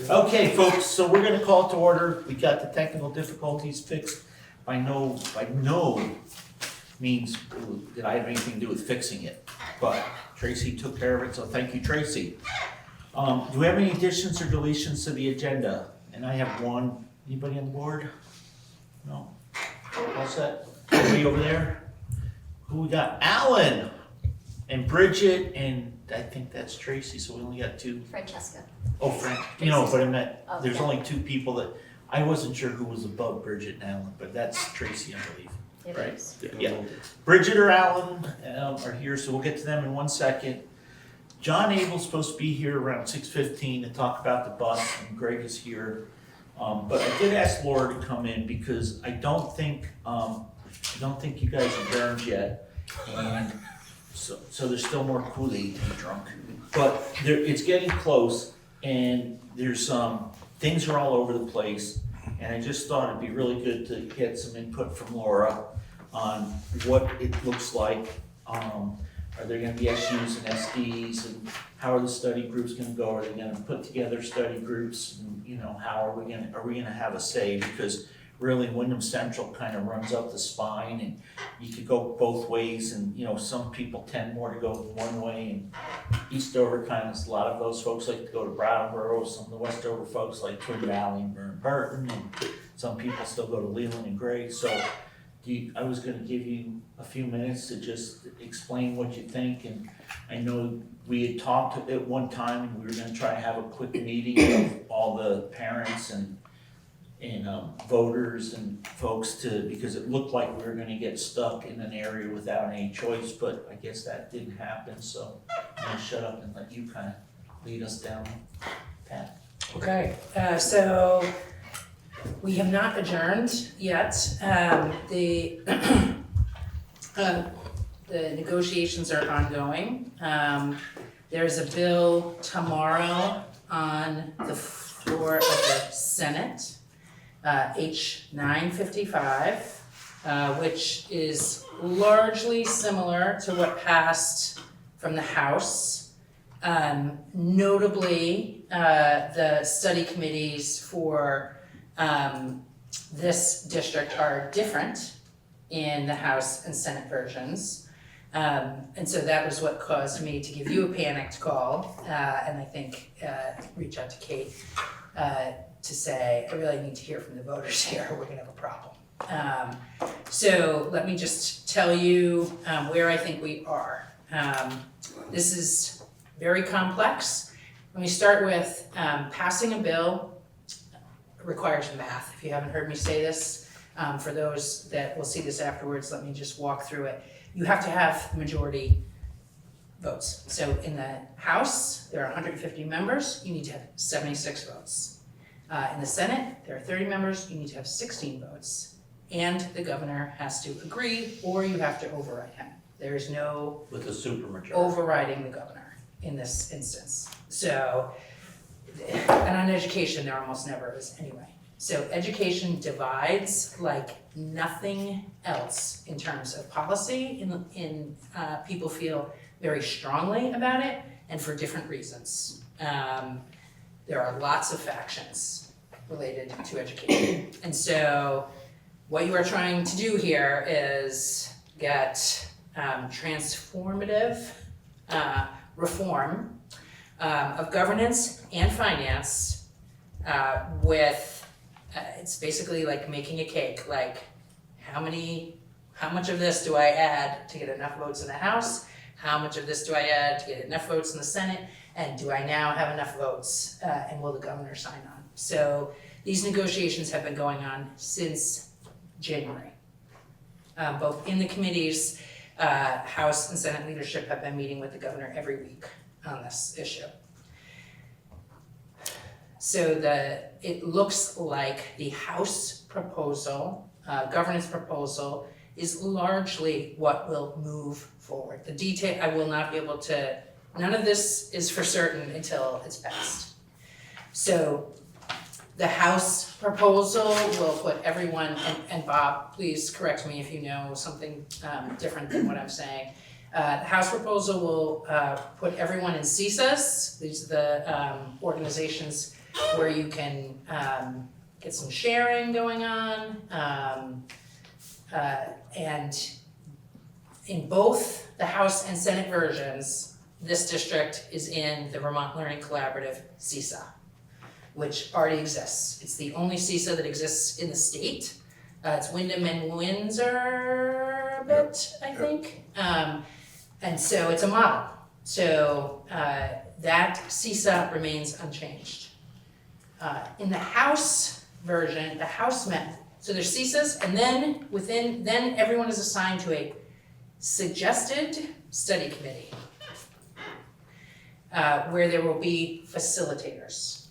Okay, folks, so we're gonna call it to order. We got the technical difficulties fixed. By no means did I have anything to do with fixing it, but Tracy took care of it, so thank you, Tracy. Do we have any additions or deletions to the agenda? And I have one. Anybody on the board? No? All set? Anybody over there? Who we got? Alan and Bridget, and I think that's Tracy, so we only got two. Francesca. Oh, Frank, no, but I meant, Oh, there's okay. only two people that, I wasn't sure who was above Bridget and Alan, but that's Tracy, I believe. It Right. is. Yeah. Bridget or Alan are here, so we'll get to them in 1 second. John Abel's supposed to be here around 6:15 to talk about the bus, and Greg is here. But I did ask Laura to come in because I don't think you guys adjourned yet. And so there's still more Kool-Aid to be drunk. But it's getting close, and there's things are all over the place. And I just thought it'd be really good to get some input from Laura on what it looks like. Are there gonna be SUs and SDs, and how are the study groups gonna go? Are they gonna put together study groups? And, how are we gonna have a say? Because really Wyndham Central kind of runs up the spine, and you could go both ways, and some people tend more to go one way, and Eastover a lot of those folks like to go to Brattleboro, some of the Westover folks like Twin Valley and Burton, and some people still go to Leland and Gray. So I was gonna give you a few minutes to just explain what you think, and I know we had talked at one time, and we were gonna try to have a quick meeting of all the parents and voters and folks because it looked like we were gonna get stuck in an area without any choice, but I guess that didn't happen, so I'm gonna shut up and let you kind of lead us down the path. Okay, so we have not adjourned yet. The negotiations are ongoing. There's a bill tomorrow on the floor of the Senate, H 955, which is largely similar to what passed from the House. Notably, the study committees for this district are different in the House and Senate versions. And so that was what caused me to give you a panicked call, and I think reach out to Kate to say, I really need to hear from the voters here, we're gonna have a problem. So let me just tell you where I think we are. This is very complex. Let me start with passing a bill requires math. If you haven't heard me say this, for those that will see this afterwards, let me just walk through it. You have to have majority votes. So in the House, there are 150 members, you need to have 76 votes. In the Senate, there are 30 members, you need to have 16 votes. And the governor has to agree, or you have to override him. There is no With a supermajority. overriding the governor in this instance. So, and on education, there almost never is anyway. So education divides like nothing else in terms of policy. People feel very strongly about it, and for different reasons. There are lots of factions related to education. And so what you are trying to do here is get transformative reform of governance and finance with, it's basically like making a cake, like how much of this do I add to get enough votes in the House? How much of this do I add to get enough votes in the Senate? And do I now have enough votes, and will the governor sign on? So these negotiations have been going on since January. Both in the committees, House and Senate leadership have been meeting with the governor every week on this issue. So it looks like the House proposal, governance proposal, is largely what will move forward. The detail, I will not be able to, none of this is for certain until it's passed. So the House proposal will put everyone, and Bob, please correct me if you know something different than what I'm saying. The House proposal will put everyone in CSAs. These are the organizations where you can get some sharing going on. And in both the House and Senate versions, this district is in the Vermont Learning Collaborative CISA, which already exists. It's the only CISA that exists in the state. It's Wyndham and Windsor a bit, I think. And so it's a model. So that CISA remains unchanged. In the House version, the House met. So there's CISAs, and then then everyone is assigned to a suggested study committee, where there will be facilitators.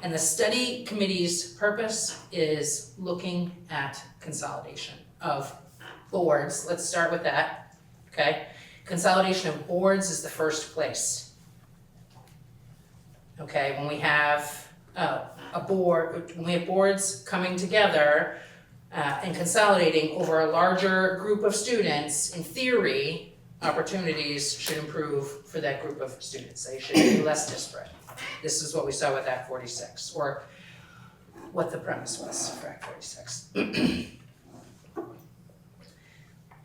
And the study committee's purpose is looking at consolidation of boards. Let's start with that, okay? Consolidation of boards is the first place. Okay, when we have when we have boards coming together and consolidating over a larger group of students, in theory, opportunities should improve for that group of students. They should be less disparate. This is what we saw with Act 46, or what the premise was for Act 46.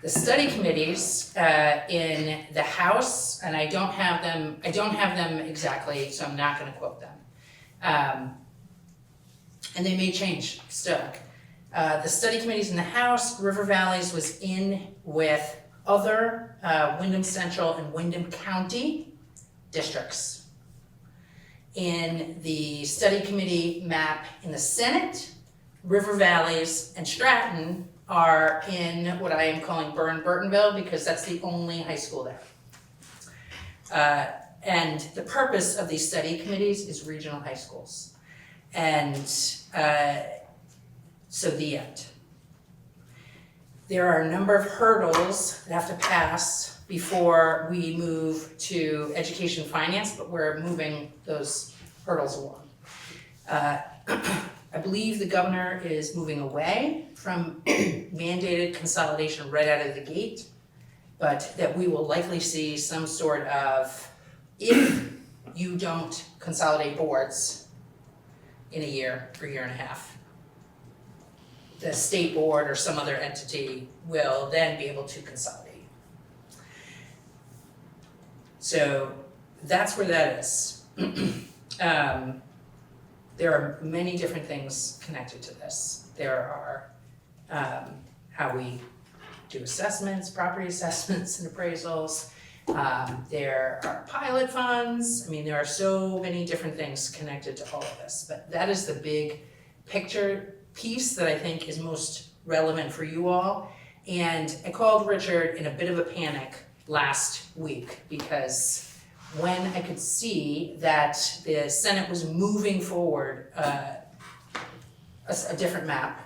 The study committees in the House, and I don't have them exactly, so I'm not going to quote them. And they may change still. The study committees in the House, River Valleys was in with other Wyndham Central and Wyndham County districts. In the study committee map in the Senate, River Valleys and Stratton are in what I am calling Burtonville, because that's the only high school there. And the purpose of these study committees is regional high schools. And so the end. There are a number of hurdles that have to pass before we move to education finance, but we're moving those hurdles along. I believe the governor is moving away from mandated consolidation right out of the gate, but that we will likely see some sort of, if you don't consolidate boards in a year or year and a half, the state board or some other entity will then be able to consolidate. So that's where that is. There are many different things connected to this. There are how we do assessments, property assessments and appraisals. There are pilot funds. I mean, there are so many different things connected to all of this, but that is the big picture piece that I think is most relevant for you all. And I called Richard in a bit of a panic last week, because when I could see that the Senate was moving forward a different map,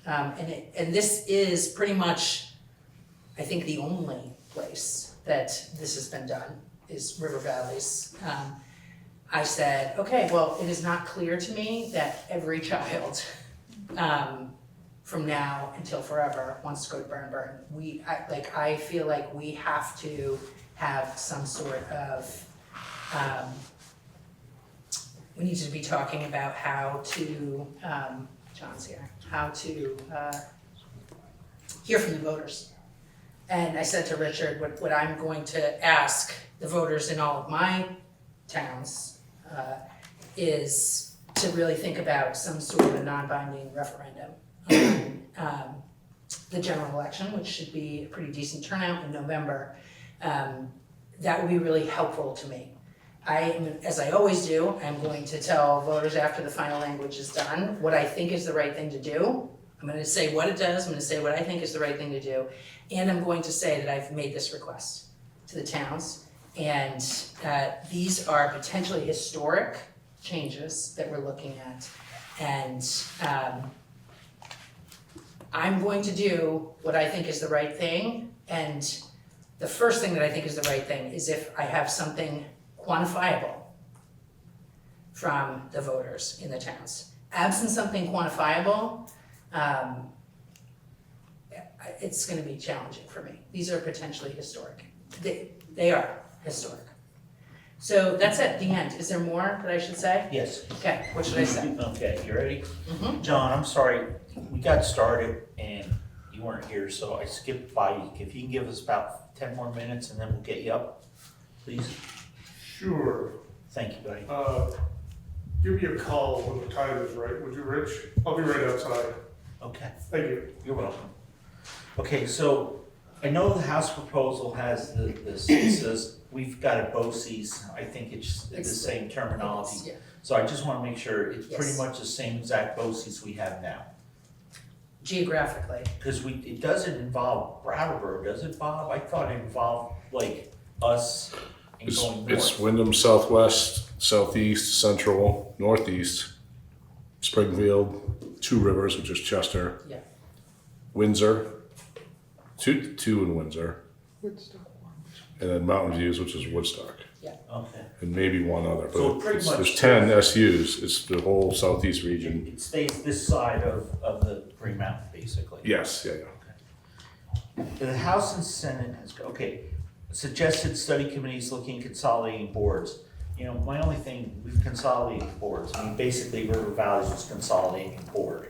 and this is pretty much, I think, the only place that this has been done is River Valleys. I said, okay, well, it is not clear to me that every child from now until forever wants to go to Burton. I feel like we have to have some sort of, we need to be talking about how to, John's here, how to hear from the voters. And I said to Richard, what I'm going to ask the voters in all of my towns is to really think about some sort of a non-binding referendum on the general election, which should be a pretty decent turnout in November. That would be really helpful to me. As I always do, I'm going to tell voters after the final language is done what I think is the right thing to do. I'm going to say what it does, I'm going to say what I think is the right thing to do, and I'm going to say that I've made this request to the towns, and these are potentially historic changes that we're looking at, and I'm going to do what I think is the right thing, and the first thing that I think is the right thing is if I have something quantifiable from the voters in the towns. Absent something quantifiable, it's going to be challenging for me. These are potentially historic. They are historic. So that's at the end. Is there more that I should say? Yes. Okay, what should I say? Okay, you ready? Mhm. John, I'm sorry, we got started and you weren't here, so I skipped by you. If you can give us about 10 more minutes and then we'll get you up, please. Sure. Thank you, buddy. Give me a call when the time is right, would you, Rich? I'll be right outside. Okay, Thank you. you're welcome. Okay, so I know the House proposal has this, it says, we've got a BOCES, I think it's the same terminology. Yeah. So I just wanna make sure it's pretty Yes. much the same exact BOCES we have now. Geographically. Cause it doesn't involve Brattleboro, does it, Bob? I thought it involved like us and going north. It's Wyndham Southwest, Southeast, Central, Northeast, Springfield, Two Rivers, which is Chester, Yeah. Windsor, two in Windsor, and then Mountain Views, which is Woodstock, Okay. and maybe one other. So But pretty much- there's 10 SUs. It's the whole Southeast region. It stays this side of the Green Mountain, basically. Yes, yeah. The House and Senate has, okay, suggested study committees looking at consolidating boards. You know, my only thing, we've consolidated boards. I mean, basically River Valley's was consolidating a board.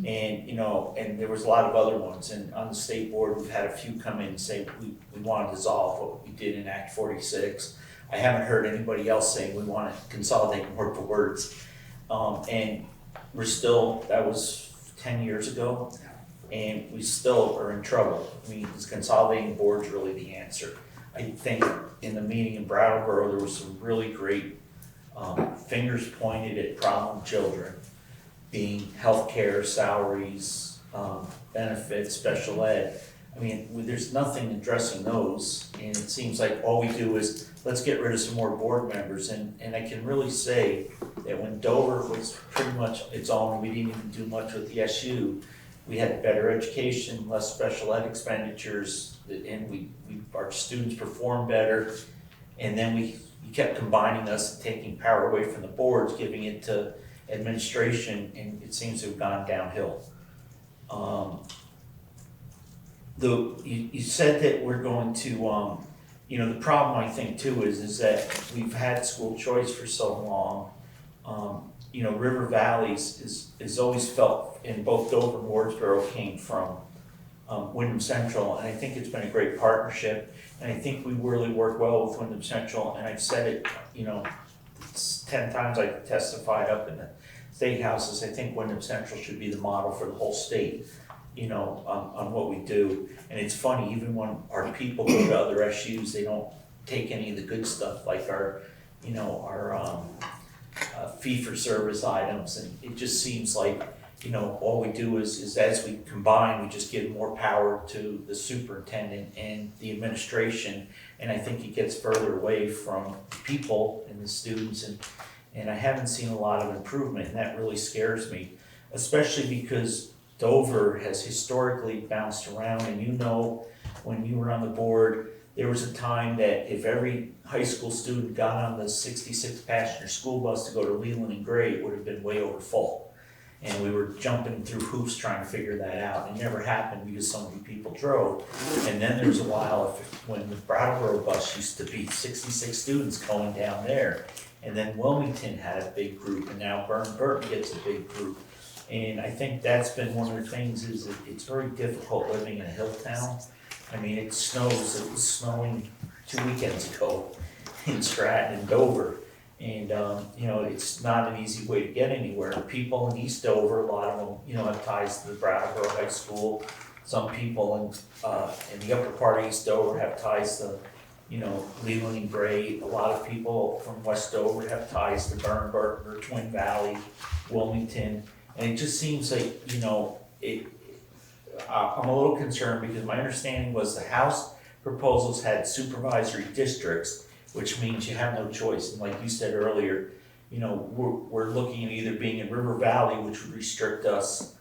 And, you know, and there was a lot of other ones. And on the state board, we've had a few come in and say, we want to dissolve what we did in Act 46. I haven't heard anybody else saying we want to consolidate more boards. And we're still, that was 10 years ago, and we still are in trouble. I mean, is consolidating boards really the answer? I think in the meeting in Brattleboro, there was some really great fingers pointed at problem children, being healthcare, salaries, benefits, special ed. I mean, there's nothing addressing those, and it seems like all we do is, let's get rid of some more board members, and I can really say that when Dover was pretty much its own, we didn't even do much with the SU, we had better education, less special ed expenditures, and our students performed better, and then you kept combining us and taking power away from the boards, giving it to administration, and it seems to have gone downhill. You said that we're going to, you know, the problem I think too is that we've had school choice for so long. You know, River Valley's is always felt, in both Dover and Wardsboro came from Wyndham Central, and I think it's been a great partnership, and I think we really work well with Wyndham Central, and I've said it, you know, it's 10 times I testified up in the state houses. I think Wyndham Central should be the model for the whole state, you know, on what we do. And it's funny, even when our people go to other SUs, they don't take any of the good stuff, like our, you know, our fee-for-service items, and it just seems like, you know, all we do is as we combine, we just give more power to the superintendent and the administration, and I think it gets further away from people and the students, and I haven't seen a lot of improvement, and that really scares me, especially because Dover has historically bounced around, and you know, when you were on the board, there was a time that if every high school student got on the 66 passenger school bus to go to Leland and Gray, it would have been way over full. And we were jumping through hoops trying to figure that out. It never happened because so many people drove. And then there was a while when the Brattleboro bus used to be 66 students going down there. And then Wilmington had a big group, and now Burton gets a big group. And I think that's been one of the things, is that it's very difficult living in a hill town. I mean, it snows, it was snowing 2 weekends ago in Stratton and Dover. And, you know, it's not an easy way to get anywhere. People in East Dover, a lot of them, you know, have ties to the Brattleboro High School. Some people in the upper part of East Dover have ties to, you know, Leland and Gray. A lot of people from West Dover have ties to Burton or Twin Valley, Wilmington. And it just seems like, you know, I'm a little concerned because my understanding was the House proposals had supervisory districts, which means you have no choice. And like you said earlier, you know, we're looking at either being in River Valley, which would restrict us.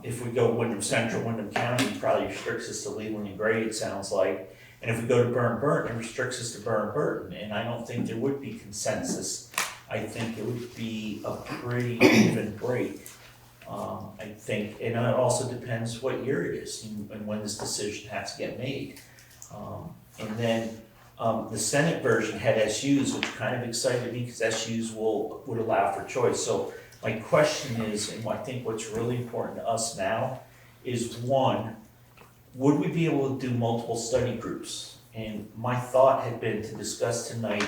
If we go Wyndham Central, Wyndham County, it probably restricts us to Leland and Gray, it sounds like. And if we go to Burton, it restricts us to Burton. And I don't think there would be consensus. I think it would be a pretty even break. I think, and it also depends what year it is and when this decision has to get made. And then The Senate version had SUs, which kind of excited me because SUs would allow for choice. So my question is, and I think what's really important to us now is one, would we be able to do multiple study groups? And my thought had been to discuss tonight,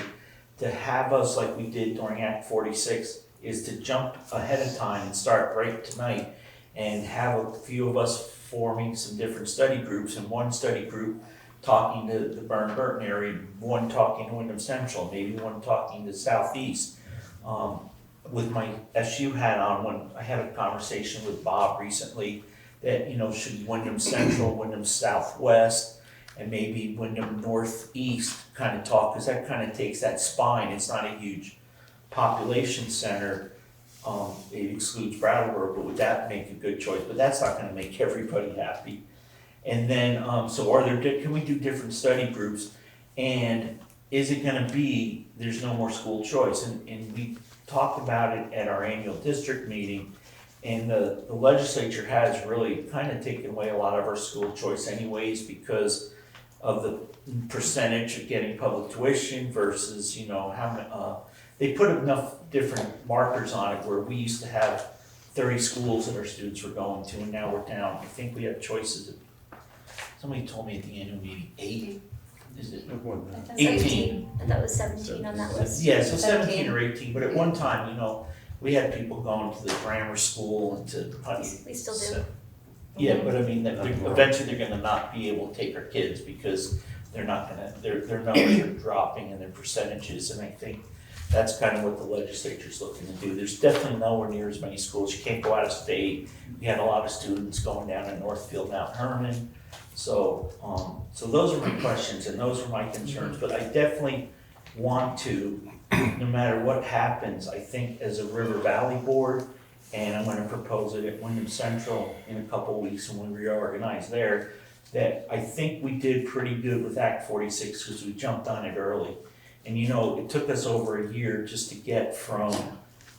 to have us like we did during Act 46, is to jump ahead of time and start right tonight and have a few of us forming some different study groups, and one study group talking to the Burton area, one talking to Wyndham Central, maybe one talking to Southeast. With my SU hat on, when I had a conversation with Bob recently, that, should Wyndham Central, Wyndham Southwest, and maybe Wyndham Northeast kind of talk, because that kind of takes that spine. It's not a huge population center. It excludes Brattleboro, but would that make a good choice? But that's not gonna make everybody happy. And then, so can we do different study groups? And is it gonna be, there's no more school choice? And we talked about it at our annual district meeting, and the legislature has really kind of taken away a lot of our school choice anyways, because of the percentage of getting public tuition versus, they put enough different markers on it where we used to have 30 schools that our students were going to, and now we're down. I think we have choices of, somebody told me at the annual meeting, 8? Is it? 18. I thought it was 17 on that list. Yeah, so 17 or 18, but at one time, we had people going to the grammar school and to We still do. Yeah, but I mean, eventually they're gonna not be able to take our kids because they're not gonna, their numbers are dropping and their percentages, and I think that's kind of what the legislature's looking to do. There's definitely nowhere near as many schools. You can't go out of state. We had a lot of students going down in Northfield, Mount Herman. So those are my questions and those are my concerns, but I definitely want to, no matter what happens, I think as a River Valley board, and I'm gonna propose it at Wyndham Central in a couple of weeks when we reorganize there, that I think we did pretty good with Act 46 because we jumped on it early. And it took us over a year just to get from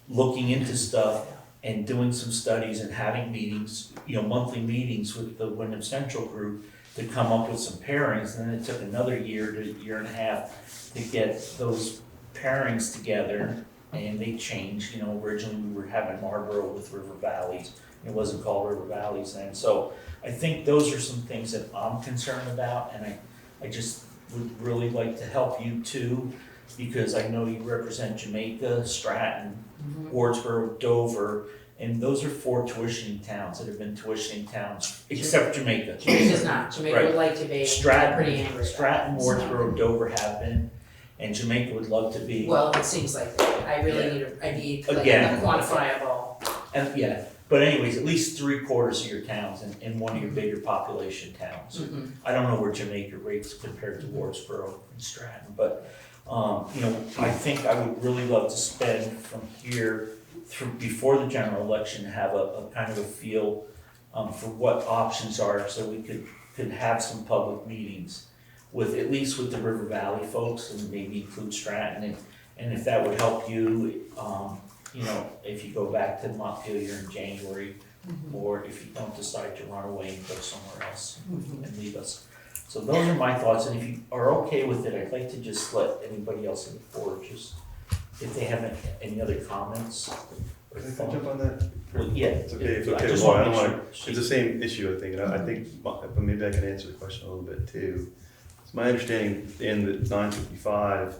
looking into stuff and doing some studies and having meetings, monthly meetings with the Wyndham Central group to come up with some pairings. And then it took another year to year and a half to get those pairings together, and they changed. Originally we were having Marlboro with River Valleys. It wasn't called River Valleys then. So I think those are some things that I'm concerned about, and I just would really like to help you too, because I know you represent Jamaica, Stratton, Wardsboro, Dover, and those are 4 tuitioning towns that have been tuitioning towns, except Jamaica. Jamaica's not. Jamaica would like to be. I'm pretty angry. Stratton, Wardsboro, Dover have been, and Jamaica would love to be. Well, it seems like that. I really need like Again. a quantifiable. And yeah, but anyways, at least 3/4 of your towns and one of your bigger population towns. I don't know where Jamaica rates compared to Wardsboro and Stratton, but I think I would really love to spend from here through before the general election, have a kind of a feel for what options are, so we could have some public meetings with, at least with the River Valley folks, and maybe include Stratton, and if that would help you, if you go back to Montpelier in January, or if you don't decide to run away and go somewhere else and leave us. So those are my thoughts, and if you are okay with it, I'd like to just let anybody else in the board just, if they have any other comments. Or Can I jump on that? Well, yeah. It's okay, it's I okay. just Well, wanna I don't make wanna, sure- it's the same issue, I think, and I think, but maybe I can answer the question a little bit too. It's my understanding in the 955,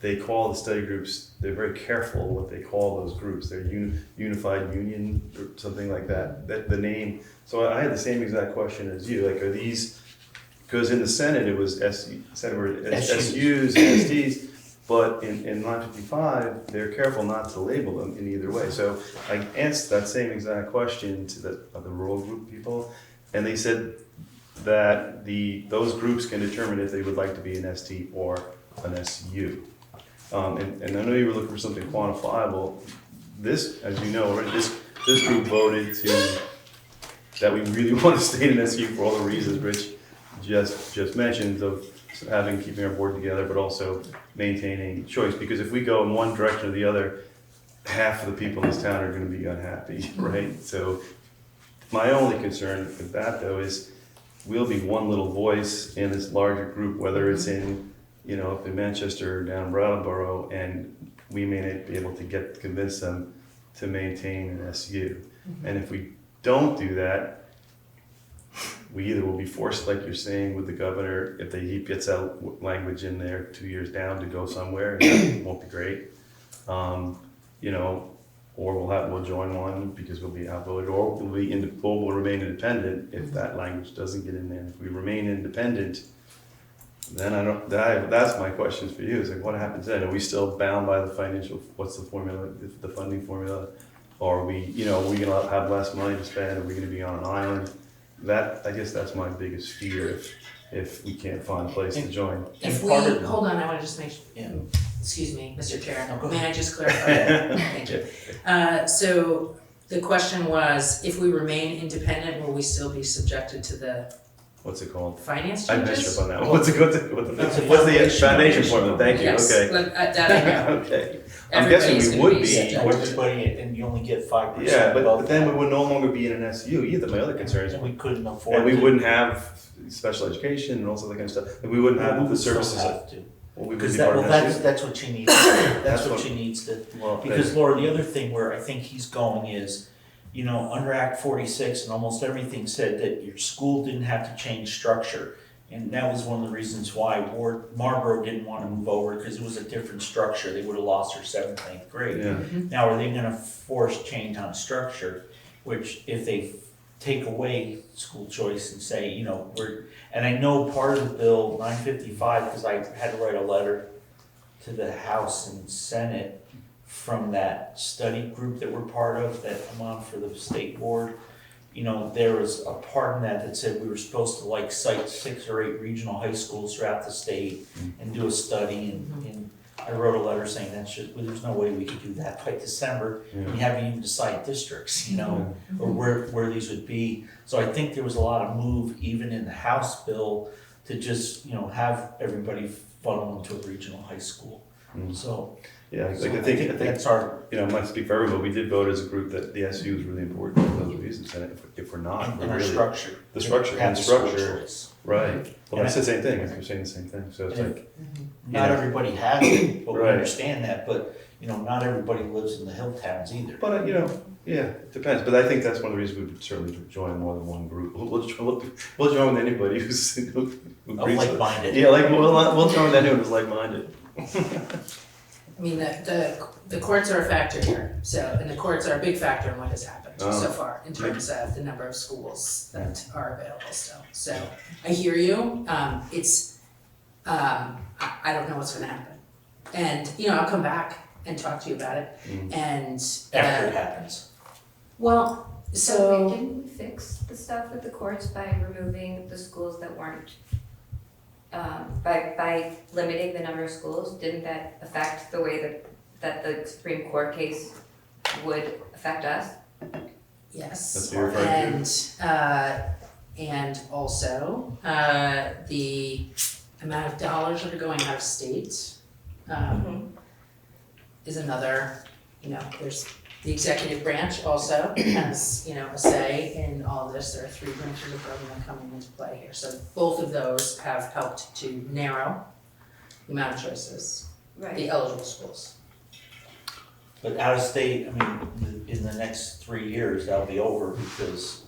they call the study groups, they're very careful what they call those groups. They're unified union or something like that, the name. So I had the same exact question as you, like, are these, because in the Senate it was SUs and STs, but in 955, they're careful not to label them in either way. So I asked that same exact question to the rural group people, and they said that those groups can determine if they would like to be an ST or an SU. And I know you were looking for something quantifiable. This, as you know, already, this group voted that we really want to stay in SU for all the reasons Rich just mentioned, of keeping our board together, but also maintaining choice. Because if we go in one direction or the other, half of the people in this town are going to be unhappy, right? So my only concern with that, though, is we'll be one little voice in this larger group, whether it's in you know, up in Manchester, down Brattleboro, and we may not be able to convince them to maintain an SU. And if we don't do that, we either will be forced, like you're saying with the governor, if he gets that language in there 2 years down to go somewhere, and that won't be great. You know, or we'll join one because we'll be outvoted, or we'll remain independent if that language doesn't get in there. If we remain independent, then that's my questions for you. Is like, what happens then? Are we still bound by the financial? What's the formula? The funding formula? Or are we, you know, are we gonna have less money to spend? Are we gonna be on an island? I guess that's my biggest fear if we can't find a place to join. If we, part of- hold on, I wanna just make sure, Yeah. excuse me, Mr. Chair, No, go may I just clarify that? Thank you. So the question was, if we remain independent, will we still be subjected to the What's it called? finance I changes? messed up on that. What's the Foundation. foundation formula? Thank you. Yes, Okay. that I know. Okay. I'm guessing Everybody's we gonna would be. subject. Everybody, and you only get 5% Yeah, but above then we that. would no longer be in an SU either. My other concerns, And we couldn't afford and we to. wouldn't have special education and also that kind of stuff. And we wouldn't We have the would still services. have to. Well, we would Because be that, part well, of an that's, SU. that's what she needs, that's That's what what- she needs to, Well, because Laura, the other thing where I think he's going is, you know, under Act 46 and almost everything said that your school didn't have to change structure. And that was one of the reasons why Marlboro didn't want to move over, because it was a different structure. They would have lost their 7th and 8th grade. Yeah. Now, are they gonna force change on structure, which if they take away school choice and say, you know, and I know part of the bill 955, because I had to write a letter to the House and Senate from that study group that we're part of, that I'm on for the state board. You know, there was a part in that said we were supposed to like cite 6 or 8 regional high schools throughout the state and do a study, and I wrote a letter saying there's no way we could do that by December. We haven't even decided districts, you know, or where these would be. So I think there was a lot of move even in the House bill to just, you know, have everybody funnel into a regional high school. So, Yeah, like so I think that's our, you know, I might speak for everyone, but we did vote as a group that the SU is really important for those reasons. And if we're not, and we're our really, structure. the structure, Have and the school structure. choice. Right. Well, And that's the same thing. You're saying the same thing. So it's And like, Not Yeah. everybody has it, but we Right. understand that, but, you know, not everybody lives in the hill towns either. but you know, yeah, it depends. But I think that's one of the reasons we would certainly join more than one group. We'll join with anybody who Of agrees with- like-minded. Yeah, like we'll join with anyone who's like-minded. I mean, the courts are a factor here, so, and the courts are a big factor in what has happened so Oh. far in terms of the number of schools that are available still. So I hear you, I don't know what's gonna happen. And, you know, I'll come back and talk to you about it, and, After it happens. well, So so, didn't we fix the stuff with the courts by removing the schools that weren't, by limiting the number of schools? Didn't that affect the way that the Supreme Court case would affect us? yes. That's what you're referring And also, the amount of dollars that are going out of state, is another, you know, there's the executive branch also has, you know, a say in all of this. There are 3 branches of government coming into play here. So both of those have helped to narrow the amount of choices, the eligible schools. But out of state, I mean, in the next 3 years, that'll be over because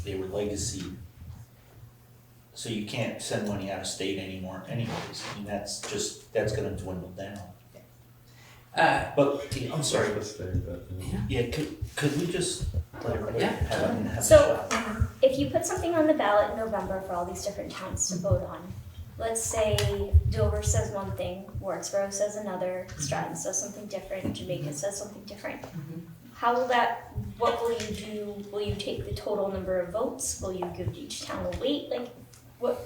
they were legacy. So you can't send money out of state anymore anyways. I mean, that's gonna dwindle down. But, I'm sorry, Let's stay with that. yeah, could we just let everybody Yeah. have a So, shot? if you put something on the ballot in November for all these different towns to vote on, let's say Dover says one thing, Wardsboro says another, Stratton says something different, Jamaica says something different. How will what will you do? Will you take the total number of votes? Will you give each town a weight? Like, what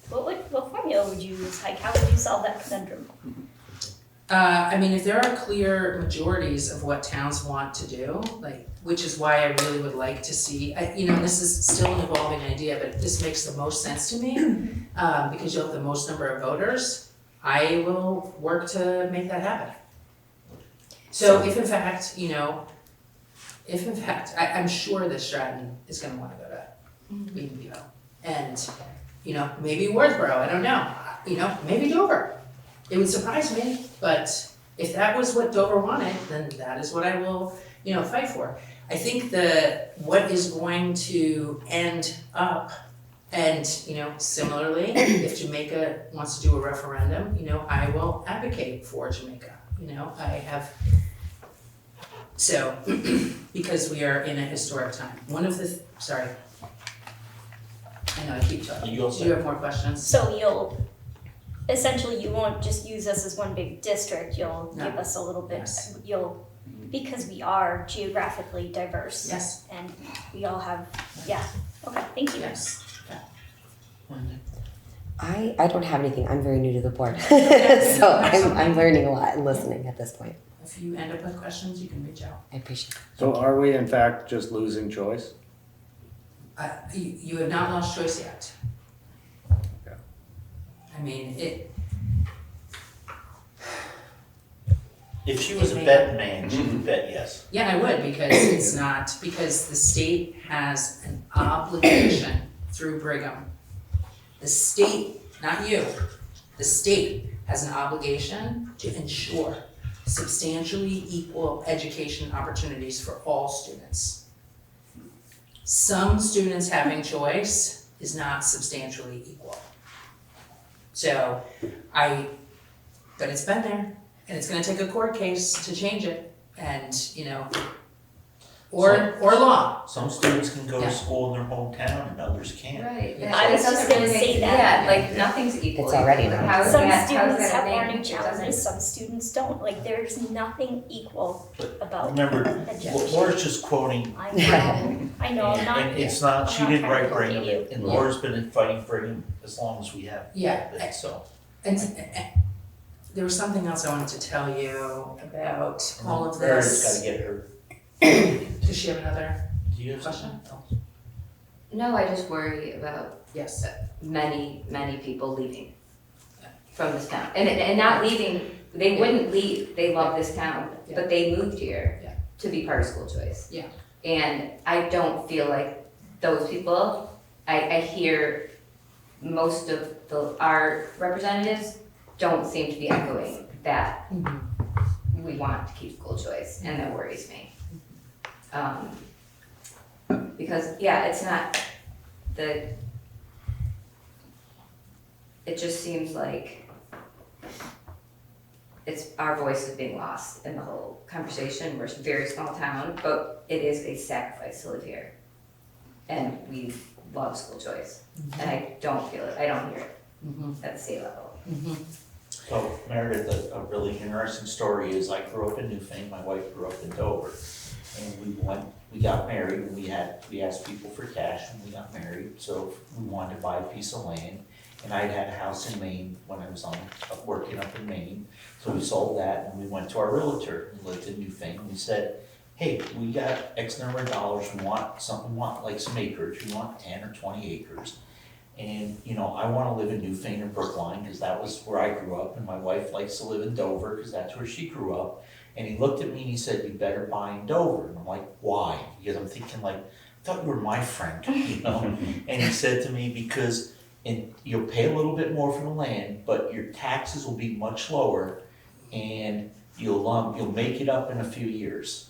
formula would you use? Like, how would you solve that conundrum? I mean, if there are clear majorities of what towns want to do, like, which is why I really would like to see, you know, this is still an evolving idea, but this makes the most sense to me, because you'll have the most number of voters, I will work to make that happen. So if in fact, you know, I'm sure that Stratton is gonna wanna go to Beatonville, and, you know, maybe Wardsboro, I don't know. maybe Dover. It would surprise me, but if that was what Dover wanted, then that is what I will, fight for. I think what is going to end up, and, similarly, if Jamaica wants to do a referendum, I will advocate for Jamaica. So, because we are in a historic time. Sorry. I know I keep talking. You all Do you have more questions? So you won't just use us as one big district, you'll No. give us a little bit, Yes. because we are geographically diverse. Yes. And we all have, okay, thank you. Yes. I don't have anything. I'm very new to the board. So I'm learning a lot and listening at this point. If you end up with questions, you can reach out. I appreciate it. So are we in fact just losing choice? You have not lost choice yet. Okay. I mean, If she was a betting man, she would bet yes. yeah, I would, because the state has an obligation through Brigham. The state, not you, the state has an obligation to ensure substantially equal education opportunities for all students. Some students having choice is not substantially equal. So but it's been there, and it's gonna take a court case to change it, and, or law. Some students can go Yeah. to school in their hometown and others can't. Right. Yeah. I was It doesn't just gonna really say make- that. Yeah, like nothing's equal. It's already not. How is Some that- how is students that have a thing? learning It doesn't- challenges, some students don't, like, there's nothing equal But about Remember, education. Laura's just quoting, I know, I'm not. and it's not, she I'm didn't not trying write to Brigham, locate you. and Laura's been fighting Brigham as long as we have. Yeah. So, And there was something else I wanted to tell you about all of Meredith's this. gotta get her. Does she have another Do you have question? something? No, I just worry about Yes. many people leaving from this town. And not leaving, they wouldn't leave, they love this town, but they moved here Yeah. to be part of school choice. Yeah. And I don't feel like those people, I hear most of our representatives don't seem to be echoing that we want to keep school choice, and that worries me. Because, it's not it just seems like our voice is being lost in the whole conversation. We're a very small town, but it is a sacrifice to live here. And we love school choice, and I don't feel it, I don't hear it at the state level. So Meredith, a really interesting story is I grew up in Newfane, my wife grew up in Dover. And we got married, and we asked people for cash when we got married, so we wanted to buy a piece of land. And I'd had a house in Maine when I was working up in Maine, so we sold that and we went to our realtor who lived in Newfane, and we said, hey, we got X number of dollars, we want like some acreage, we want 10 or 20 acres. And, I wanna live in Newfane or Brookline, cause that was where I grew up, and my wife likes to live in Dover, cause that's where she grew up. And he looked at me and he said, you better buy in Dover. And I'm like, why? Because I'm thinking like, I thought you were my friend, And he said to me, because you'll pay a little bit more for the land, but your taxes will be much lower, and you'll make it up in a few years.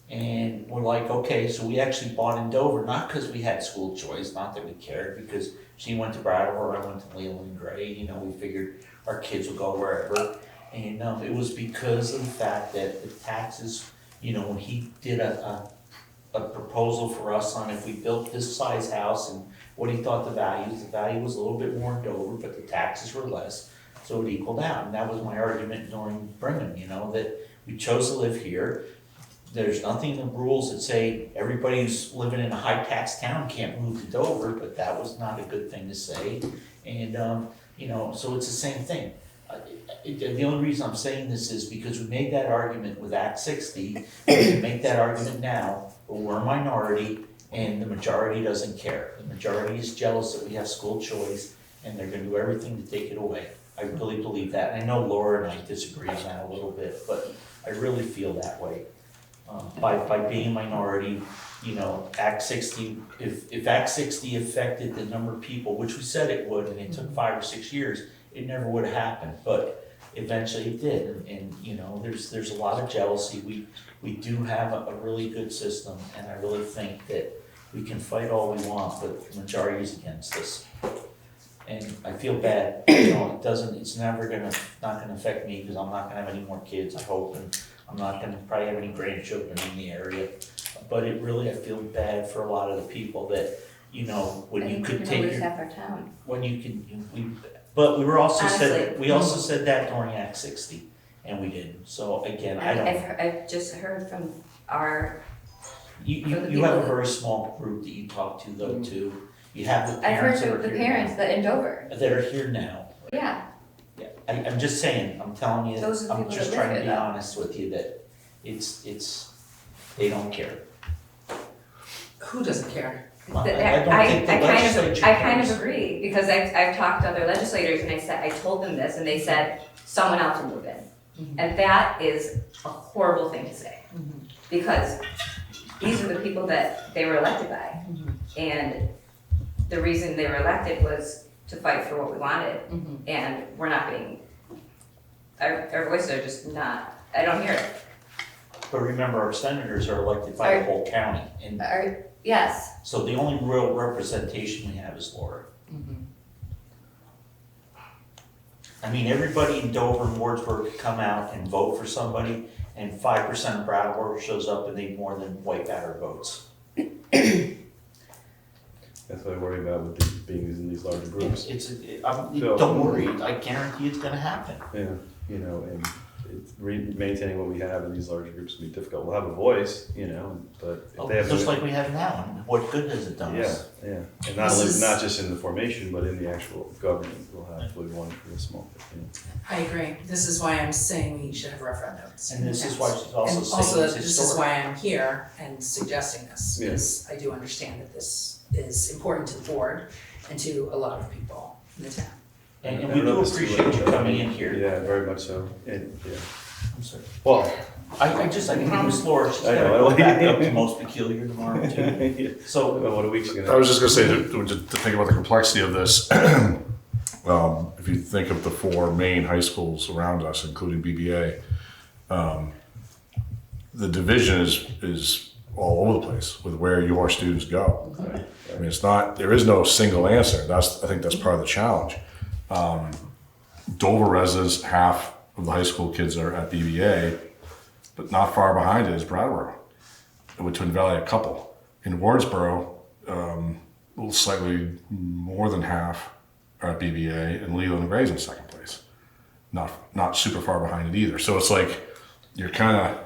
And we're like, okay, so we actually bought in Dover, not because we had school choice, not that we cared, because she went to Brattleboro, I went to Leland Gray, we figured our kids would go wherever. And it was because of the fact that the taxes, when he did a proposal for us on if we built this size house and what he thought the value was a little bit more in Dover, but the taxes were less, so it equaled out. And that was my argument during Brigham, that we chose to live here. There's nothing in the rules that say everybody who's living in a high tax town can't move to Dover, but that was not a good thing to say. And, so it's the same thing. The only reason I'm saying this is because we made that argument with Act 60, we can make that argument now, but we're a minority and the majority doesn't care. The majority is jealous that we have school choice and they're gonna do everything to take it away. I really believe that. And I know Laura and I disagree on that a little bit, but I really feel that way. By being a minority, Act 60, if Act 60 affected the number of people, which we said it would, and it took 5 or 6 years, it never would have happened, but eventually it did, and, you know, there's a lot of jealousy. We do have a really good system, and I really think that we can fight all we want, but the majority is against us. And I feel bad, you know, it's not gonna affect me, because I'm not gonna have any more kids, I hope, and I'm not gonna probably have any grandchildren in the area. But it really, I feel bad for a lot of the people that, you know, when you could take lose your, half our town. when you can, but we were also said, Honestly. we also said that during Act 60, and we didn't, so again, I don't. I've just heard from our, You for the have a people- very small group that you talk to though too. You have the I've parents heard that are of the here parents that in Dover, now, that are here now. yeah. Yeah, I'm just saying, I'm telling you, Those are the I'm people just that live trying to here, be though. honest with you that it's, they don't care. Who doesn't care? I don't think the legislature I kind cares. of agree, because I've talked to other legislators and I told them this, and they said, someone else will move in. Mhm. And that is a horrible thing to say, Mhm. because these are the people that they were elected by. Mhm. And the reason they were elected was to fight for what we wanted, Mhm. and we're not being, our voices are just not, I don't hear it. But remember, our senators are elected by the whole county, and Yes, so the only real representation we have is Laura. Mhm. I mean, everybody in Dover and Wardsboro could come out and vote for somebody, and 5% of Brattleboro shows up and they more than wipe out our votes. That's what I worry about with these, being in these larger groups. Don't worry, I guarantee it's gonna happen. Yeah, you know, and it's maintaining what we have in these larger groups can be difficult. We'll have a voice, you know, but if they have. Just like we have now, and what good has it done Yeah, us? yeah, and not just in the formation, but in the actual government, we'll have one real small, you know. I agree. This is why I'm saying we should have referendums. And this is why she's also And saying also, it's this is historic. why I'm here and suggesting this, Yeah. because I do understand that this is important to the board and to a lot of people in the town. And I we don't know do if it's too appreciate late. you coming in here. Yeah, very much so, and, yeah. I'm sorry. Well, I promised Laura, she's I gonna know. go back up to most peculiar tomorrow too. yeah. So, Well, what a week's gonna. I was just gonna say, to think about the complexity of this, if you think of the four main high schools around us, including BBA, the division is all over the place with where your students go. I mean, there is no single answer. I think that's part of the challenge. Dover residents, half of the high school kids are at BBA, but not far behind it is Brattleboro. With Twin Valley, a couple. In Wardsboro, a little slightly more than half are at BBA, and Leland and Gray's in second place. Not super far behind it either. So it's like you're kind of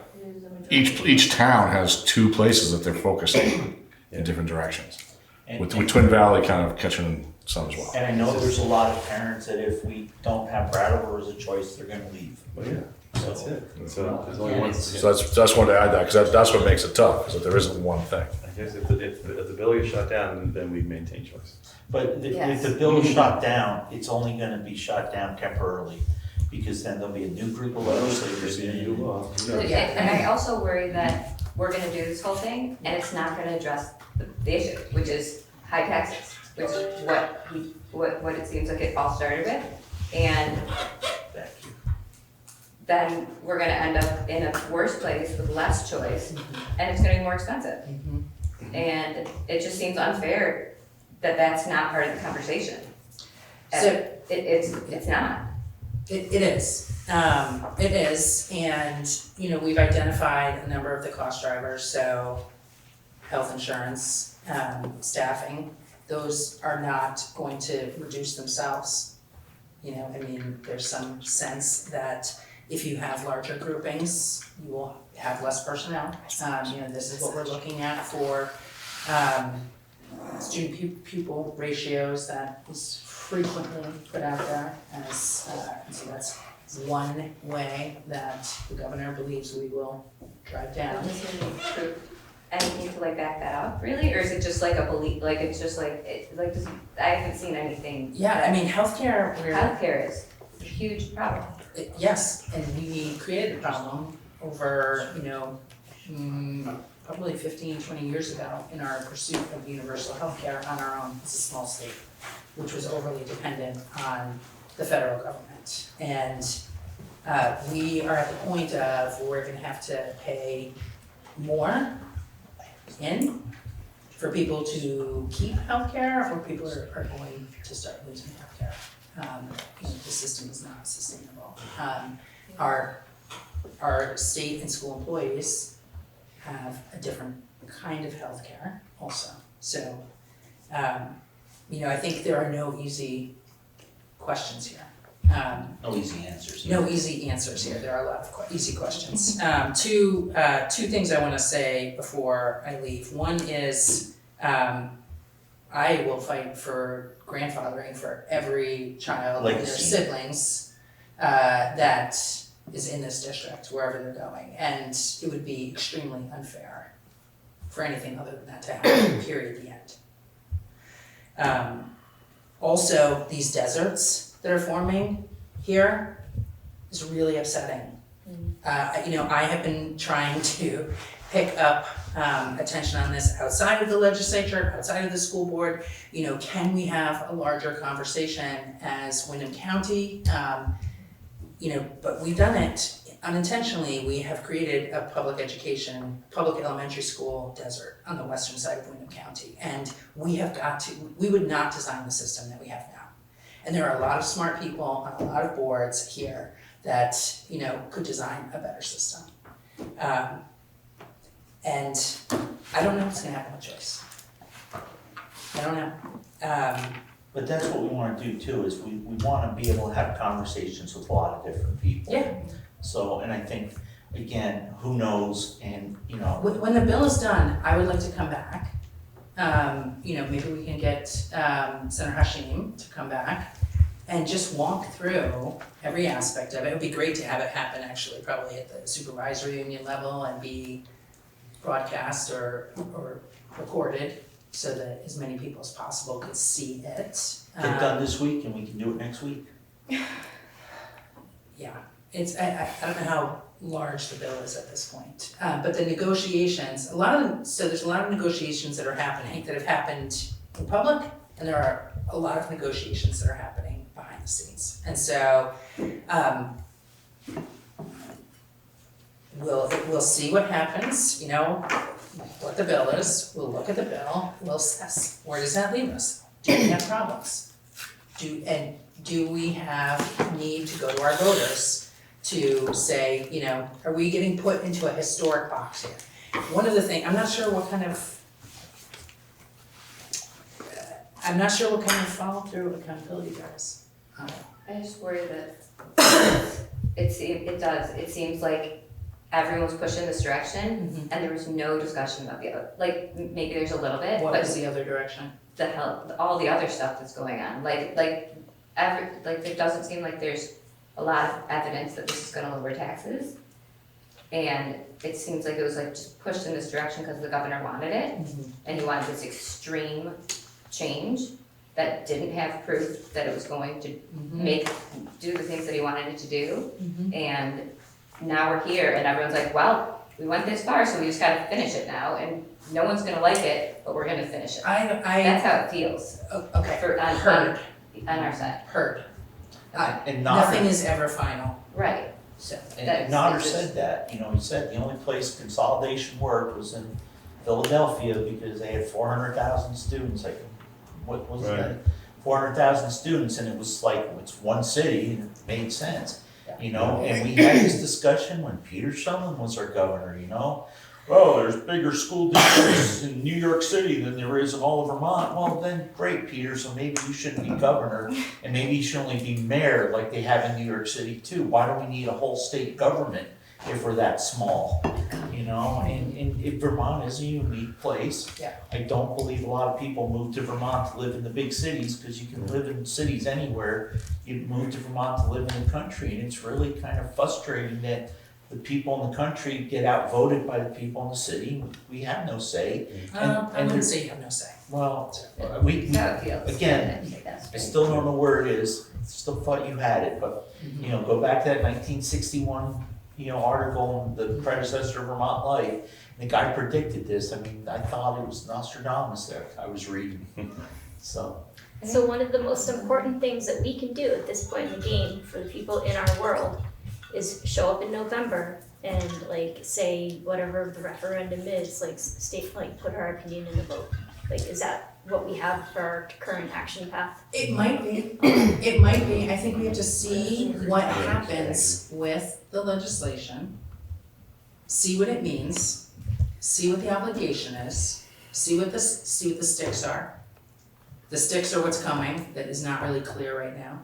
each town has two places that they're focusing in different directions. With Twin Valley kind of catching some as well. and I know there's a lot of parents that if we don't have Brattleboro as a choice, they're gonna leave. Well, yeah, that's it. So there's only Yeah, one. it's- So that's wanted to add that because that's what makes it tough, is that there isn't one thing. I guess if the bill is shut down, then we maintain choice. But if Yes. the bill is shot down, it's only gonna be shot down temporarily, because then there'll be a new group of legislators in. and I also worry that we're gonna do this whole thing, and it's not gonna address the issue, which is high taxes, which is what it seems like it all started with. And Thank you. then we're gonna end up in a worse place with less choice, and it's gonna be more expensive. And it just seems unfair that that's not part of the conversation. So- It's not. It is. It is, and, you know, we've identified a number of the cost drivers, so health insurance, staffing, those are not going to reduce themselves. You know, I mean, there's some sense that if you have larger groupings, you will have less personnel. You know, this is what we're looking at for, student pupil ratios that is frequently put out there as, so that's one way that the governor believes we will drive down. Does he need proof, anything to like back that up, really? Or is it just like a belief, like it's just like, I haven't seen anything. Yeah, I mean, healthcare, Healthcare is a huge problem. yes, and we created a problem over, you know, probably 15, 20 years ago in our pursuit of universal healthcare on our own as a small state, which was overly dependent on the federal government. And we are at the point of we're gonna have to pay more in for people to keep healthcare, or people are going to start losing healthcare. The system is not sustainable. Our state and school employees have a different kind of healthcare also. So, I think there are no easy questions here. No easy answers. No easy answers here. There are a lot of easy questions. Two things I want to say before I leave. One is I will fight for grandfathering for every child and their siblings that is in this district, wherever they're going. And it would be extremely unfair for anything other than that to happen, period, the end. Also, these deserts that are forming here is really upsetting. I have been trying to pick up attention on this outside of the legislature, outside of the school board. Can we have a larger conversation as Windham County? But we've done it unintentionally. We have created a public elementary school desert on the western side of Windham County. And we would not design the system that we have now. And there are a lot of smart people on a lot of boards here that, could design a better system. And I don't know what's gonna happen with Joyce. I don't know. But that's what we wanna do too, is we wanna be able to have conversations with a lot of different people. Yeah. So, and I think, again, who knows, and, When the bill is done, I would like to come back. Maybe we can get Senator Hashim to come back and just walk through every aspect of it. It would be great to have it happen actually, probably at the supervisory union level and be broadcast or recorded so that as many people as possible could see it. get done this week and we can do it next week. Yeah, I don't know how large the bill is at this point, but the negotiations, there's a lot of negotiations that are happening, that have happened in public, and there are a lot of negotiations that are happening behind the scenes. And so, we'll see what happens, what the bill is, we'll look at the bill, we'll assess, where does that leave us? Do we have problems? Do we have need to go to our voters to say, are we getting put into a historic box here? One of the things, I'm not sure what kind of follow through accountability there is. I just worry that it seems like everyone's pushing this direction and there was no discussion about the other, maybe there's a little bit, What but is the other direction? all the other stuff that's going on, there doesn't seem like there's a lot of evidence that this is gonna lower taxes. And it seems like it was just pushed in this direction because the governor wanted it, and he wanted this extreme change that didn't have proof that it was going to do the things that he wanted it to do. And now we're here and everyone's like, well, we went this far, so we just gotta finish it now, and no one's gonna like it, but we're gonna finish it. That's how it feels. Okay, On our side. heard. And Nothing is ever final, Right. so. And Notter said that, he said the only place consolidation worked was in Philadelphia because they had 400,000 students, what was that? 400,000 students, and it was it's one city, and it made sense, and we had this discussion when Peter Shumlin was our governor, oh, there's bigger school districts in New York City than there is in all of Vermont. Well, then, great, Peter, so maybe you shouldn't be governor, and maybe you should only be mayor like they have in New York City too. Why do we need a whole state government if we're that small? And Vermont is a unique place. Yeah. I don't believe a lot of people move to Vermont to live in the big cities, because you can live in cities anywhere. You move to Vermont to live in the country, and it's really kind of frustrating that the people in the country get outvoted by the people in the city. We have no say. I wouldn't say you have no say. Well, That's how it feels. again, I still don't know where it is. Still thought you had it, but go back to that 1961, article in the predecessor of Vermont Life. The guy predicted this. I thought it was Nostradamus there I was reading. So, So one of the most important things that we can do at this point in the game for the people in our world is show up in November and like say whatever the referendum is, like state, like put our opinion in the vote. Like, is that what we have for our current action path? It might be, it might be, I think we have to see what happens with the legislation, see what it means, see what the obligation is, see what the sticks are. The sticks are what's coming, that is not really clear right now.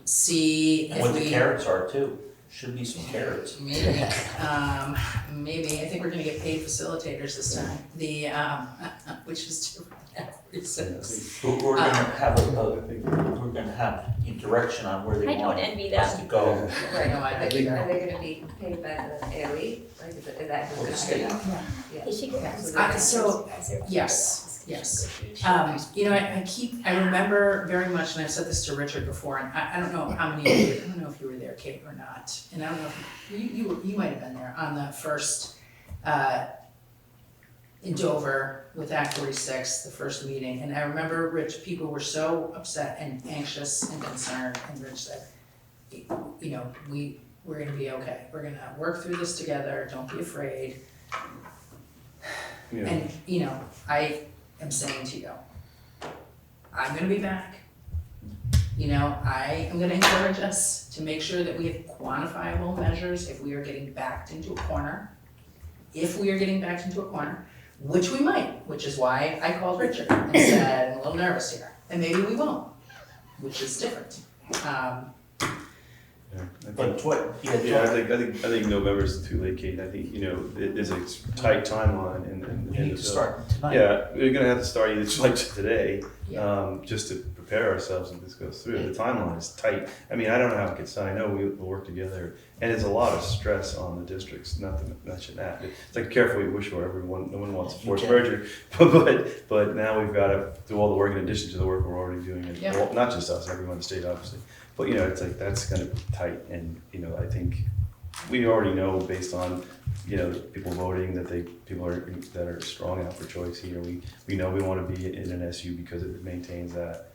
See And if what we. the carrots are too, should be some carrots. Maybe, maybe, I think we're gonna get paid facilitators this time, which is different. We're gonna have we're gonna have a direction on where they I don't want envy us that. to go. Right, no, I Are bet they you are. gonna be paid by the AOE? Like, is that Well, the who's state. gonna They should get So, yes, yes. You know, I remember very much, and I've said this to Richard before, and I don't know how many of you, I don't know if you were there, Kate, or not, and I don't know if you might have been there on the first, in Dover with Act 46, the first meeting, and I remember people were so upset and anxious and concerned, and Rich said, you know, we're gonna be okay, we're gonna work through this together, don't be afraid. Yeah. And, you know, I am saying to you, I'm gonna be back. You know, I am gonna encourage us to make sure that we have quantifiable measures if we are getting backed into a corner. If we are getting backed into a corner, which we might, which is why I called Richard and said, I'm a little nervous here, and maybe we won't, which is different. But what, Yeah, I think November's too late, Kate. I think, you know, there's a tight timeline and. we need to start tonight. Yeah, we're gonna have to start either like today, Yeah. just to prepare ourselves if this goes through. The timeline is tight. I mean, I don't know how it gets done. I know we'll work together, and it's a lot of stress on the districts. Not to mention that it's like careful what you wish for. No one wants to force merger, but now we've got to do all the work in addition to the work we're already doing. And Yeah. not just us, everyone in the state, obviously. But you know, it's like that's gonna be tight, and you know, I think we already know based on you know people voting that people that are strong out for choice here. We know we want to be in an SU because it maintains that,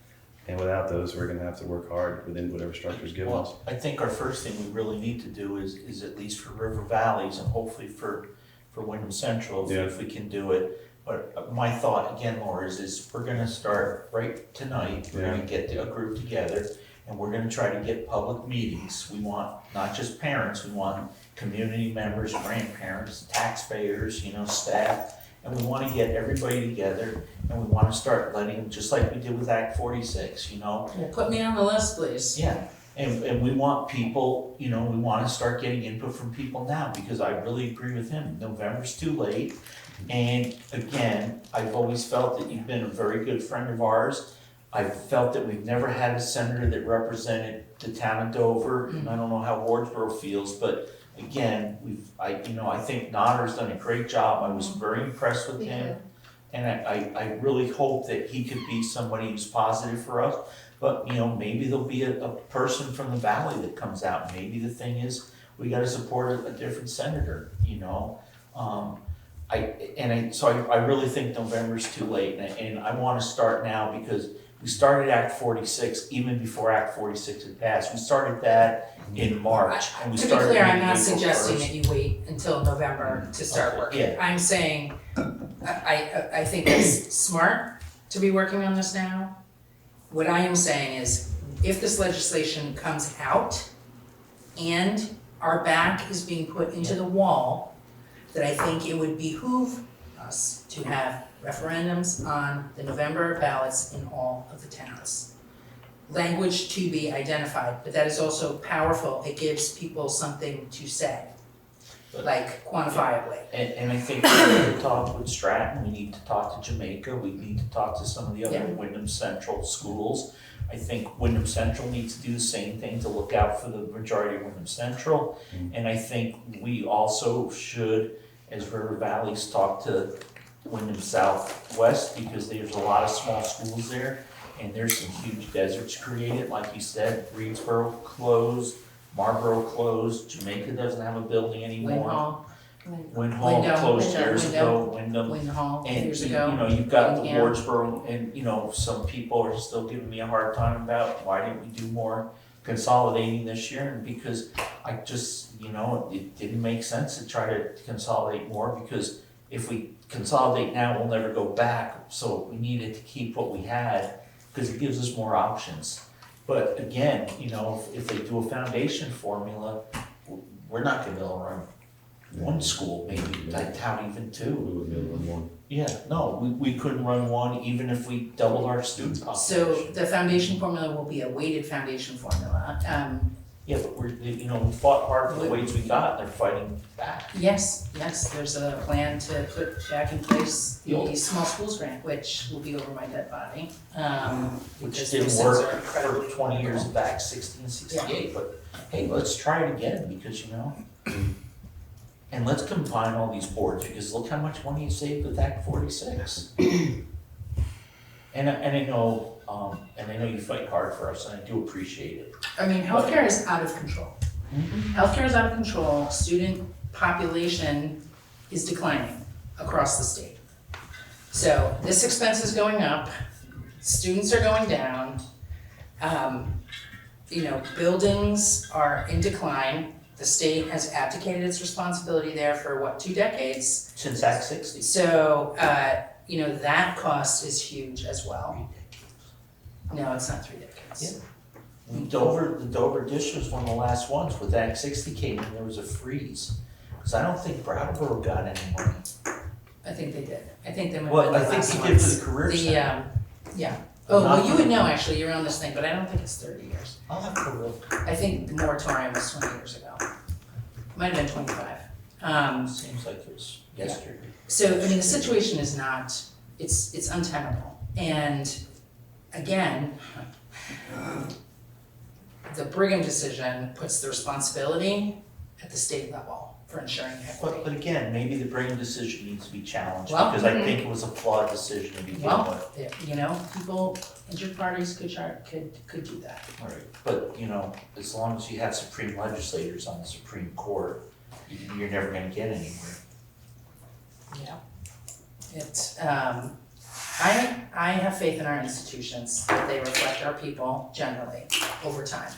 and without those, we're gonna have to work hard within whatever structure's given us. Well, I think our first thing we really need to do is at least for River Valleys and hopefully for Wyndham Central, if we can do it. But my thought, again, Laura, is we're gonna start right tonight, we're gonna get a group together, and we're gonna try to get public meetings. We want not just parents, we want community members, grandparents, taxpayers, you know, staff, and we wanna get everybody together, and we wanna start letting, just like we did with Act 46, you know, Well, put me on the list, please. yeah, and we want people, you know, we wanna start getting input from people now, because I really agree with him, November's too late. And again, I've always felt that you've been a very good friend of ours. I've felt that we've never had a senator that represented the town of Dover, and I don't know how Wardsboro feels, but again, I think Nodder's done a great job, I was very impressed with him. And I really hope that he could be somebody who's positive for us. But, you know, maybe there'll be a person from the valley that comes out. Maybe the thing is, we gotta support a different senator, you know? So I really think November's too late, and I wanna start now because we started Act 46 even before Act 46 had passed. We started that in March, and we To be started. clear, I'm meeting not April suggesting 1st. that you wait until November to start working. Yeah. I'm saying, I think it's smart to be working on this now. What I am saying is, if this legislation comes out and our back is being put into the wall, that I think it would behoove us to have referendums on the November ballots in all of the towns. Language to be identified, but that is also powerful. It gives people something to say, like quantifiably. And I think we need to talk with Stratton, we need to talk to Jamaica, we need to talk to some of the other Yeah. Wyndham Central schools. I think Wyndham Central needs to do the same thing to look out for the majority of Wyndham Central. And I think we also should, as River Valleys, talk to Wyndham Southwest, because there's a lot of small schools there, and there's some huge deserts created, like you said, Reedsboro closed, Marlboro closed, Jamaica doesn't have a building anymore. Whitehall. Wynn Hall Wyndham, closed years ago, Wynn Hall And, years you ago. know, you've got the Wyndham. Wardsboro, and, you know, some people are still giving me a hard time about why didn't we do more consolidating this year? And because I just, you know, it didn't make sense to try to consolidate more, because if we consolidate now, we'll never go back. So we needed to keep what we had, because it gives us more options. But again, you know, if they do a foundation formula, we're not gonna be able to run one school, maybe, I doubt even two. Yeah, no, we couldn't run one even if we doubled our student So population. the foundation formula will be a weighted foundation formula. Yeah, but you know, we fought hard for the weights we got, they're fighting back. Yes, there's a plan to put back in place the small schools grant, which will be over my dead body. Which because didn't those things work are incredibly for 20 years affordable. back, 1668, but hey, let's try it again, because you know. And let's combine all these boards, because look how much money you saved with Act 46. And I know you fight hard for us, and I do appreciate it. I mean, healthcare is out of control. Healthcare is out of control, student population is declining across the state. So this expense is going up, students are going down, you know, buildings are in decline. The state has abdicated its responsibility there for what, 2 decades? Since Act 60. So, you know, that cost is huge as well. No, it's not 3 decades. The Dover dish was one of the last ones, with Act 60 came in, there was a freeze. Because I don't think Brattleboro got any money. I think they did. I think they might have Well, been the I think last they ones. did for the career The, center. yeah. Oh, well, you would know actually, you're on this thing, but I don't think it's 30 years. I'll have to look. I think the moratorium was 20 years ago. Might have been 25. Seems like it was yesterday. So, I mean, the situation is not, it's untenable. And again, the Brigham decision puts the responsibility at the state level for ensuring equity. But again, maybe the Brigham decision needs to be challenged, Well, because I think it was a flawed decision to begin Well, with. you know, people, injured parties could do that. Right. But, you know, as long as you have Supreme legislators on the Supreme Court, you're never gonna get anywhere. Yeah. It's, I have faith in our institutions, that they reflect our people generally over time,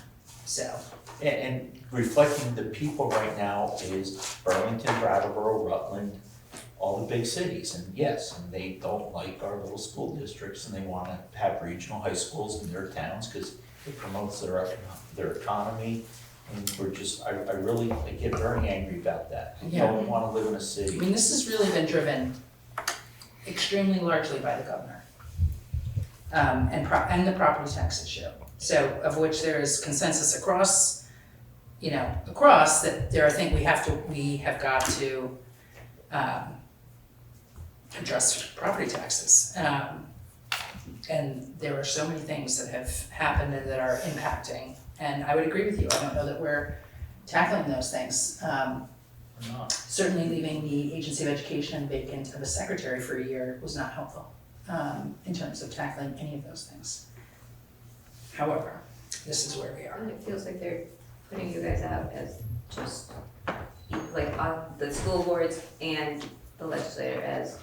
so. And reflecting the people right now is Burlington, Brattleboro, Rutland, all the big cities. And yes, and they don't like our little school districts, and they wanna have regional high schools in their towns, because it promotes their economy. And we're just, I get very angry about that. I Yeah. don't wanna live in a I city. mean, this has really been driven extremely largely by the governor. And the property tax issue. So, of which there is consensus across that there, I think we have got to, address property taxes. And there are so many things that have happened and that are impacting, and I would agree with you, I don't know that we're tackling those things. Or not. Certainly leaving the Agency of Education vacant of a secretary for a year was not helpful, in terms of tackling any of those things. However, this is where we are. And it feels like they're putting you guys out as just, like, the school boards and the legislature as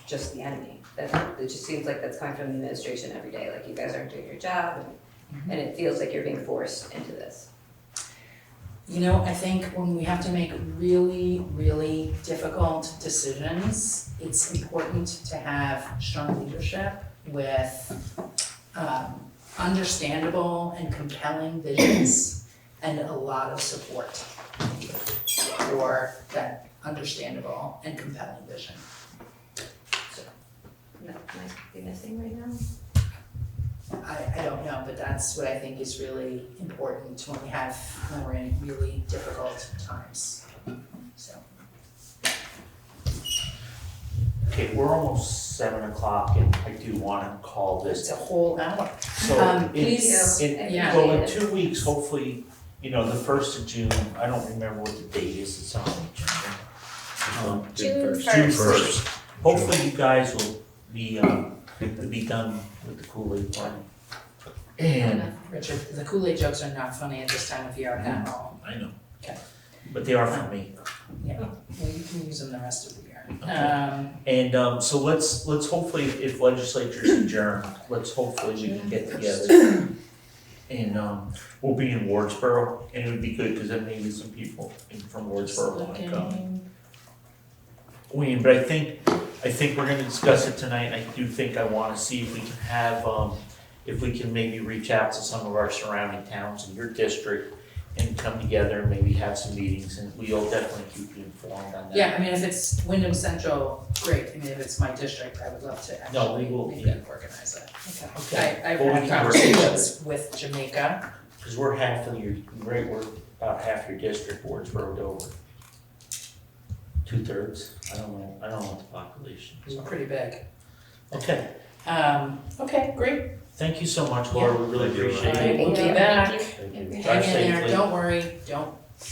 just the enemy. It just seems like that's coming from the administration every day, like you guys aren't doing your job, and it feels like you're being forced into this. You know, I think when we have to make really, really difficult decisions, it's important to have strong leadership with understandable and compelling visions and a lot of support for that understandable and compelling vision. Might be missing right now. I don't know, but that's what I think is really important when we're in really difficult times, so. Okay, we're almost 7 o'clock, and I do wanna call It's this. a whole hour. So Please, yeah. Well, in 2 weeks, hopefully, you know, the 1st of June, I don't remember what the date is, it's on the agenda. June June 1st. 1st. Hopefully you guys will be done with the Kool-Aid party. And, Richard, the Kool-Aid jokes are not funny at this time of year at all. I know. Okay. but they are for me. Yeah, well, you can use them the rest of the year. And so let's hopefully, if legislature's adjourned, let's hopefully we can get together. And we'll be in Wardsboro, and it would be good, because then maybe some people from Wardsboro want to come. Wayne, but I think we're gonna discuss it tonight. I do think I wanna see if we can have, if we can maybe reach out to some of our surrounding towns in your district and come together and maybe have some meetings, and we'll definitely keep you informed on that. Yeah, I mean, if it's Wyndham Central, great. I mean, if it's my district, I would love to No, we actually will, maybe yeah. organize that. Okay. I've Well, we had can work conversations with Jamaica. Because we're half of your, right, we're about half your district, Wardsboro, Dover. 2/3, I don't know what the population is. It's pretty big. Okay, Okay, great. thank you so much, Laura, we really Thank you. appreciate I it. will Thank be you. back. Thank you. Drive Hang in there, safely. don't worry,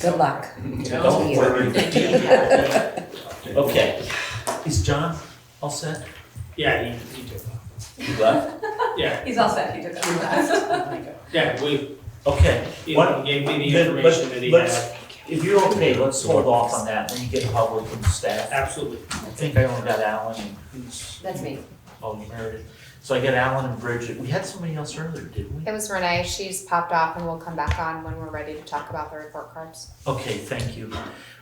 Good luck. Don't worry. Thank you. Okay, is John all set? Yeah, you do. He left? Yeah, He's all set, he took that. yeah, we, Okay, he what, gave me the then information that he let's- had. if you're okay, let's hold off on that when you get public and staff. Absolutely. I think I only got Alan and who's, That's me. oh, you Meredith. So I got Alan and Bridget, we had somebody else earlier, didn't we? It was Renee. She's popped off and will come back on when we're ready to talk about the report cards. Okay, thank you.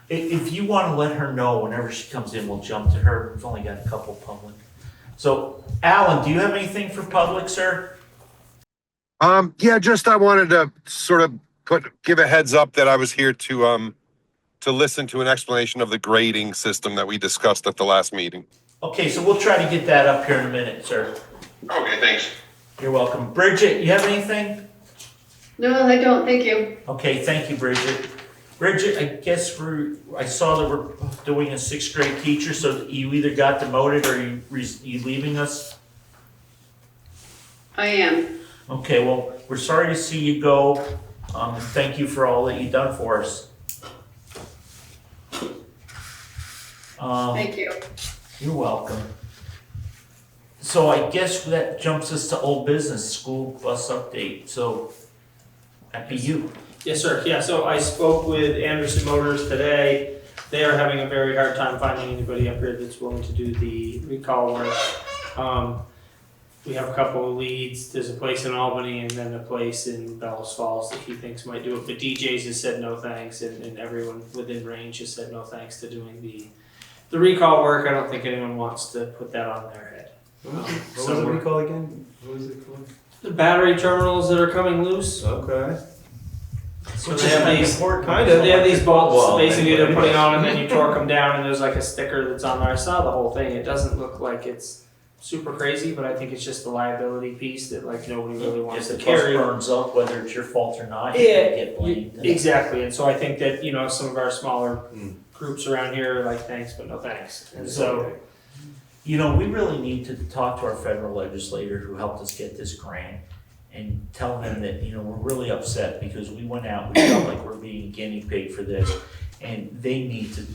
If you want to let her know whenever she comes in, we'll jump to her. We've only got a couple public. So, Alan, do you have anything for public, sir? Yeah, just I wanted to sort of give a heads up that I was here to listen to an explanation of the grading system that we discussed at the last meeting. Okay, so we'll try to get that up here in a minute, sir. Okay, thanks. You're welcome. Bridget, you have anything? No, I don't, thank you. Okay, thank you, Bridget. Bridget, I guess I saw that we're doing a 6th grade teacher, so you either got demoted or you leaving us? I am. Okay, well, we're sorry to see you go. Thank you for all that you've done for us. Thank you. You're welcome. So I guess that jumps us to old business, school bus update, so that'd be you. Yes, sir. Yeah, so I spoke with Anderson Motors today. They are having a very hard time finding anybody up here that's willing to do the recall work. We have a couple of leads. There's a place in Albany and then a place in Bellows Falls that he thinks might do it. But DJs has said no thanks, and everyone within range has said no thanks to doing the recall work. I don't think anyone wants to put that on their head. What was the recall again? What was it called? The battery terminals that are coming loose. Okay. So Which they is have like these, important. kind of, they have these bolts, Well, basically they're anyway. putting on and then you torque them down and there's like a sticker that's on there. I saw the whole thing. It doesn't look like it's super crazy, but I think it's just the liability piece that like nobody really wants If to the bus carry. burns up, whether it's your fault or not, you Yeah, get blamed. Exactly, and so I think that, you know, some of our smaller Mm. groups around here are like, thanks, but no thanks. And so, You know, we really need to talk to our federal legislator who helped us get this grant and tell them that, you know, we're really upset because we went out, we felt like we're being a guinea pig for this. And they need to,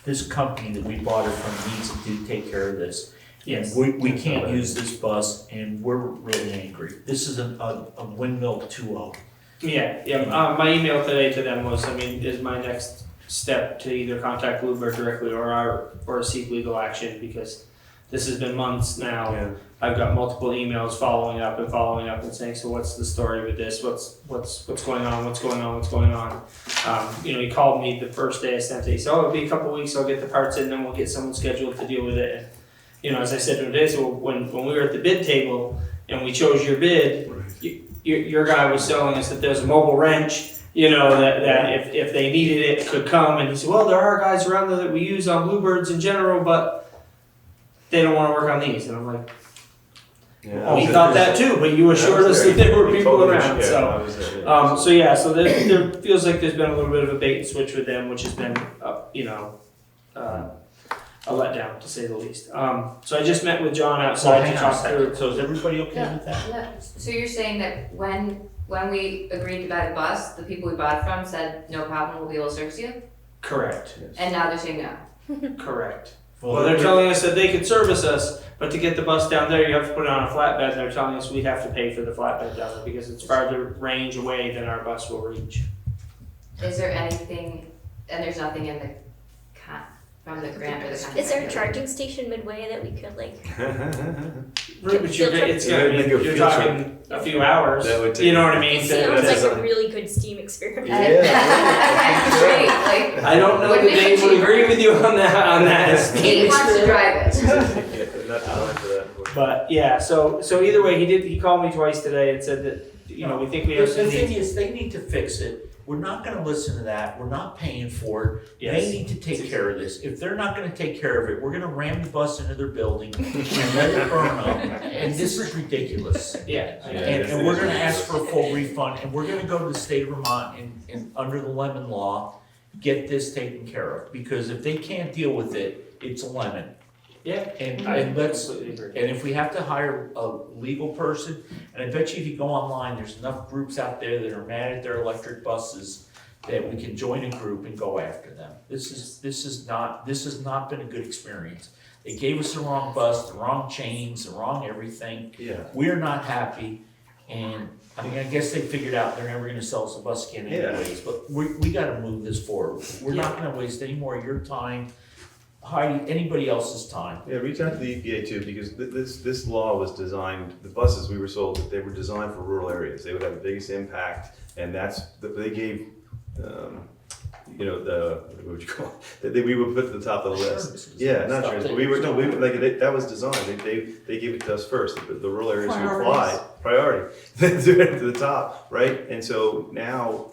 this company that we bought it from needs to take care of this. yes. We can't use this bus and we're really angry. This is a windmill 2.0. Yeah. My email today to them was, I mean, is my next step to either contact Bluebird directly or seek legal action because this has been months now. Yeah. I've got multiple emails following up and saying, so what's the story with this? What's going on? What's going on? What's going on? You know, he called me the first day I sent it. He said, oh, it'll be a couple weeks. I'll get the parts in, then we'll get someone scheduled to deal with it. And, you know, as I said to him today, so when we were at the bid table and we chose your bid, your guy was telling us that there's a mobile wrench, you know, that if they needed it could come. And he said, well, there are guys around there that we use on Bluebirds in general, but they don't want to work on these. And I'm like, Yeah. we thought that too, but you assured us that there were people around. So, so there feels like there's been a little bit of a bait and switch with them, which has been, you know, a letdown to say the least. So I just met with John outside to talk through. So is everybody okay with that? No, so you're saying that when we agreed to buy the bus, the people we bought it from said, no problem, we'll be able to service you? Correct. And now they're saying no? Correct. Well, they're telling us that they could service us, but to get the bus down there, you have to put it on a flatbed, and they're telling us we'd have to pay for the flatbed down there because it's farther range away than our bus will reach. Is there anything and there's nothing in the from the grant or the contract. Is there a charging station midway that we could like? Right, but you're Field talking a few hours. That would take- You know what I mean? It That- sounds like a really good STEAM experiment. Great, like, I don't know that Wouldn't Dave it would be agree with you on that. Kate wants to drive it. Not time for that. But yeah, so either way, he called me twice today and said that, you know, we think we have The some thing needs. is, they need to fix it. We're not gonna listen to that. We're not paying for it. Yes. They need to take care of this. If they're not gonna take care of it, we're gonna ram the bus into their building and let it burn up. And this is ridiculous. Yeah. And we're gonna ask for a full refund, and we're gonna go to the state of Vermont and under the lemon law, get this taken care of. Because if they can't deal with it, it's a lemon. Yeah. And let's, completely agree. and if we have to hire a legal person, and I bet you if you go online, there's enough groups out there that are mad at their electric buses that we can join a group and go after them. This has not been a good experience. They gave us the wrong bus, the wrong chains, the wrong everything. Yeah. We're not happy, and I mean, I guess they figured out they're never gonna sell us a bus again anyways, but we gotta move this forward. We're not gonna waste any more of your time, Heidi, anybody else's time. Yeah, reach out to the EPA too, because this law was designed, the buses, we were sold that they were designed for rural areas. They would have the biggest impact, and they gave, what would you call it? We would put at the top of the list. Services. Yeah, not Stuff sure, that- but that was designed. They gave it to us first. The rural areas who apply, priority, they do it to the top, right? And so now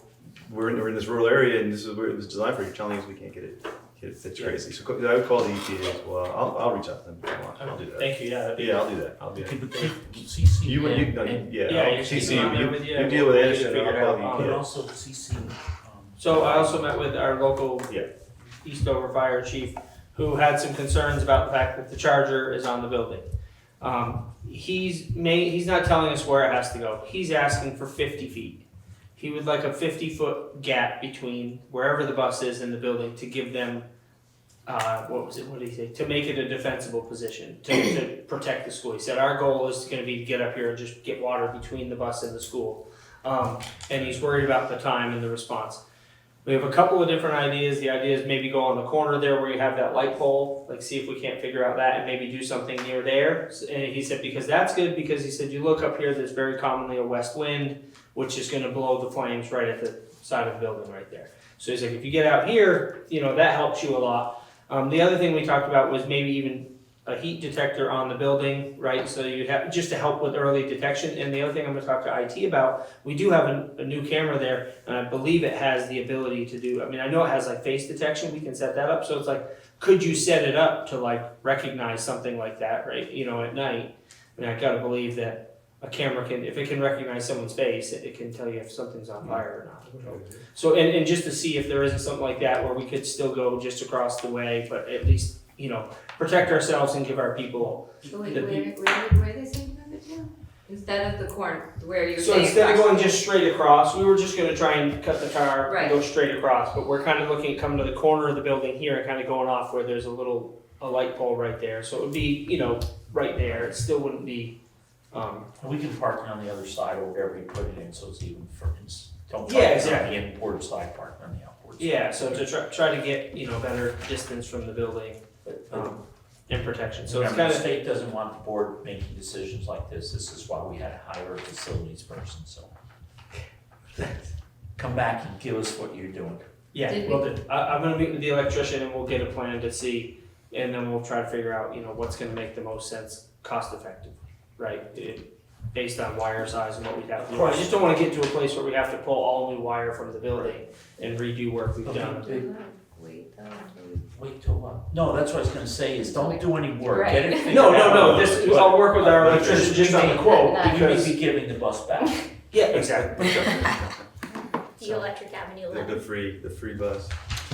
we're in this rural area, and this is where it was designed for. You're telling us we can't get it. That's crazy. So I would call the EPA as well. I'll reach out to them if you want. I'll do that. Thank you, yeah. Yeah, I'll do that. I'll do Okay, that. but they CC You them, yeah, Yeah, I'll you CC can on there you. with you. You deal with We'll Anderson, figure and it I'll out. call but the EPA. also CC. So I also met with our local Yeah. Eastover fire chief, who had some concerns about the fact that the charger is on the building. He's not telling us where it has to go. He's asking for 50 feet. He would like a 50-foot gap between wherever the bus is and the building to give them, what did he say? To make it a defensible position, to protect the school. He said, our goal is gonna be to get up here and just get water between the bus and the school. And he's worried about the time and the response. We have a couple of different ideas. The idea is maybe go on the corner there where you have that light pole, like see if we can't figure out that and maybe do something near there. And he said, because that's good, because he said, you look up here, there's very commonly a west wind, which is gonna blow the flames right at the side of the building right there. So he's like, if you get out here, that helps you a lot. The other thing we talked about was maybe even a heat detector on the building, right? So you'd have, just to help with early detection. And the other thing I'm gonna talk to IT about, we do have a new camera there, and I believe it has the ability to do, I know it has like face detection, we can set that up. So it's like, could you set it up to like recognize something like that, right? At night. I gotta believe that a camera can, if it can recognize someone's face, it can tell you if something's on fire or not. So, and just to see if there isn't something like that where we could still go just across the way, but at least, protect ourselves and give our people. Wait, The where are they saying move it to? Instead of the corner, where you're So saying. instead of across. going just straight across, we were just gonna try and cut the car Right. and go straight across, but we're kind of looking at coming to the corner of the building here and kind of going off where there's a light pole right there. So it would be, right there. It still wouldn't be, We can park on the other side or wherever you put it in, so it's even for, don't park Yeah, on exactly. the inboard side, park on the outboard side. yeah, so to try to get, better distance from the building, and protection. So it's Remember, kind the of, state doesn't want the board making decisions like this. This is why we had to hire a facilities person, so. Come back and give us what you're doing. yeah, Did well, I'm gonna meet with the electrician and we'll get a plan to see, and then we'll try to figure out, what's gonna make the most sense cost effectively, right? Based on wire size and what we have to do. I just don't wanna get to a place where we have to pull all new wire from the building and redo work we've done. Wait, though. Wait till what? No, that's what I was gonna say, is don't do any work. Get it figured No, out. I'll work with our electrician just on the quote, You may because, be giving the bus back. yeah, exactly. The Electric Avenue The lemon. free bus.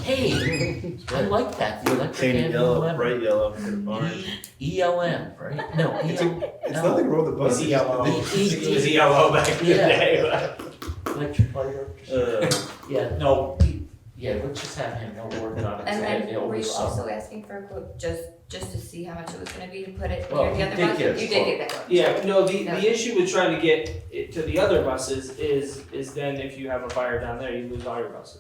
Hey, I like that, the electric Painted and yellow, lemon. bright yellow, orange. ELM, right? No, It's ELM. nothing wrong with the bus. It's yellow. It's It was yellow back in the Yeah. day. Electric light orchestra. Yeah, no, let's just have him, he'll work on it. And then It'll were be you summer. also asking for a quote just to see how much it was gonna be to put it Well, near the he other did bus? get us You quote. did get that quote. Yeah, no, the No. issue with trying to get it to the other buses is then if you have a fire down there, you lose all your buses.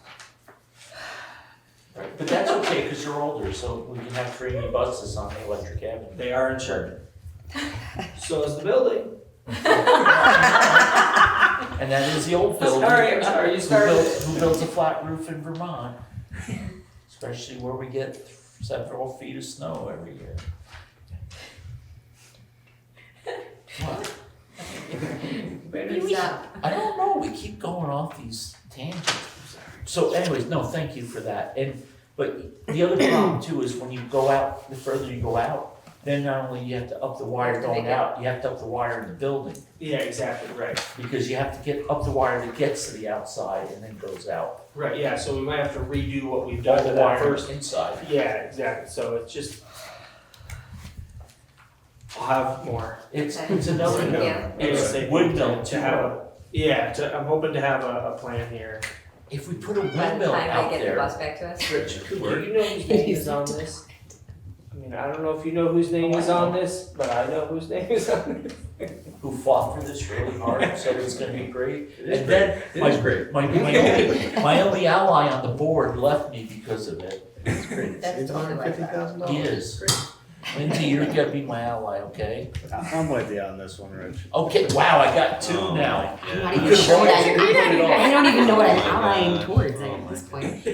Right, but that's okay, because you're older, so we can have 3 buses on the Electric Avenue. They are insured. So is the building. And that is the old building. I'm sorry, you started. Who builds a flat roof in Vermont? Especially where we get several feet of snow every year. What? I don't know, we keep going off these tangents. So anyways, no, thank you for that. But the other problem too is when you go out, the further you go out, then not only you have to up the wire going out, you have to up the wire in the building. Yeah, exactly, right. Because you have to get up the wire that gets to the outside and then goes out. Right, yeah, so we might have to redo what we've All done the to that wire first. inside. Yeah, exactly, so it's just. I'll have more. It's another Thank note. you. It's ASAP windmill to have I'm hoping to have a plan here. If we put a By the windmill time out I get the there. bus back to us. Rich, Do you know whose name is on this? I mean, I don't know if you know whose name is on this, but I know whose name is on this. Who fought for this really hard, said it was gonna be great. It is And great. then It my, is great. my only ally on the board left me because of it. It's great. That's It's totally like that. $150,000. He is. Lindsay, you're gonna be my ally, okay? I'm with you on this one, Rich. Okay, wow, I got 2 Oh, now. I'm not You even could've sure always- that, I don't even know what I'm allying towards at this point.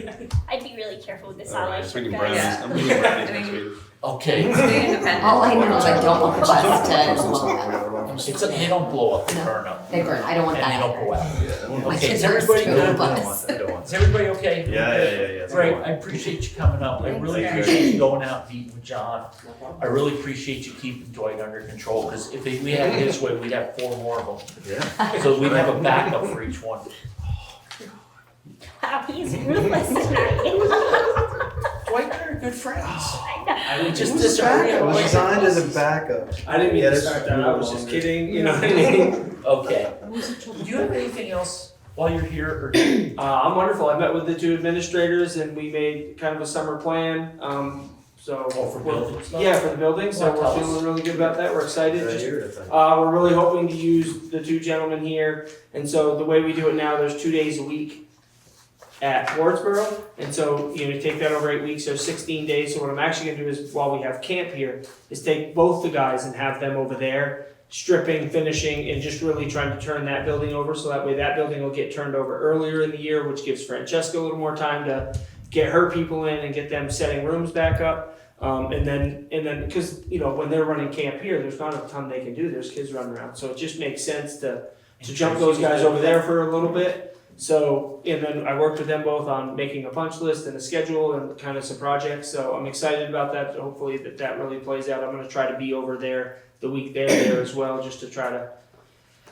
I'd be really careful with this All right, allyship, swinging guys. brownies. Yeah. I'm bringing brownies I next mean- week. Okay. Stay independent. All I know is I don't want the bus to blow up. They don't blow up, they burn up. They burn, I don't want And they that. don't go out. My Okay, kids is are everybody scared of good? bus. I don't want Is that. everybody okay? Yeah. Great, I appreciate you coming up, I really Thanks, appreciate you going out and meeting with John. I really appreciate you keeping Dwight under control, because if we had it this way, we'd have 4 more of them. Yeah. So we'd have a backup for each one. Wow, he's ruthless tonight. Dwight and I are good friends. I know. I would Just just disagree. It was Like- designed as a backup. I didn't mean Yeah, to that's start that, I was just longer. kidding, you know what I mean? Okay. Do you have anything else while you're here, or? I'm wonderful, I met with the 2 administrators and we made kind of a summer plan, so. Oh, for building stuff? Yeah, for the building, so Well, tell we're us. feeling really good about that, we're excited. Did I Just hear it? I think. We're really hoping to use the 2 gentlemen here, and so the way we do it now, there's 2 days a week at Wardsboro, and so, you take that over 8 weeks, there's 16 days, so what I'm actually gonna do is, while we have camp here, is take both the guys and have them over there, stripping, finishing, and just really trying to turn that building over, so that way that building will get turned over earlier in the year, which gives Francesca a little more time to get her people in and get them setting rooms back up. And then, because, when they're running camp here, there's not a ton they can do, there's kids running around, so it just makes sense to jump those guys over there for a little bit. So, and then I worked with them both on making a punch list and a schedule and kind of some projects, so I'm excited about that, hopefully that really plays out. I'm gonna try to be over there the week they're there as well, just to try to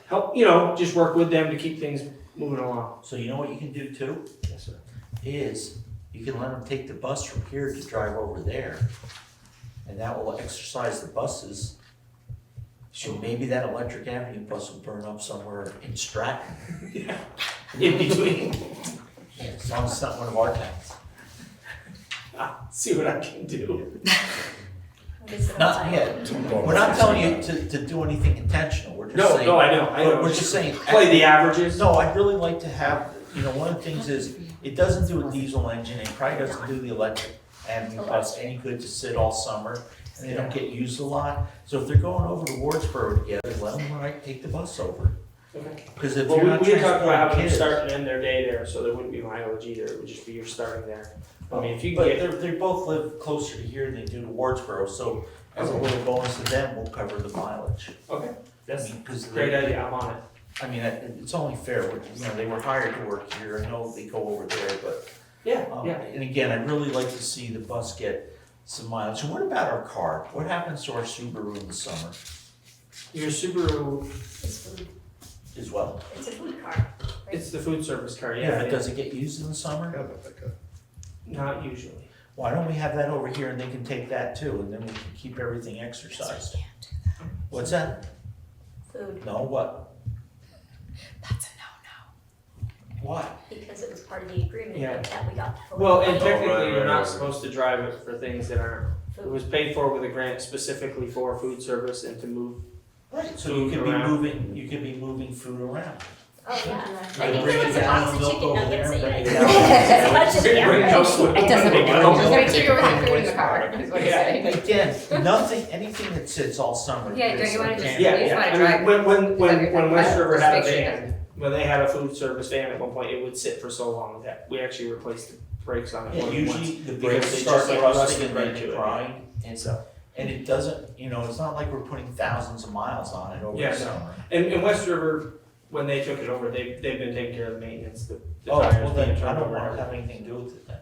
help, just work with them to keep things moving along. So you know what you can do too? Yes, sir. Is you can let them take the bus from here to drive over there. And that will exercise the buses. So maybe that Electric Avenue bus will burn up somewhere in Stratton. In between, Yeah, as long as it's not one of our towns. see what I can do. Not yet. We're not telling you to do anything intentional, we're just saying. I know. We're just saying. Play the averages. No, I'd really like to have, one of the things is, it doesn't do a diesel engine, it probably doesn't do the Electric Avenue bus any good to sit all summer, and they don't get used a lot. So if they're going over to Wardsboro together, let them take the bus over. Okay. Because if Well, you're we not talked about transporting having them kids. start and end their day there, so there wouldn't be mileage either, it would just be your starting there. I mean, if you But can get, they both live closer to here than they do to Wardsboro, so as a little bonus to them, we'll cover the mileage. okay, that's a Because great idea, I'm on it. I mean, it's only fair, they were hired to work here, I know they go over there, but, Yeah, and again, I'd really like to see the bus get some mileage. And what about our car? What happens to our Subaru in the summer Your Subaru, It's food. as well? It's a food car. it's the food service car, Yeah, yeah, but does it get used in the summer? How about that guy? not usually. Why don't we have that over here and they can take that too, and then we can keep everything exercised? What's that? Food, No, what? That's a no-no. Why? because it was part of the agreement Yeah. that we got. for Well, and Oh, technically, right, you're right, not right. supposed to drive it for things that aren't, it food. was paid for with a grant specifically for food service and to move. Right, so you could be Around. moving food around. Oh, yeah. I Like, think bring there was a a gallon box of of milk chicken over nuggets there, that you bring a had. gallon of Budget, yeah. It doesn't Bring matter. a We're gonna take over the food in the car, is what you're saying. Again, nothing, anything that sits all summer. Yeah, don't is you wanna like just- candy. Yeah, You just yeah. wanna I drive- mean, when West River had a Just make sure van, when they had a food service van at one point, it would sit for so long that we actually replaced the brakes on it. Yeah, more than once. usually the because brakes they start just, like, rusting rusted and right then to they it. grind, and it doesn't, it's not like we're putting thousands of miles on it over Yeah, the no. summer. And West River, when they took it over, they've been taking care of the maintenance, the Oh, tires well being then, I turned don't over. wanna have anything to do with it then.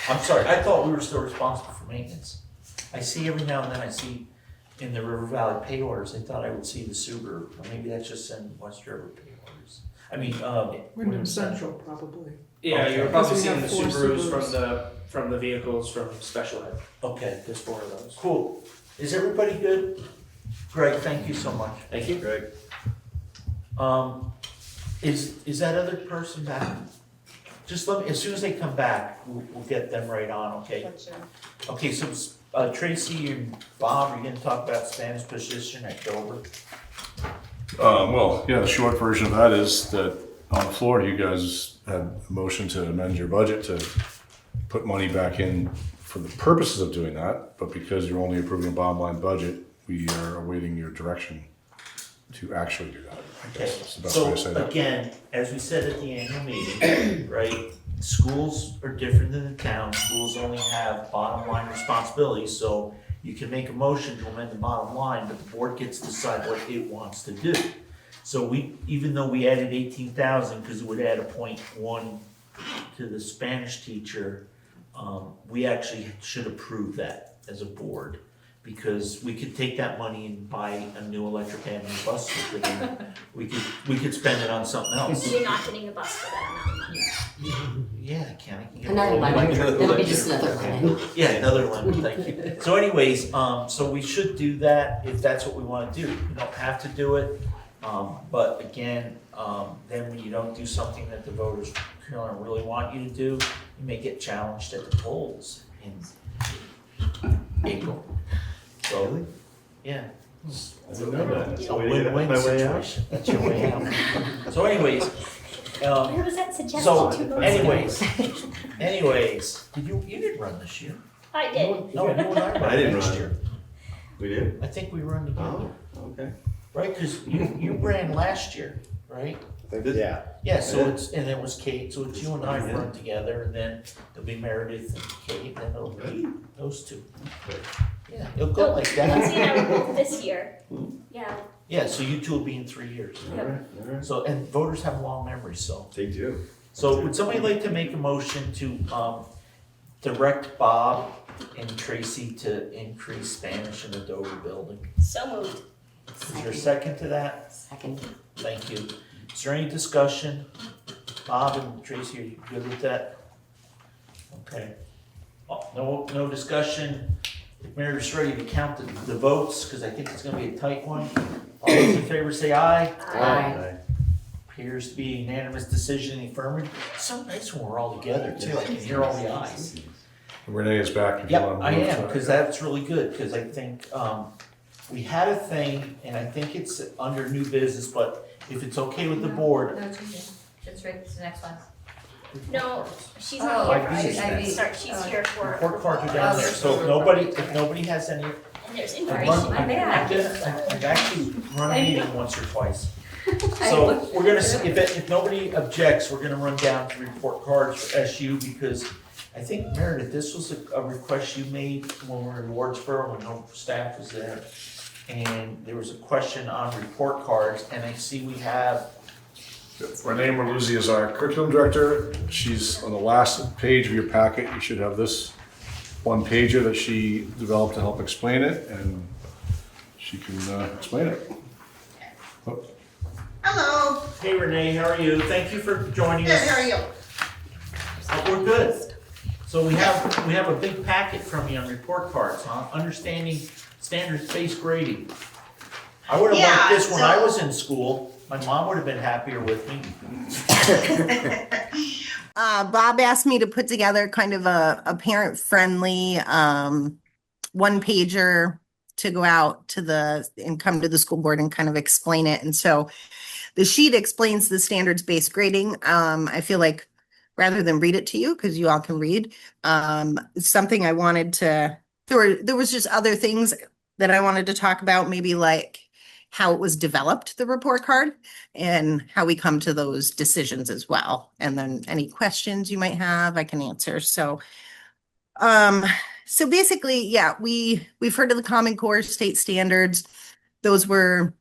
I'm sorry, I thought we were still responsible for maintenance. I see every now and then, I see in the River Valley pay orders, I thought I would see the Subaru, or maybe that's just in West River pay orders. I mean, Wyndham Central, probably. Yeah, Okay. you're probably Because we seeing the have 4 Subarus from the vehicles from Special Ed. okay, There's 4 of those. cool. Is everybody good? Greg, thank you so much. Thank you. Greg. Is that other person back? Just let me, as soon as they come back, we'll get them right on, okay? Okay, so, Tracy and Bob, are you gonna talk about Spanish position at Dover? Well, yeah, the short version of that is that on the floor, you guys had a motion to amend your budget to put money back in for the purposes of doing that, but because you're only approving a bottom line budget, we are awaiting your direction to actually do that. I guess that's the best way to say So that. again, as we said at the annual meeting, right, schools are different than the town. Schools only have bottom line responsibilities, so you can make a motion to amend the bottom line, but the board gets to decide what it wants to do. So even though we added 18,000, because it would add a 0.1 to the Spanish teacher, we actually should approve that as a board. Because we could take that money and buy a new Electric Avenue bus ticket, and we could spend it on something else. You're not getting a bus for that amount of money. Yeah, I can. I can get Another a little lemon. bit. That'll be just another lemon. Yeah, another lemon, thank you. So anyways, so we should do that if that's what we wanna do. We don't have to do it, but again, then when you don't do something that the voters really want you to do, you may get challenged at the polls in April. So, yeah. I didn't know that. A So we get win-win my way out. situation, that's your way out. So anyways, Where was that suggestion so 2 months ago? anyways, you didn't run this year. I did. No, you and I I ran didn't next run. year. We did? I think we run together, Oh, okay. right? Cause you ran last year, right? Yeah. Yeah, so Yeah. and it was Kate, so it's you and I Yeah. run together, and then there'll be Meredith and Kate, and then it'll be those two. Yeah, it'll go like Lindsay and I that. were both this year. Yeah. Yeah, so you two will be in 3 years. All right, all right. So, and voters have long memories, so. They do. So would somebody like to make a motion to, direct Bob and Tracy to increase Spanish in the Dover building? So moved. Is there a second to that? Second. Thank you. Is there any discussion? Bob and Tracy, are you good with that? Okay. No discussion. If Meredith's ready to count the votes, because I think it's gonna be a tight one. All those in favor say aye. Aye. Appears to be a unanimous decision in the affirmative. It's so nice when we're all together too. I can hear all the ayes. Renee is back if you Yep, want to I move am, to- because that's really good, because I think, we had a thing, and I think it's under new business, but if it's okay with the board, No, it's okay. Just right, it's the next one. No, she's Oh, not here for I she's see. gonna start. She's here for, report cards are down there, so if nobody has any, and there's I've information. run, I've actually run a meeting once or twice. So we're gonna, if nobody objects, we're gonna run down to report cards for SU, because I think Meredith, this was a request you made when we were in Wardsboro, when no staff was there. And there was a question on report cards, and I see we have, Renee Merluzzi is our curriculum director. She's on the last page of your packet. You should have this one pager that she developed to help explain it, and she can explain it. Oh, Hello. hey Renee, how are you? Thank you for joining us. Good, how are you? We're good. So we have a big packet from you on report cards, huh? Understanding standards-based grading. I would have liked this when I was in school. My mom would have been happier with me. Bob asked me to put together kind of a parent-friendly one pager to go out to and come to the school board and kind of explain it. And so the sheet explains the standards-based grading. I feel like rather than read it to you, because you all can read, something I wanted to, there was just other things that I wanted to talk about, maybe like how it was developed, the report card, and how we come to those decisions as well. And then any questions you might have, I can answer. So basically, yeah, we've heard of the Common Core state standards. Those were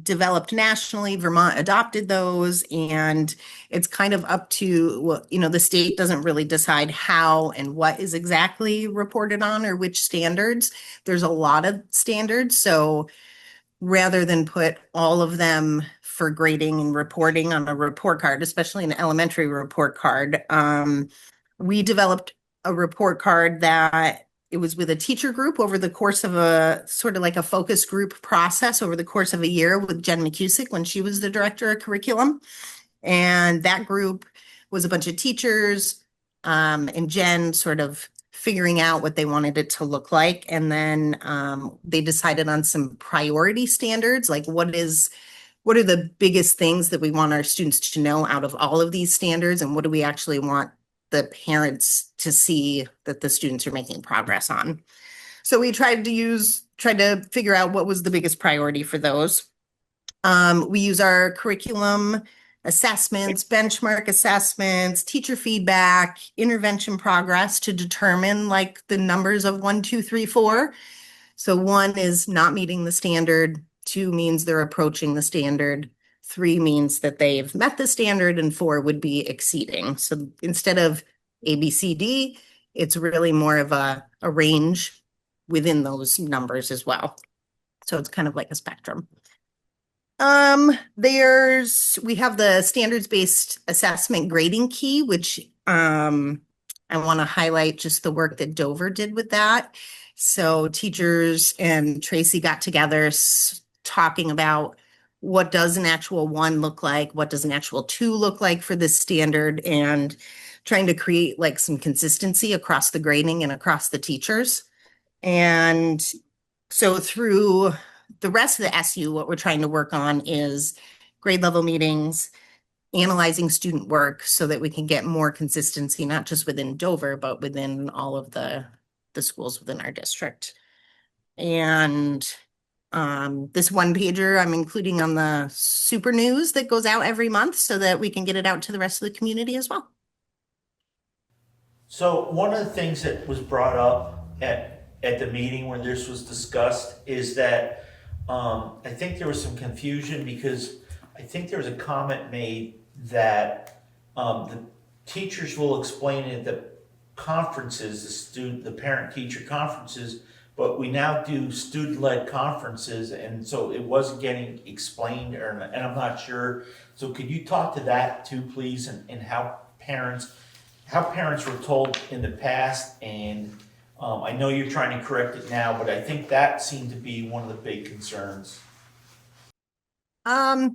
developed nationally. Vermont adopted those, and it's kind of up to, well, the state doesn't really decide how and what is exactly reported on or which standards. There's a lot of standards, so rather than put all of them for grading and reporting on a report card, especially an elementary report card, we developed a report card that it was with a teacher group over the course of a sort of like a focus group process over the course of a year with Jen McCusick when she was the director of curriculum. And that group was a bunch of teachers, and Jen sort of figuring out what they wanted it to look like. And then they decided on some priority standards, like what are the biggest things that we want our students to know out of all of these standards, and what do we actually want the parents to see that the students are making progress on. So we tried to figure out what was the biggest priority for those. We use our curriculum assessments, benchmark assessments, teacher feedback, intervention progress to determine like the numbers of 1, 2, 3, 4. So 1 is not meeting the standard, 2 means they're approaching the standard, 3 means that they've met the standard, and 4 would be exceeding. So instead of A, B, C, D, it's really more of a range within those numbers as well. So it's kind of like a spectrum. We have the standards-based assessment grading key, which I want to highlight just the work that Dover did with that. So teachers and Tracy got together talking about what does an actual 1 look like, what does an actual 2 look like for this standard, and trying to create like some consistency across the grading and across the teachers. And so through the rest of the SU, what we're trying to work on is grade level meetings, analyzing student work so that we can get more consistency, not just within Dover, but within all of the schools within our district. And this 1-pager I'm including on the Super News that goes out every month so that we can get it out to the rest of the community as well. So one of the things that was brought up at the meeting when this was discussed is that I think there was some confusion because I think there was a comment made that the teachers will explain at the conferences, the parent-teacher conferences, but we now do student-led conferences, and so it wasn't getting explained, and I'm not sure. So could you talk to that too, please, and how parents were told in the past, and I know you're trying to correct it now, but I think that seemed to be one of the big concerns. I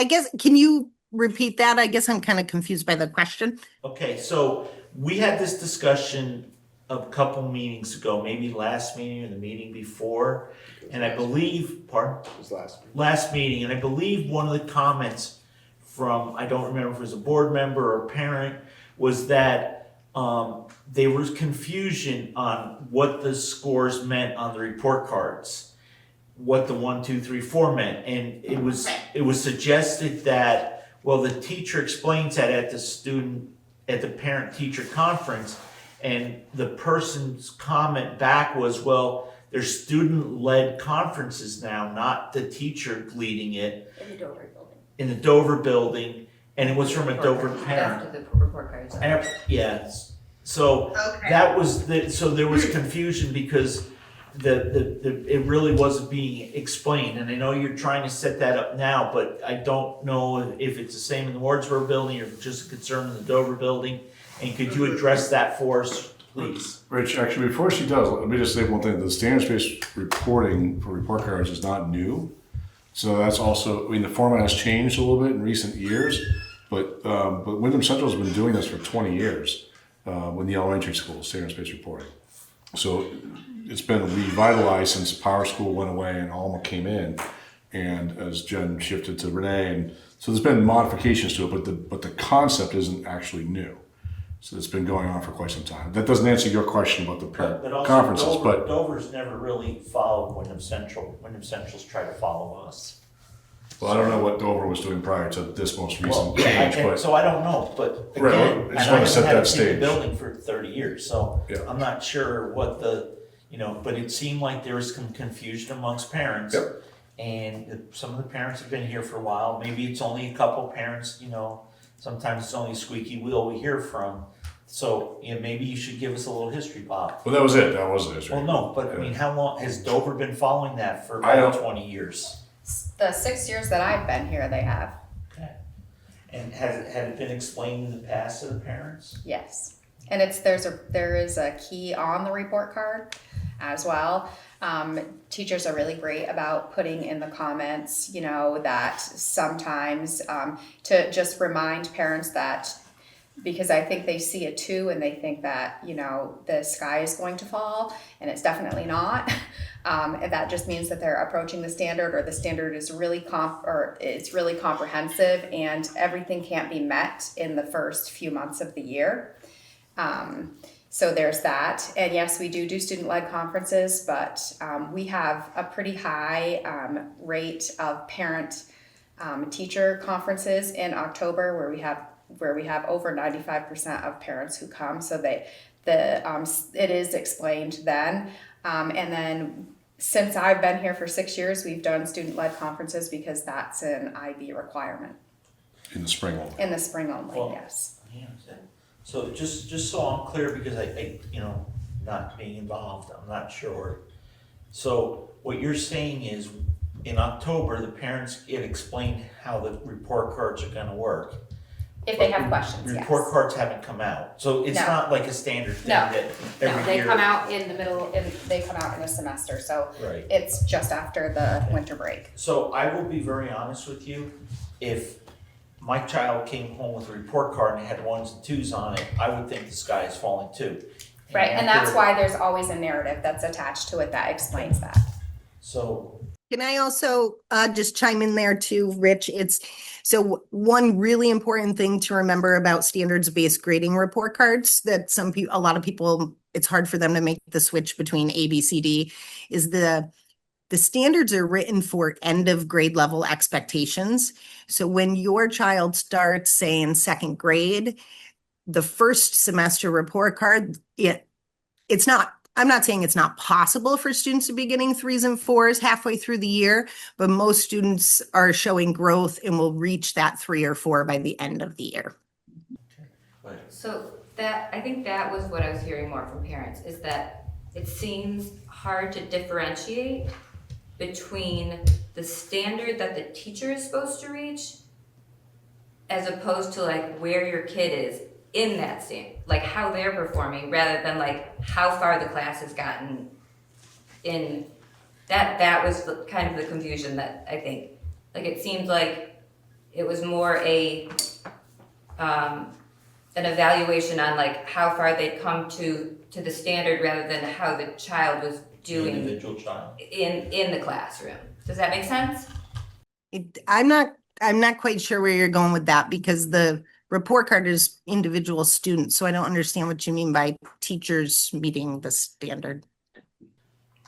guess, can you repeat that? I guess I'm kind of confused by the question. Okay, so we had this discussion a couple meetings ago, maybe last meeting or the meeting before, and I believe, pardon? It was last meeting, and I believe one of the comments from, I don't remember if it was a board member or a parent, was that there was confusion on what the scores meant on the report cards, what the 1, 2, 3, 4 meant, and it was suggested that, well, the teacher explains that at the parent-teacher conference, and the person's comment back was, well, there's student-led conferences now, not the teacher leading it. In the Dover building. In the Dover building, and it was from a Dover parent. After the report cards. Yes. So that was so there was confusion because it really wasn't being explained, and I know you're trying to set that up now, but I don't know if it's the same in the Wardsboro building or just a concern in the Dover building. And could you address that for us, please? Rich, actually, before she does, let me just say one thing. The standards-based reporting for report cards is not new. So that's also, the format has changed a little bit in recent years, but Wyndham Central has been doing this for 20 years with the elementary school, standards-based reporting. So it's been revitalized since Power School went away and Alma came in. and as Jen shifted to Renee, and so there's been modifications to it, but the concept isn't actually new. So it's been going on for quite some time. That doesn't answer your question about the But also conferences, Dover, Dover's never really followed Wyndham Central. Wyndham Central's tried to follow us. well, I don't know what Dover was doing prior to this most recent Yeah, change, and but so I don't know, but Right, again, I and just I wanna set haven't that had a stage. building for 30 years, so Yeah. I'm not sure what the, but it seemed like there was some confusion amongst parents. Yep. And some of the parents have been here for a while. Maybe it's only a couple parents, sometimes it's only a squeaky wheel we hear from. So, maybe you should give us a little history, Bob. well, that was it. That was it. Well, no, but I mean, how long, has Dover been following that for I about don't- 20 years? The 6 years that I've been here, they have. And had it been explained in the past to the parents? Yes. And there is a key on the report card as well. Teachers are really great about putting in the comments, that sometimes to just remind parents that, because I think they see a 2 and they think that, the sky is going to fall, and it's definitely not. And that just means that they're approaching the standard, or the standard is really it's really comprehensive, and everything can't be met in the first few months of the year. So there's that. And yes, we do student-led conferences, but we have a pretty high rate of parent teacher conferences in October, where we have over 95% of parents who come. So it is explained then. And then since I've been here for 6 years, we've done student-led conferences because that's an IB requirement. in the spring only. In the spring only, Well, yes. Yeah, so just so I'm clear, because I not being involved, I'm not sure. So what you're saying is, in October, the parents get explained how the report cards are gonna work. If they have questions, yes. Report cards haven't come out, so it's No. not like a standard thing No. that No, every they year. come out in the middle, they come out in a semester, so Right. it's just after the winter break. So I will be very honest with you, if my child came home with a report card and had 1s and 2s on it, I would think the sky is falling too. Right, and that's after- why there's always a narrative that's attached to it that explains that. So, Can I also just chime in there too, Rich? So one really important thing to remember about standards-based grading report cards that a lot of people, it's hard for them to make the switch between A, B, C, D, is the standards are written for end of grade level expectations. So when your child starts, say, in second grade, the first semester report card, it's not, I'm not saying it's not possible for students to be getting 3s and 4s halfway through the year, but most students are showing growth and will reach that 3 or 4 by the end of the year. So I think that was what I was hearing more from parents, is that it seems hard to differentiate between the standard that the teacher is supposed to reach as opposed to like where your kid is in that standard, like how they're performing, rather than like how far the class has gotten in. That was kind of the confusion that I think, like it seemed like it was more an evaluation on like how far they'd come to the standard rather than how the child was doing individual child. in the classroom. Does that make sense? I'm not quite sure where you're going with that, because the report card is individual students, so I don't understand what you mean by teachers meeting the standard.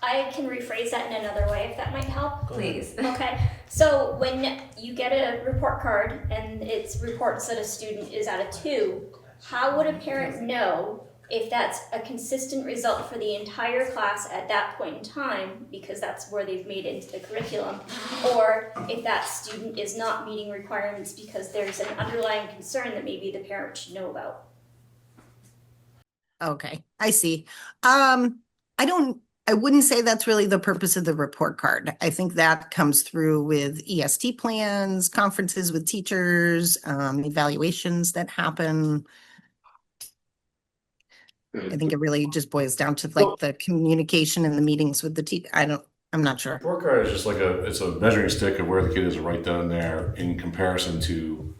I can rephrase that in another way if that might help. Please. Okay, so when you get a report card and it reports that a student is at a 2, how would a parent know if that's a consistent result for the entire class at that point in time, because that's where they've made it into the curriculum, or if that student is not meeting requirements because there's an underlying concern that maybe the parent should know about? Okay, I see. I wouldn't say that's really the purpose of the report card. I think that comes through with EST plans, conferences with teachers, evaluations that happen. I think it really just boils down to like the communication and the meetings with the teacher. I'm not sure. Report card is just like it's a measuring stick of where the kid is right down there in comparison to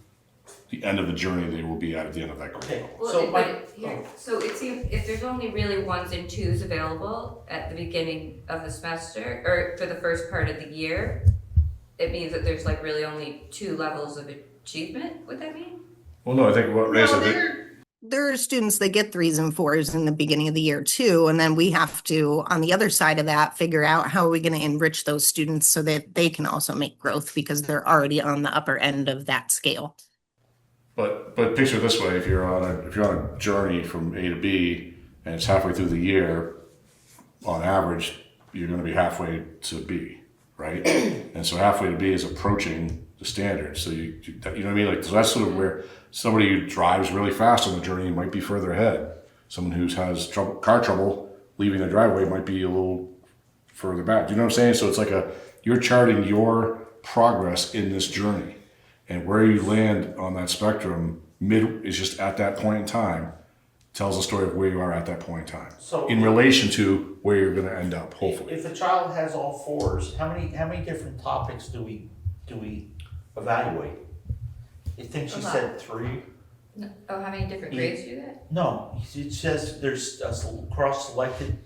the end of the journey they will be at the end of that grade. Okay, Well, so it seems if there's only really 1s and 2s available at the beginning of the semester or for the first part of the year, it means that there's like really only 2 levels of achievement, would that mean? Well, no, I think what Ray No, said, there are students that get 3s and 4s in the beginning of the year too, and then we have to, on the other side of that, figure out how are we going to enrich those students so that they can also make growth because they're already on the upper end of that scale. but picture it this way: if you're on a journey from A to B and it's halfway through the year, on average, you're going to be halfway to B, right? And so halfway to B is approaching the standard. So you know what I mean? Like, so that's sort of where somebody who drives really fast on the journey might be further ahead. Someone who has car trouble leaving the driveway might be a little further back. Do you know what I'm saying? So it's like you're charting your progress in this journey, and where you land on that spectrum is just at that point in time tells the story of where you are at that point in time. So in relation to where you're going to end up, hopefully. If a child has all 4s, how many different topics do we evaluate? I think she said 3. No. Oh, how many different grades do you get? No, it says there's cross-selected,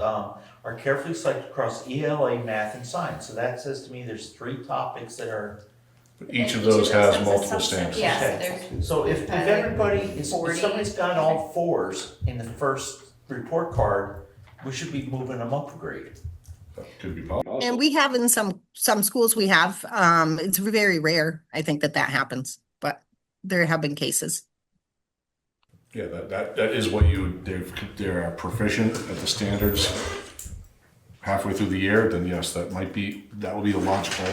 are carefully selected across ELA, math, and science. So that says to me there's 3 topics that are. Each of those has multiple stamps. Yes, Okay. there's. So if everybody, if 40. somebody's got all 4s in the first report card, we should be moving them up a grade. That could be possible. And we have in some schools we have, it's very rare, I think that happens, but there have been cases. Yeah, that is what they're proficient at the standards halfway through the year, then yes, that will be the logical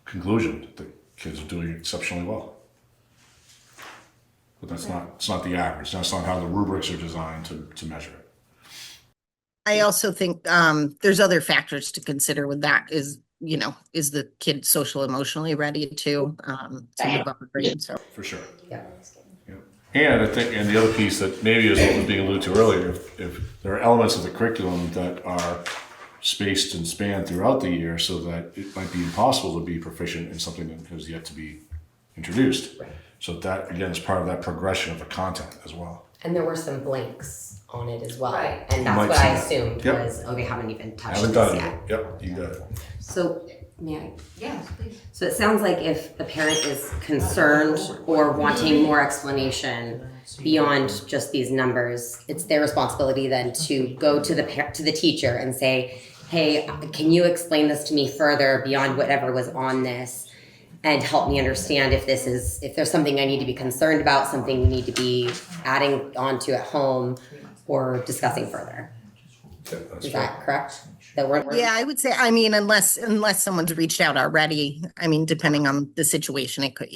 conclusion that the kids are doing exceptionally well. But it's not the average. That's not how the rubrics are designed to measure it. I also think there's other factors to consider with that is the kid social emotionally ready to move up a grade. So For sure. Yeah. And I think, and the other piece that maybe is what was being alluded to earlier, if there are elements of the curriculum that are spaced and spanned throughout the year so that it might be impossible to be proficient in something that has yet to be introduced. Right. So that, again, is part of that progression of the content as well. And there were some blanks on it as well. Right. And You that's might what see I that. assumed Yep. was, oh, they haven't even touched Haven't this done it yet. yet. Yep, you got it. So, may I? Yes, please. So it sounds like if the parent is concerned or wanting more explanation beyond just these numbers, it's their responsibility then to go to the teacher and say, hey, can you explain this to me further beyond whatever was on this and help me understand if there's something I need to be concerned about, something we need to be adding onto at home or discussing further. Yeah, that's Is fair. that correct? That we're yeah, I would say, I mean, unless someone's reached out already, I mean, depending on the situation, it could,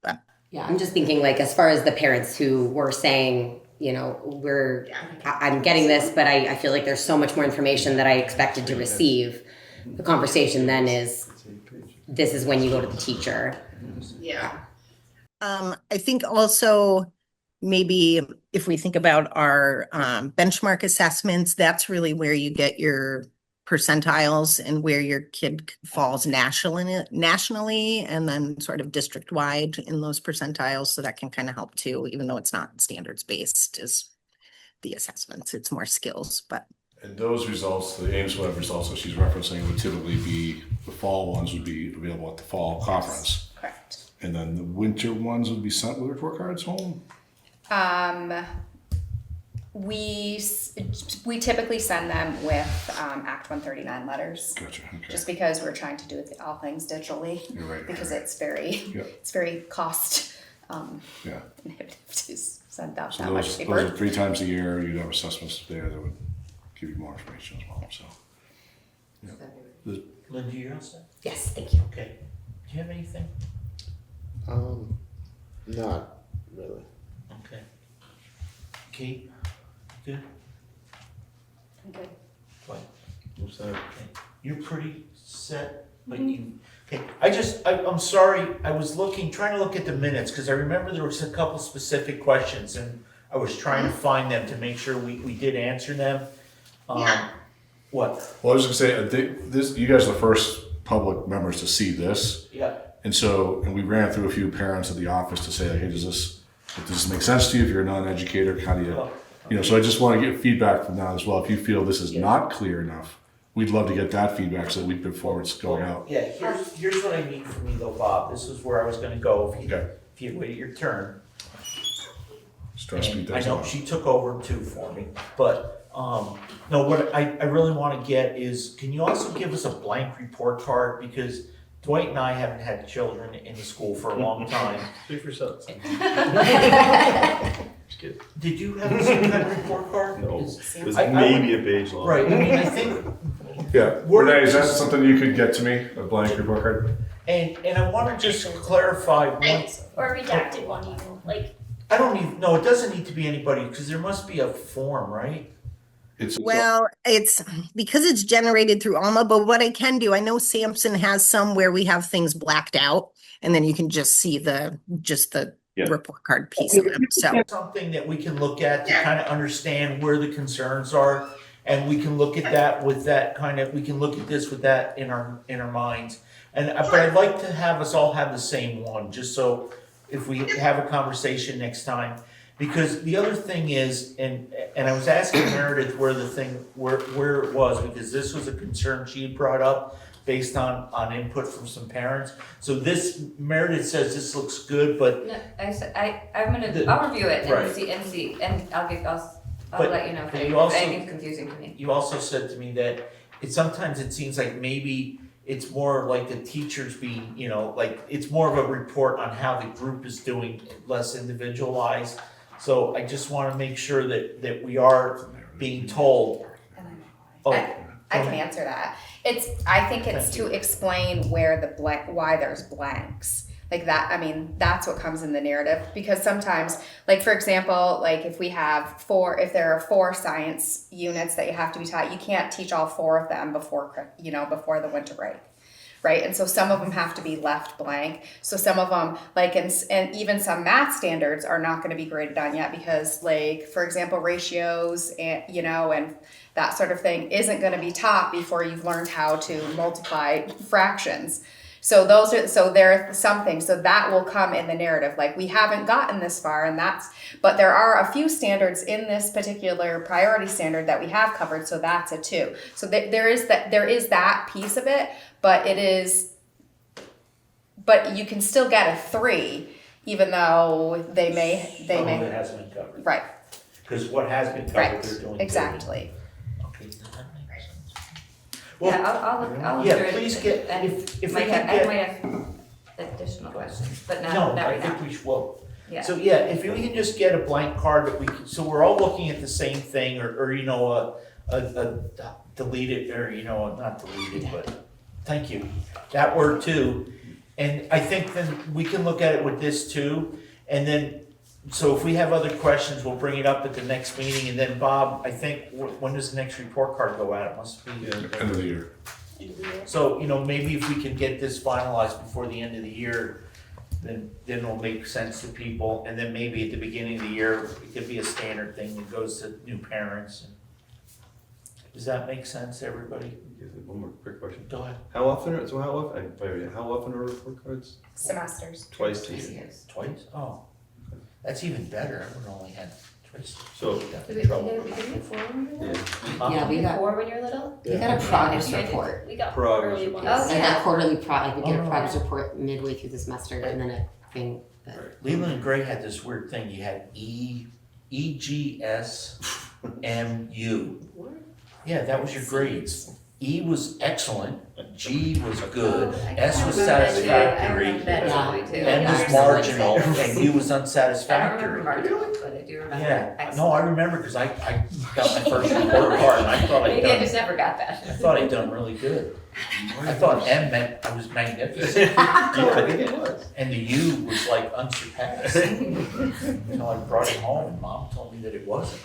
but. Yeah, I'm just thinking like as far as the parents who were saying, I'm getting this, but I feel like there's so much more information that I expected to receive. The conversation then is, this is when you go to the teacher. Yeah. I think also maybe if we think about our benchmark assessments, that's really where you get your percentiles and where your kid falls nationally and then sort of district wide in those percentiles. So that can kind of help too, even though it's not standards based as the assessments, it's more skills, but. And those results, the Ames Web results that she's referencing would typically be, the fall ones would be available at the fall conference. Correct. And then the winter ones would be sent with report cards home? We typically send them with Act 139 letters. Gotcha, okay. Just because we're trying to do all things digitally. You're right. Because right. it's very cost Yeah. inhibitive to send out So that much those paper. are 3 times a year, you'd have assessments there that would give you more information as well, so. Yeah. Linda, you all set? Yes, thank you. Okay. Do you have anything? Not really. Okay. Kate, good? I'm good. What? I'm sorry. Okay. You're pretty set, but okay. I'm sorry, I was trying to look at the minutes, because I remember there was a couple specific questions, and I was trying to find them to make sure we did answer them. Yeah. What? Well, I was gonna say, I think you guys are the first public members to see this. Yeah. And we ran through a few parents at the office to say, hey, does this make sense to you? If you're a non-educator, how do you, so I just want to get feedback from that as well. If you feel this is not clear enough, we'd love to get that feedback so that we before it's going out. Yeah, here's what I need from you though, Bob. This is where I was gonna go if you wait your turn. Stress me And I does know not. she took over too for me, but, no, what I really wanna get is, can you also give us a blank report card? Because Dwight and I haven't had children in the school for a long time. Speak for yourself. Just kidding. Did you have the same kind of report card? No, Is- it was I- I maybe would- a page long. Right, I mean, I think, Yeah, Renee, is that something you could get to me, a blank report card? and I wanna just clarify one, Or a redacted one even, like, I don't even, no, it doesn't need to be anybody, because there must be a form, right? Well, it's because it's generated through Alma, but what I can do, I know Samson has some where we have things blacked out and then you can just see the report card piece of them, so. Something that we can look at to kind of understand where the concerns are, and we can look at that with that kind of, we can look at this with that in our minds. And, but I'd like to have us all have the same one, just so if we have a conversation next time. Because the other thing is, and I was asking Meredith where it was, because this was a concern she had brought up based on input from some parents. So this, Meredith says this looks good, but. No, I'll review it Right. and see, and I'll But- let you know but if you also- anything's confusing to me. You also said to me that sometimes it seems like maybe it's more like the teachers being, like, it's more of a report on how the group is doing, less individualized. So I just wanna make sure that we are being told. Oh, I can answer that. I think it's Thank to you. explain where why there's blanks. Like that, I mean, that's what comes in the narrative, because sometimes, like for example, like if there are 4 science units that you have to be taught, you can't teach all 4 of them before the winter break. Right, and so some of them have to be left blank. So some of them, like, and even some math standards are not going to be graded on yet because, like, for example, ratios and and that sort of thing isn't going to be taught before you've learned how to multiply fractions. So there are some things, so that will come in the narrative. Like, we haven't gotten this far, but there are a few standards in this particular priority standard that we have covered, so that's a 2. So there is that piece of it, but you can still get a 3, even though they may. Some of it hasn't been covered. Right. Because what has been covered, they're doing. Exactly. Okay, does that make sense? I'll look yeah, through it. please get, And if we might can have, I get. might have additional questions, but not No, I right now. think we should, well, Yeah. so yeah, if we can just get a blank card that we can, so we're all looking at the same thing, or a deleted, or not deleted, but, thank you, that word too. And I think then we can look at it with this too, and then, so if we have other questions, we'll bring it up at the next meeting, and then Bob, I think, when does the next report card go out? It must be. End of the year. So, maybe if we can get this finalized before the end of the year, then it'll make sense to people, and then maybe at the beginning of the year, it could be a standard thing that goes to new parents. Does that make sense to everybody? One more quick question. Go ahead. How often are report cards? Semesters. Twice a year. Twice? Oh, that's even better. I would only had twice. So, Got Did in we trouble. get 4 when you were little? Yeah, we got 4 when you were little? we got a progress report. we got Progress early report. ones. Oh, Like yeah. a quarterly we get a Oh. progress report midway through the semester and then a thing. Leland and Gray had this weird thing. You had EGS, MU. Yeah, that was your grades. E was excellent, G was good, S was satisfactory, I remember that totally too. N I was remember marginal, and U was I don't remember unsatisfactory. marginal, but I do remember. Yeah, no, excellent. I remember because I got my first report card and I thought I'd Maybe I done, just never got that. I thought I'd done really good. I thought M meant I was magnificent, yeah, I think it was. and the U was like unsurpassed. Until I brought it home and Mom told me that it wasn't.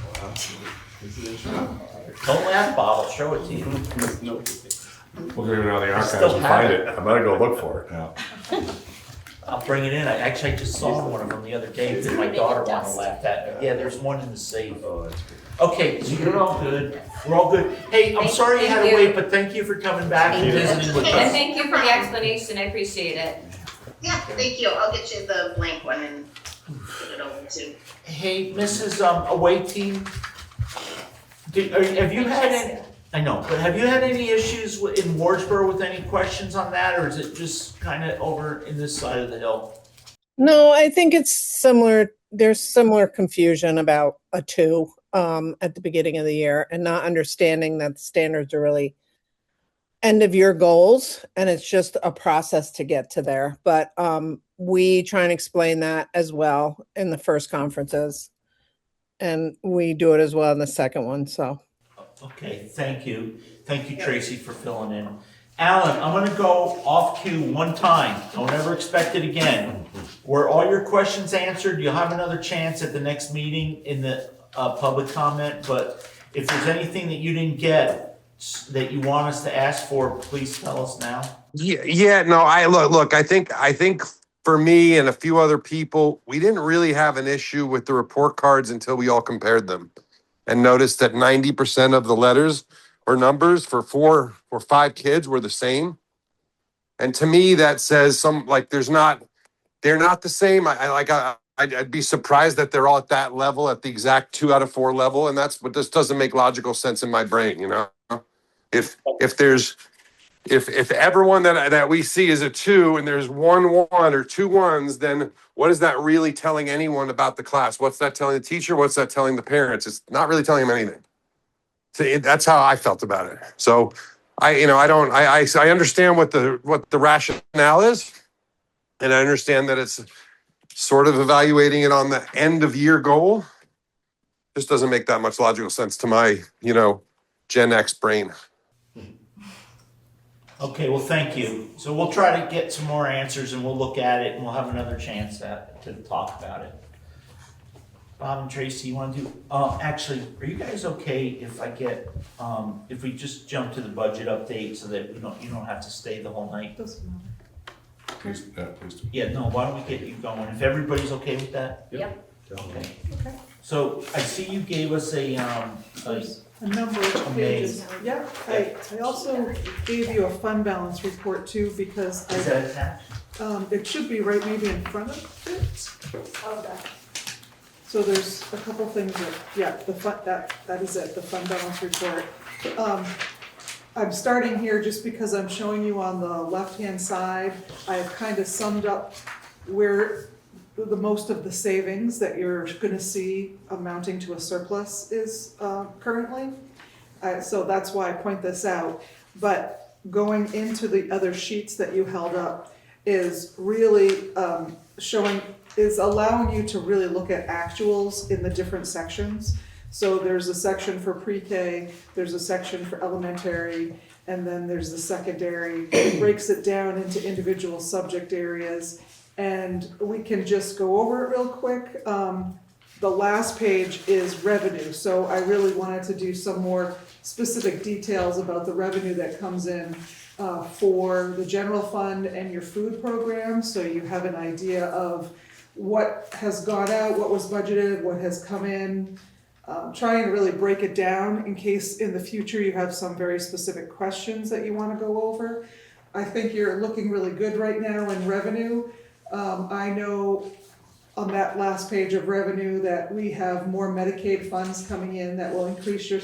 Don't laugh, Bob, I'll show it to you. No. We'll go down the I archives still and have find it. it. I better go look for it now. I'll bring it in. I just saw one of them the other day that my daughter wanted to laugh at. Yeah, there's one in the safe. Oh, that's good. Okay, so you're all good. We're all good. Hey, I'm sorry you had to Thank you. wait, but thank you for coming back and visiting with And us. thank you for the explanation, I appreciate it. Yeah, thank you. I'll get you the blank one and get it over to. Hey, Mrs. Away Team, have you had any, I know, but have you had any issues in Wardsboro with any questions on that, or is it just kind of over in this side of the hill? No, I think it's similar. There's similar confusion about a 2 at the beginning of the year and not understanding that the standards are really end of year goals and it's just a process to get to there. But we try and explain that as well in the first conferences. And we do it as well in the second one, so. Okay, thank you. Thank you, Tracy, for filling in. Alan, I'm gonna go off cue one time. Don't ever expect it again. Were all your questions answered? You'll have another chance at the next meeting in the public comment, but if there's anything that you didn't get that you want us to ask for, please tell us now. Yeah, no, look, I think for me and a few other people, we didn't really have an issue with the report cards until we all compared them and noticed that 90% of the letters or numbers for 4 or 5 kids were the same. And to me, that says they're not the same. I'd be surprised that they're all at that level, at the exact 2 out of 4 level. And that's what this doesn't make logical sense in my brain, you know? If everyone that we see is a 2 and there's 1 1 or 2 1s, then what is that really telling anyone about the class? What's that telling the teacher? What's that telling the parents? It's not really telling them anything. So that's how I felt about it. So I understand what the rationale is, and I understand that it's sort of evaluating it on the end of year goal. Just doesn't make that much logical sense to my, Gen X brain. Okay, well, thank you. So we'll try to get some more answers and we'll look at it and we'll have another chance to talk about it. Bob and Tracy, you want to do, actually, are you guys okay if I get, if we just jump to the budget update so that you don't have to stay the whole night? Please do. Yeah, no, why don't we get you going? If everybody's okay with that? Yep. Okay. Okay. So I see you gave us a number of pages. Yeah, I also gave you a fund balance report too, because is that attached? it should be right maybe in front of it. Okay. So there's a couple things that is it, the fund balance report. I'm starting here just because I'm showing you on the left-hand side, I've kind of summed up where the most of the savings that you're gonna see amounting to a surplus is currently. So that's why I point this out. But going into the other sheets that you held up is really is allowing you to really look at actuals in the different sections. So there's a section for pre-K, there's a section for elementary, and then there's the secondary. It breaks it down into individual subject areas. And we can just go over it real quick. The last page is revenue. So I really wanted to do some more specific details about the revenue that comes in for the general fund and your food program. So you have an idea of what has gone out, what was budgeted, what has come in. Try and really break it down in case in the future you have some very specific questions that you want to go over. I think you're looking really good right now in revenue. I know on that last page of revenue that we have more Medicaid funds coming in that will increase your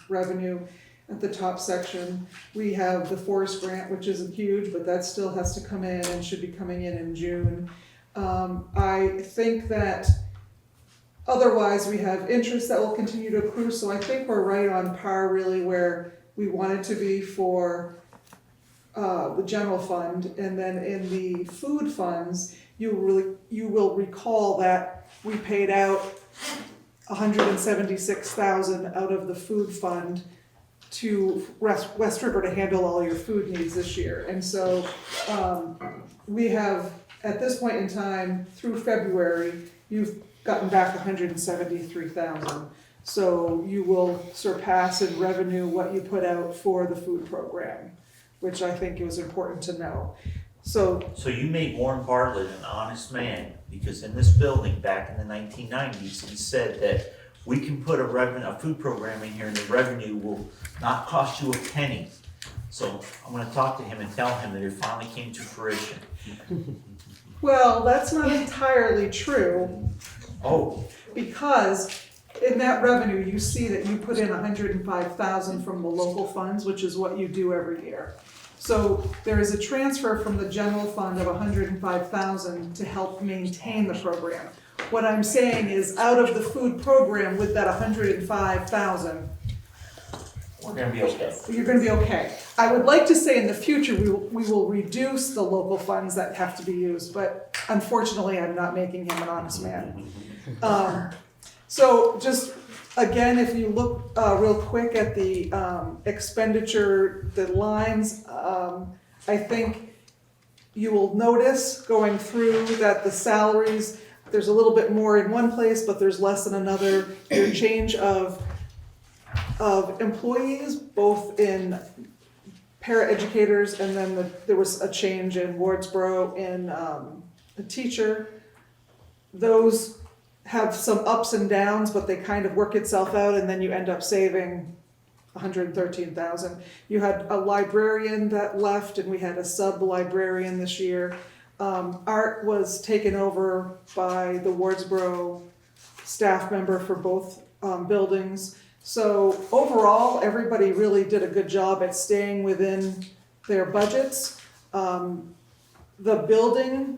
revenue. At the top section, we have the forest grant, which isn't huge, but that still has to come in and should be coming in June. I think that otherwise we have interest that will continue to accrue, so I think we're right on par really where we wanted to be for the general fund. And then in the food funds, you will recall that we paid out $176,000 out of the food fund to West River to handle all your food needs this year. And so we have, at this point in time, through February, you've gotten back $173,000. So you will surpass in revenue what you put out for the food program, which I think it was important to know. So you made Warren Bartlett an honest man, because in this building back in the 1990s, he said that we can put a food program in here and the revenue will not cost you a penny. So I'm gonna talk to him and tell him that it finally came to fruition. well, that's not entirely true. Oh. Because in that revenue, you see that you put in 105,000 from the local funds, which is what you do every year. So there is a transfer from the general fund of 105,000 to help maintain the program. What I'm saying is, out of the food program with that 105,000, We're gonna be okay. you're gonna be okay. I would like to say in the future, we will reduce the local funds that have to be used, but unfortunately, I'm not making him an honest man. So just, again, if you look real quick at the expenditure, the lines, I think you will notice going through that the salaries, there's a little bit more in one place, but there's less in another. Your change of employees, both in paraeducators, and then there was a change in Wardsboro in a teacher. Those have some ups and downs, but they kind of work itself out, and then you end up saving 113,000. You had a librarian that left, and we had a sub-librarian this year. Art was taken over by the Wardsboro staff member for both buildings. So overall, everybody really did a good job at staying within their budgets. The building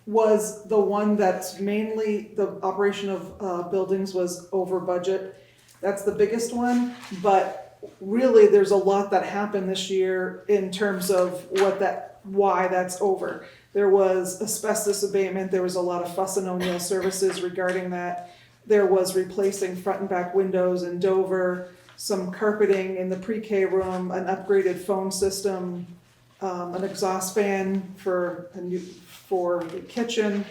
was the one that's mainly, the operation of buildings was over budget. That's the biggest one, but really there's a lot that happened this year in terms of why that's over. There was asbestos abatement, there was a lot of Fuss and O'Neill services regarding that. There was replacing front and back windows in Dover, some carpeting in the pre-K room, an upgraded phone system, an exhaust fan for the kitchen.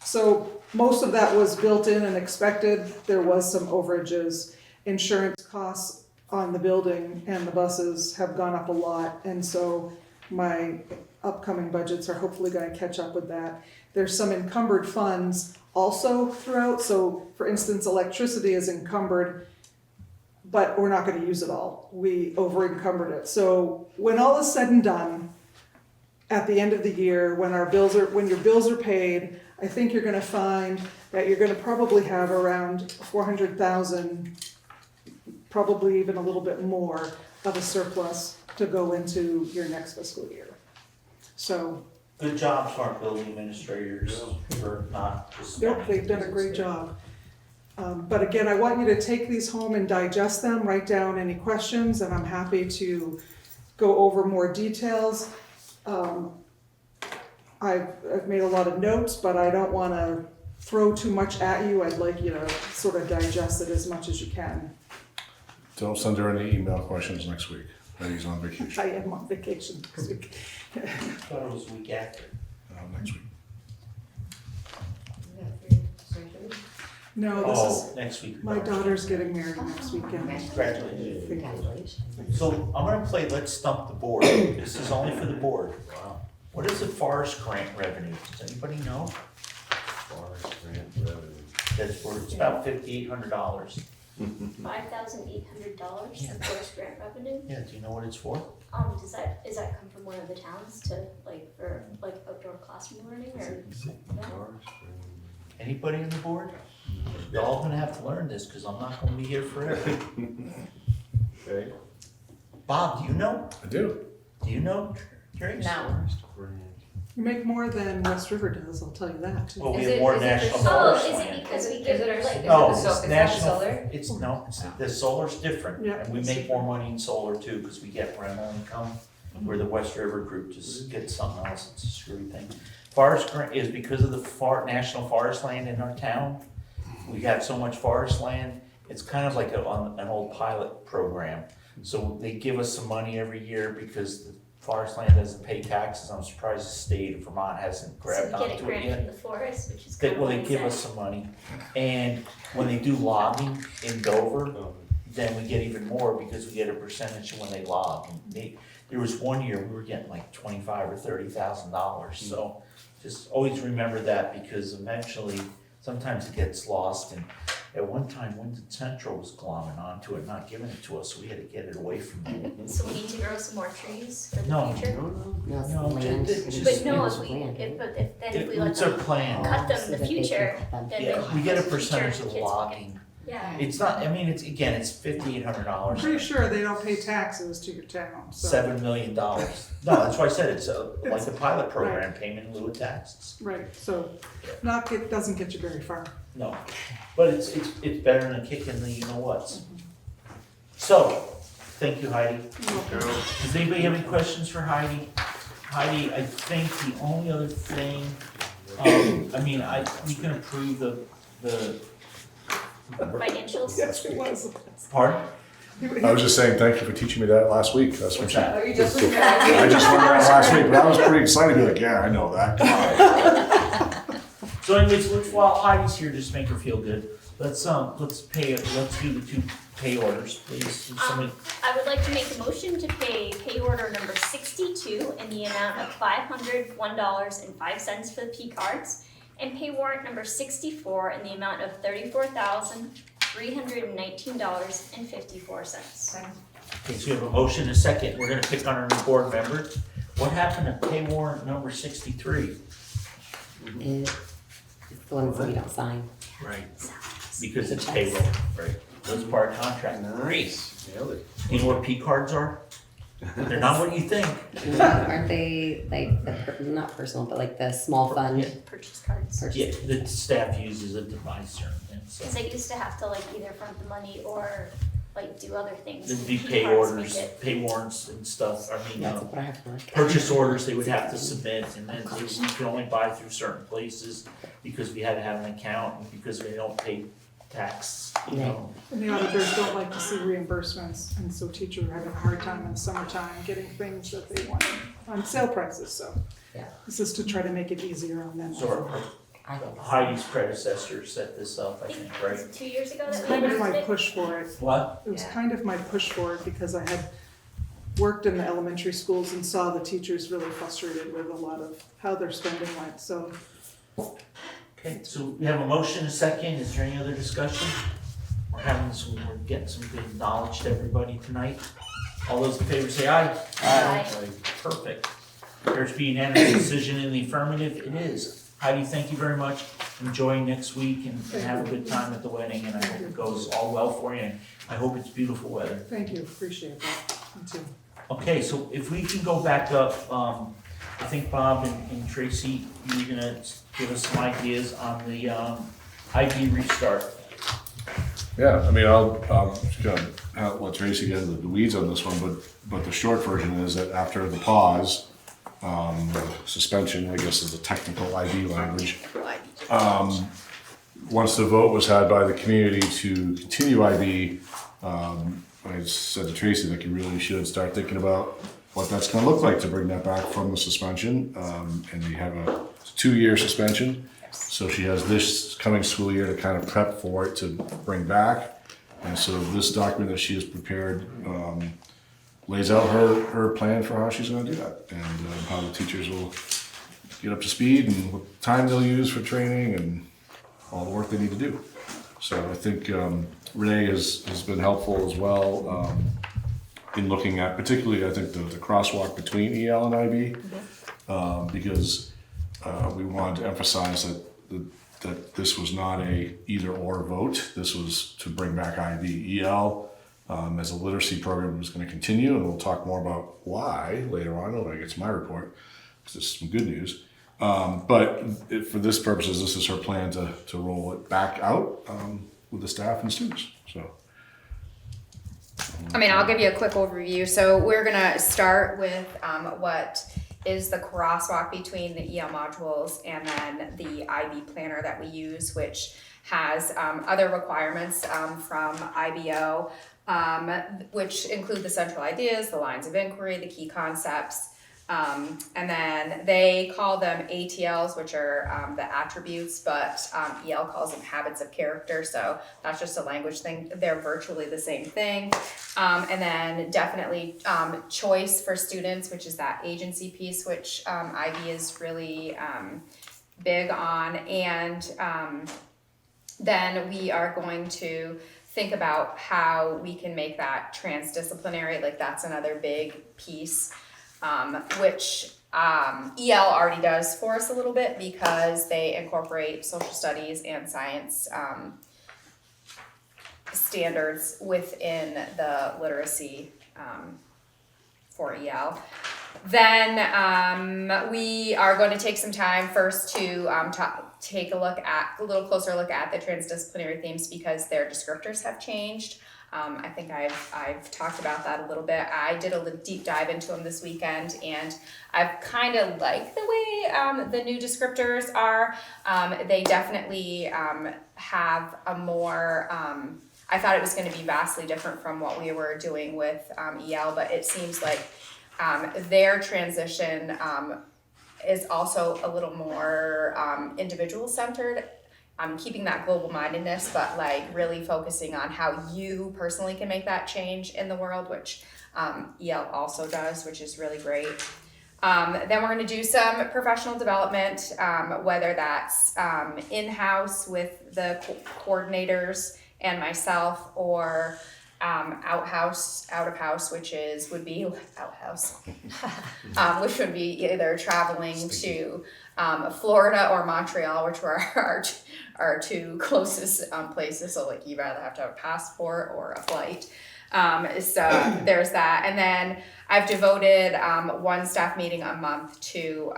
So most of that was built in and expected. There was some overages. Insurance costs on the building and the buses have gone up a lot, and so my upcoming budgets are hopefully going to catch up with that. There's some encumbered funds also throughout. So for instance, electricity is encumbered, but we're not going to use it all. We over encumbered it. So when all is said and done, at the end of the year, when your bills are paid, I think you're going to find that you're going to probably have around 400,000, probably even a little bit more of a surplus to go into your next fiscal year. So Good job to our building administrators for not just. yep, they've done a great job. But again, I want you to take these home and digest them, write down any questions, and I'm happy to go over more details. I've made a lot of notes, but I don't want to throw too much at you. I'd like you to sort of digest it as much as you can. Don't send her any email questions next week. Eddie's on vacation. I am on vacation this week. I thought it was a week after. Next week. No, this is, next week. my daughter's getting married next weekend. Congratulations. So I'm gonna play Let's Stump the Board. This is only for the board. Wow. What is the Forest Grant revenue? Does anybody know? Forest grant revenue. That's where it's about $5,800. $5,800 Yeah. the forest grant revenue. Yeah, do you know what it's for? Does that come from one of the towns to for outdoor classroom learning or? No? Anybody on the board? You're all gonna have to learn this, cause I'm not gonna be here forever. Okay. Bob, do you know? I do. Do you know, Trace? No. Forest grant. You make more than West River does, I'll tell you that. Well, we Is have it- more is it national for Oh, forest is it land. because we Is give it our- like? is No, it the it's the national, solar? the solar's different. Yeah. And we make more money in solar too, cause we get rental income, where the West River group just gets something else, it's a screwy thing. Forest grant is because of the national forest land in our town. We have so much forest land, it's kind of like an old pilot program. So they give us some money every year because the forest land doesn't pay taxes. I'm surprised the state of Vermont hasn't So grabbed we get a onto it grant yet. from the forest, which is They, kind well, of they give us some money, and when they do logging in Dover, then we get even more because we get a percentage when they log. And there was one year we were getting like $25,000 or $30,000, so just always remember that because eventually, sometimes it gets lost and At one time, Winton Central was glomming onto it, not giving it to us, so we had to get it away from them. So we need to grow some more trees for the No. future? No, it's No, land. just- But no, It's if we, land, if, right? then if we let It's our them plan. cut them So in that the they can future, cut them. then Yeah, they- we get a the future percentage of the kids will get- logging. Yeah. It's not, I mean, it's $5,800. I'm pretty sure they don't pay taxes to your town, so. $7 million. No, that's why I said it's like the pilot program, payment in lieu of taxes. Right, so doesn't get you very far. No, but it's better than kicking the you-know-whats. So, thank you, Heidi. Does anybody have any questions for Heidi? Heidi, I think the only other thing, we can approve the Financials? Yes, it was. pardon? I was just saying, thank you for teaching me that last week. That's what What's you. that? Oh, you just. I just learned that last week, but I was pretty excited to be like, yeah, I know that. Come on. So anyways, while Heidi's here, just make her feel good. Let's do the 2 pay orders, please. Somebody, I would like to make a motion to pay pay order number 62 in the amount of $501.05 for the P cards, and pay warrant number 64 in the amount of $34,319.54. okay, so we have a motion and a second. We're gonna pick on our new board member. What happened to pay warrant number 63? It's the ones that we don't sign. Right. Because it's payroll, right? Those part of contract. Nice. Nailed it. You know what P cards are? They're not what you think. Aren't they like not personal, but like the small fund? Purchase cards. Yeah, the staff uses it to buy certain things, so. Because I used to have to like either front the money or like do other things. There'd be P pay cards orders, make it- pay warrants and stuff, That's what I have to like. purchase orders they would have to submit, and then we can only buy through certain places because we had to have an account, and because we don't pay tax, you know. And the auditors don't like to see reimbursements, and so teachers are having a hard time in the summertime getting things that they wanted on sale prices, so. Yeah. This is to try to make it easier on them. So Heidi's predecessor set this up, I think, right? Was it 2 years ago It's that we kind of announced my it? push for it. What? It was kind of my push for it because I had worked in the elementary schools and saw the teachers really frustrated with a lot of how their spending went, so. Okay, so we have a motion, a second, is there any other discussion? We're getting some good knowledge to everybody tonight. All those in favor say aye. Aye. Perfect. There's be unanimous decision in the affirmative, it is. Heidi, thank you very much. Enjoy next week and have a good time at the wedding, and I hope it goes all well for you, and I hope it's beautiful weather. Thank you, appreciate that, me too. Okay, so if we can go back up, I think Bob and Tracy, you're gonna give us some ideas on the IB restart. Yeah, I mean, I'll just gonna let Tracy get into the weeds on this one, but the short version is that after the pause, suspension, I guess is the technical IB language. Once the vote was had by the community to continue IB, I said to Tracy that you really should start thinking about what that's gonna look like to bring that back from the suspension. And we have a 2-year suspension. So she has this coming school year to kind of prep for it to bring back. And so this document that she has prepared lays out her plan for how she's gonna do that, and how the teachers will get up to speed and what time they'll use for training and all the work they need to do. So I think Renee has been helpful as well in looking at particularly, I think, the crosswalk between EL and IB, because we wanted to emphasize that this was not a either or vote. This was to bring back IB. EL as a literacy program is going to continue, and we'll talk more about why later on when I get to my report, because it's some good news. But for this purposes, this is her plan to roll it back out with the staff and students. So, I mean, I'll give you a quick overview. So we're gonna start with what is the crosswalk between the EL modules and then the IB planner that we use, which has other requirements from IBO, which include the central ideas, the lines of inquiry, the key concepts. And then they call them ATLs, which are the attributes, but EL calls them habits of character. So that's just a language thing. They're virtually the same thing. And then definitely choice for students, which is that agency piece, which IB is really big on. And then we are going to think about how we can make that transdisciplinary. Like that's another big piece, which EL already does for us a little bit because they incorporate social studies and science standards within the literacy for EL. Then we are going to take some time first to take a little closer look at the transdisciplinary themes because their descriptors have changed. I think I've talked about that a little bit. I did a little deep dive into them this weekend, and I've kind of liked the way the new descriptors are. They definitely have a more. I thought it was going to be vastly different from what we were doing with EL, but it seems like their transition is also a little more individual centered. Keeping that global mindedness, but like really focusing on how you personally can make that change in the world, which EL also does, which is really great. Then we're going to do some professional development, whether that's in-house with the coordinators and myself, or out of house, which would be either traveling to Florida or Montreal, which were our two closest places. So like you either have to have a passport or a flight. So there's that. And then I've devoted one staff meeting a month to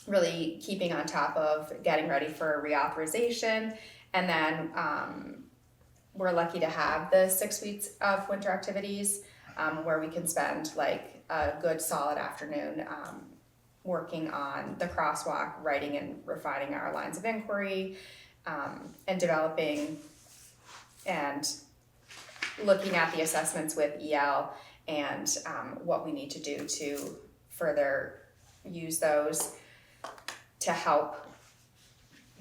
really keeping on top of getting ready for reauthorization. And then we're lucky to have the 6 weeks of winter activities where we can spend like a good solid afternoon working on the crosswalk, writing and refining our lines of inquiry, and developing and looking at the assessments with EL and what we need to do to further use those to help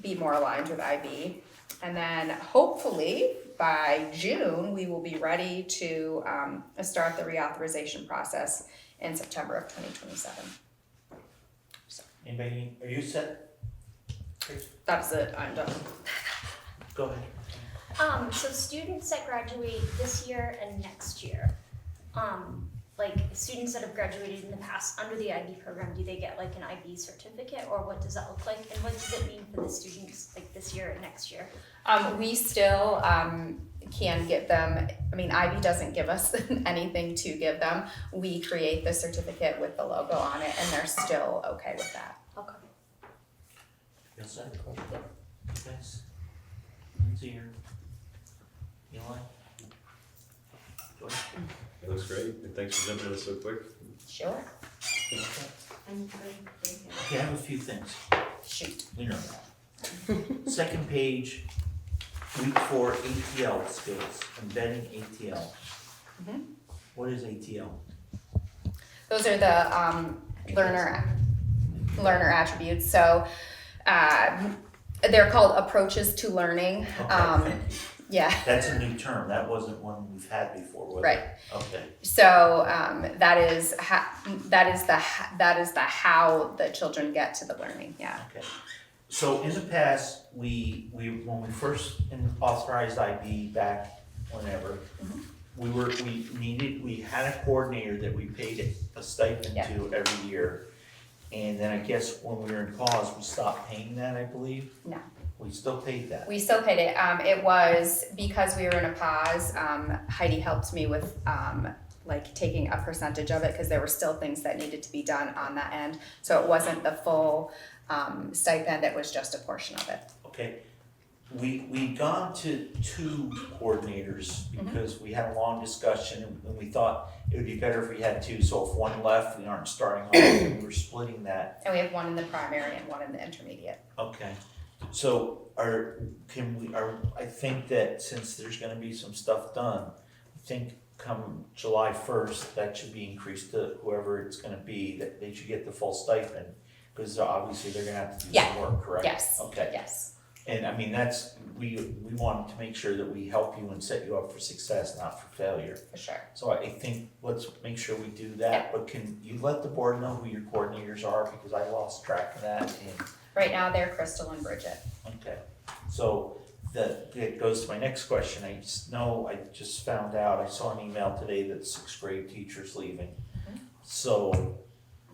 be more aligned with IB. And then hopefully by June, we will be ready to start the reauthorization process in September of 2027. Anybody, are you set? That's it, I'm done. Go ahead. So students that graduate this year and next year, like students that have graduated in the past under the IB program, do they get like an IB certificate, or what does that look like? And what does it mean for the students like this year and next year? We still can give them, I mean, IB doesn't give us anything to give them. We create the certificate with the logo on it, and they're still okay with that. Okay. Yes, sir. Thanks. Lindsay or Eli? Joy? It looks great, and thanks for jumping in so quick. Sure. Okay, I have a few things. Shoot. We know that. Second page, week 4 ATL skills, embedding ATL. Mm-hmm. What is ATL? Those are the learner attributes. So they're called approaches to learning. Okay. Yeah. That's a new term. That wasn't one we've had before, was Right. it? Okay. So that is the how the children get to the learning. Yeah. Okay. So in the past, we when we first authorized IB back whenever, we had a coordinator that we paid a stipend to every year. And then I guess when we were in pause, we stopped paying that, I believe. No. We still paid that. We still paid it. It was because we were in a pause. Heidi helped me with like taking a percentage of it because there were still things that needed to be done on that end. So it wasn't the full stipend, it was just a portion of it. Okay. We'd gone to 2 coordinators because we had a long discussion and we thought it would be better if we had 2. So if one left, we aren't starting off and we're splitting that. And we have one in the primary and one in the intermediate. Okay. So I think that since there's gonna be some stuff done, I think come July 1st, that should be increased to whoever it's gonna be, that they should get the full stipend. Because obviously they're gonna have to do some work, correct? Yes. Okay. Yes. And I mean, we wanted to make sure that we help you and set you up for success, not for failure. For sure. So I think let's make sure we do that, but can you let the board know who your coordinators are, because I lost track of that and. Right now they're Crystal and Bridget. Okay, so that goes to my next question. I just found out, I saw an email today that 6th grade teacher's leaving. So,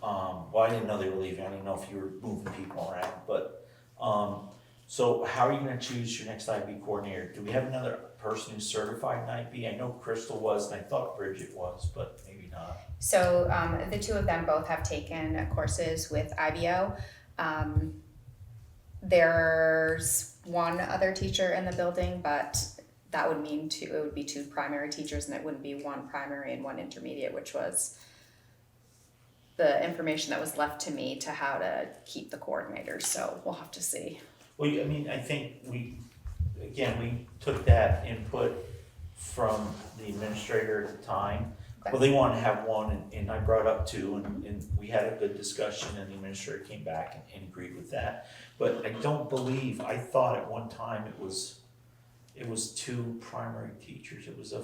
well, I didn't know they were leaving. I didn't know if you were moving people around, but, so how are you gonna choose your next IB coordinator? Do we have another person who's certified in IB? I know Crystal was, and I thought Bridget was, but maybe not. So the two of them both have taken courses with IBO. There's one other teacher in the building, but that would mean it would be 2 primary teachers, and it wouldn't be 1 primary and 1 intermediate, which was the information that was left to me to how to keep the coordinators. So we'll have to see. Well, I mean, I think we took that input from the administrator at the time. Well, they wanted to have 1, and I brought up 2, and we had a good discussion, and the administrator came back and agreed with that. But I thought at one time it was 2 primary teachers. It was a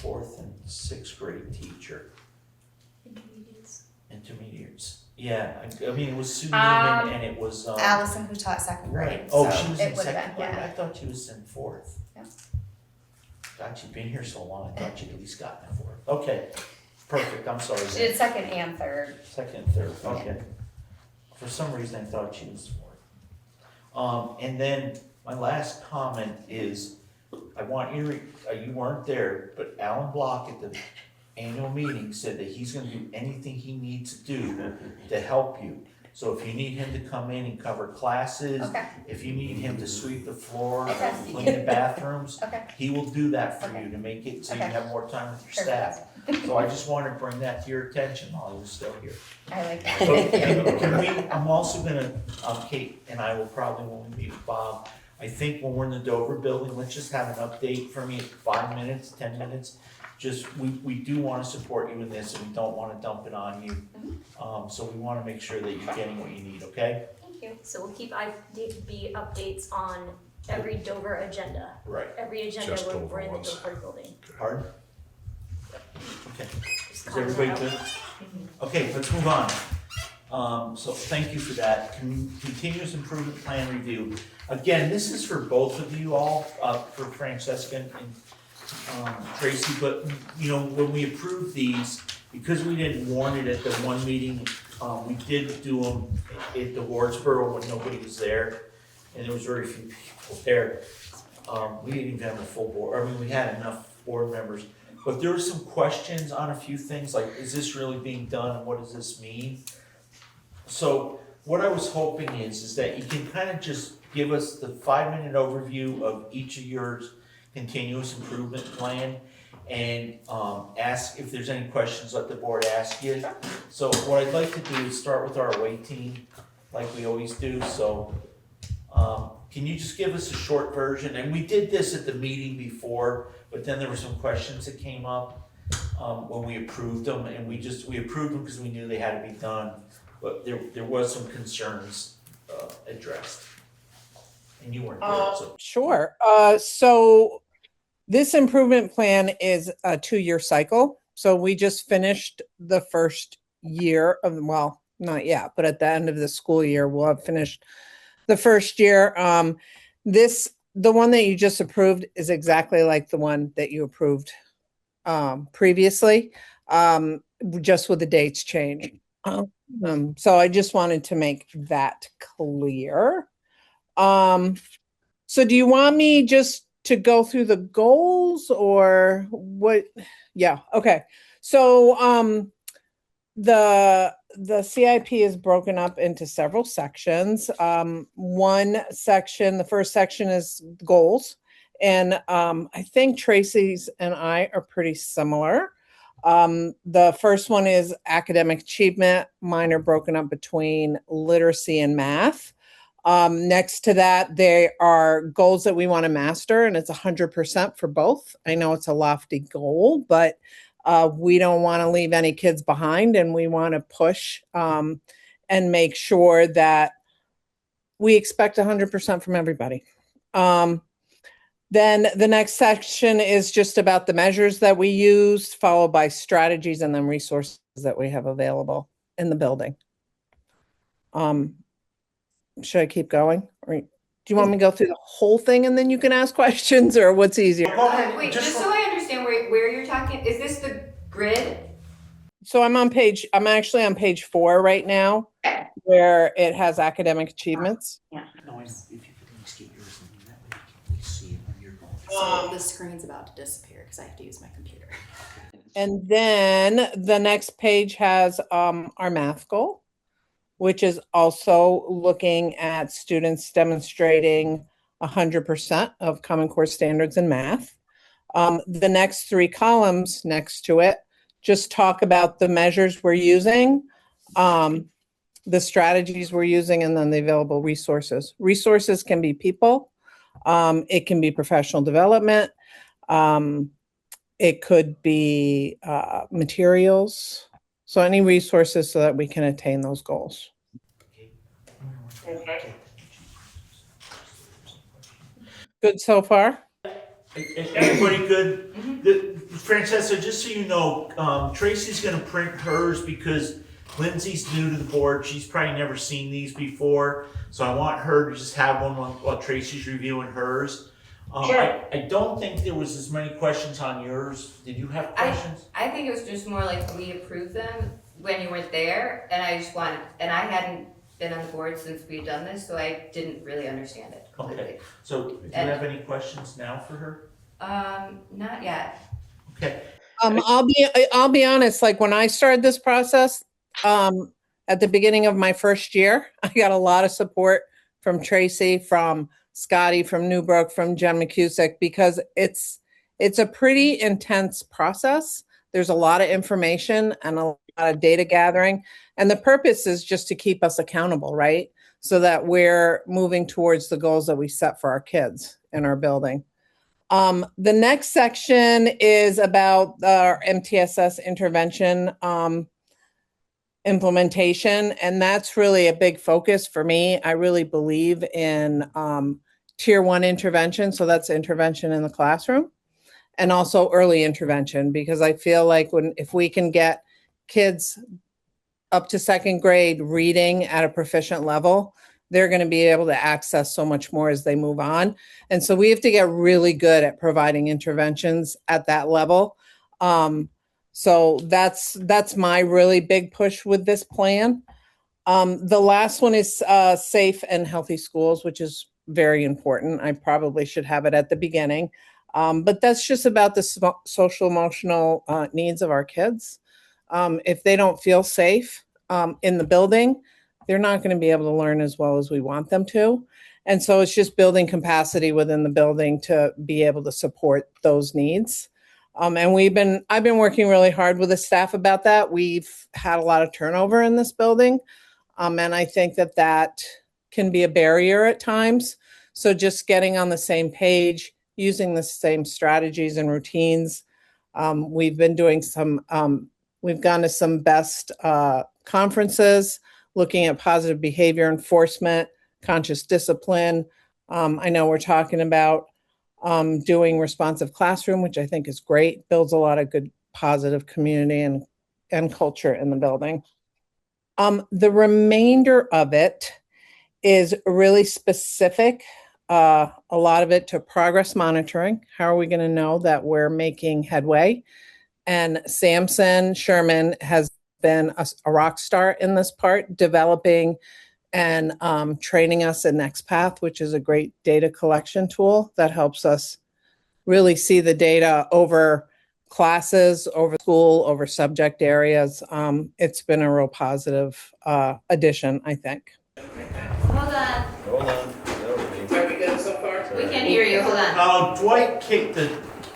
4th and 6th grade teacher. Intermediates. Yeah, I mean, it was Sue Newman, and it was Allison, who taught 2nd grade. right. Oh, so she was it in would have 2nd been, grade? yeah. I thought she was in 4th. Yeah. God, you've been here so long, I thought you'd at least gotten it 4th. Okay, perfect, I'm sorry. She did 2nd and 3rd. 2nd and 3rd, okay. For some reason, I thought she was 4th. And then my last comment is, I want you to, you weren't there, but Alan Block at the annual meeting said that he's gonna do anything he needs to do to help you. So if you need him to come in and cover classes, Okay. if you need him to sweep the floor, Okay. clean the bathrooms, Okay. he will do that for Okay. you to make it so you Okay. have more time with your Perfect. staff. So I just wanted to bring that to your attention while he was still here. I like that. So can we, I'm also gonna, Kate and I will probably, when we meet with Bob, I think when we're in the Dover building, let's just have an update for me, 5 minutes, 10 minutes. Just, we do wanna support you in this, and we don't wanna dump it on you. So we wanna make sure that you're getting what you need, okay? Thank you. So we'll keep IDB updates on every Dover agenda. Right. Every agenda Just when Dover we're in the ones. Dover building. Pardon? Okay, Just is calling everybody that out. good? Okay, let's move on. So thank you for that. Continuous improvement plan review. Again, this is for both of you all, for Francesca and Tracy, but you know, when we approved these, because we didn't warn it at the one meeting, we did do them at the Wardsboro when nobody was there, and there was very few people there. We didn't even have a full board, I mean, we had enough board members, but there were some questions on a few things, like, is this really being done, and what does this mean? So what I was hoping is that you can kind of just give us the 5-minute overview of each of yours continuous improvement plan, and ask if there's any questions, let the board ask you. So what I'd like to do is start with our away team, like we always do. So can you just give us a short version? And we did this at the meeting before, but then there were some questions that came up when we approved them, and we approved them because we knew they had to be done, but there was some concerns addressed. And you weren't there, so. Sure. So this improvement plan is a 2-year cycle. So we just finished the first year of, well, not yet, but at the end of the school year, we'll have finished the first year. The one that you just approved is exactly like the one that you approved previously, just with the dates changed. So I just wanted to make that clear. So do you want me just to go through the goals or what? Yeah, okay. So the CIP is broken up into several sections. One section, the first section is goals. And I think Tracy's and I are pretty similar. The first one is academic achievement. Mine are broken up between literacy and math. Next to that, there are goals that we want to master, and it's 100% for both. I know it's a lofty goal, but we don't want to leave any kids behind, and we want to push and make sure that we expect 100% from everybody. Then the next section is just about the measures that we used, followed by strategies and then resources that we have available in the building. Should I keep going, or do Do you want me to go through the whole thing and then you can ask questions, or what's easier? Go ahead. Wait, just so I understand where you're talking, is this the grid? So I'm actually on page 4 right now, where it has academic achievements. No, I know. If you could at least get yours, and that way we can see it when you're going. So the screen's about to disappear because I have to use my computer. And then the next page has our math goal, which is also looking at students demonstrating 100% of Common Core standards in math. The next 3 columns next to it just talk about the measures we're using, the strategies we're using, and then the available resources. Resources can be people, it can be professional development, it could be materials. So any resources so that we can attain those goals. Okay. Good so far? Everybody good? Francesca, just so you know, Tracy's gonna print hers because Lindsay's new to the board. She's probably never seen these before. So I want her to just have one while Tracy's reviewing hers. Sure. I don't think there was as many questions on yours. Did you have questions? I think it was just more like we approved them when you weren't there, and I hadn't been on the board since we had done this, so I didn't really understand it completely. Okay, so do you have any questions now for her? Not yet. Okay. I'll be honest, like when I started this process, at the beginning of my first year, I got a lot of support from Tracy, from Scotty, from Newbrook, from Jen McCusick, because it's a pretty intense process. There's a lot of information and a lot of data gathering. And the purpose is just to keep us accountable, right? So that we're moving towards the goals that we set for our kids in our building. The next section is about our MTSS intervention implementation. And that's really a big focus for me. I really believe in tier 1 intervention. So that's intervention in the classroom. And also early intervention, because I feel like if we can get kids up to 2nd grade reading at a proficient level, they're going to be able to access so much more as they move on. And so we have to get really good at providing interventions at that level. So that's my really big push with this plan. The last one is safe and healthy schools, which is very important. I probably should have it at the beginning. But that's just about the social emotional needs of our kids. If they don't feel safe in the building, they're not going to be able to learn as well as we want them to. And so it's just building capacity within the building to be able to support those needs. And I've been working really hard with the staff about that. We've had a lot of turnover in this building. And I think that can be a barrier at times. So just getting on the same page, using the same strategies and routines. We've been doing we've gone to some best conferences, looking at positive behavior enforcement, conscious discipline. I know we're talking about doing responsive classroom, which I think is great, builds a lot of good positive community and culture in the building. The remainder of it is really specific, a lot of it to progress monitoring. How are we going to know that we're making headway? And Samson Sherman has been a rock star in this part, developing and training us in NextPath, which is a great data collection tool that helps us really see the data over classes, over school, over subject areas. It's been a real positive addition, I think. Hold on. Are we good so far? We can't hear you. Hold on. Dwight kicked the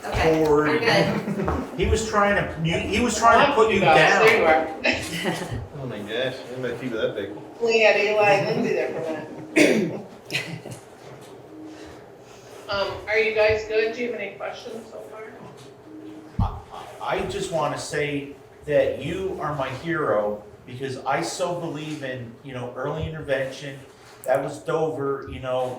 Okay, cord. we're good. He was trying to put you down. There you are. Oh my gosh, I my feet are that big. We had Eli and Lindsay there for a minute. Are you guys good? Do you have any questions so far? I just want to say that you are my hero because I so believe in, early intervention. That was Dover,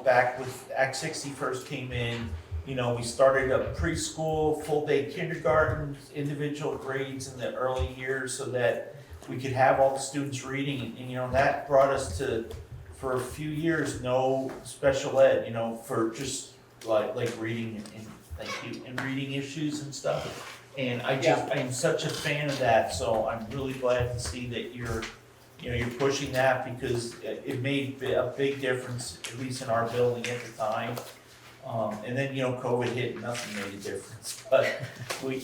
back with Act 60 first came in. We started a preschool, full day kindergarten, individual grades in the early years so that we could have all the students reading. And that brought us to for a few years, no special ed, for just like reading and thank you, and reading issues and stuff. And I'm such a fan of that, so I'm really glad to see that you're pushing that, because it made a big difference, at least in our building at the time. And then, COVID hit and nothing made a difference, but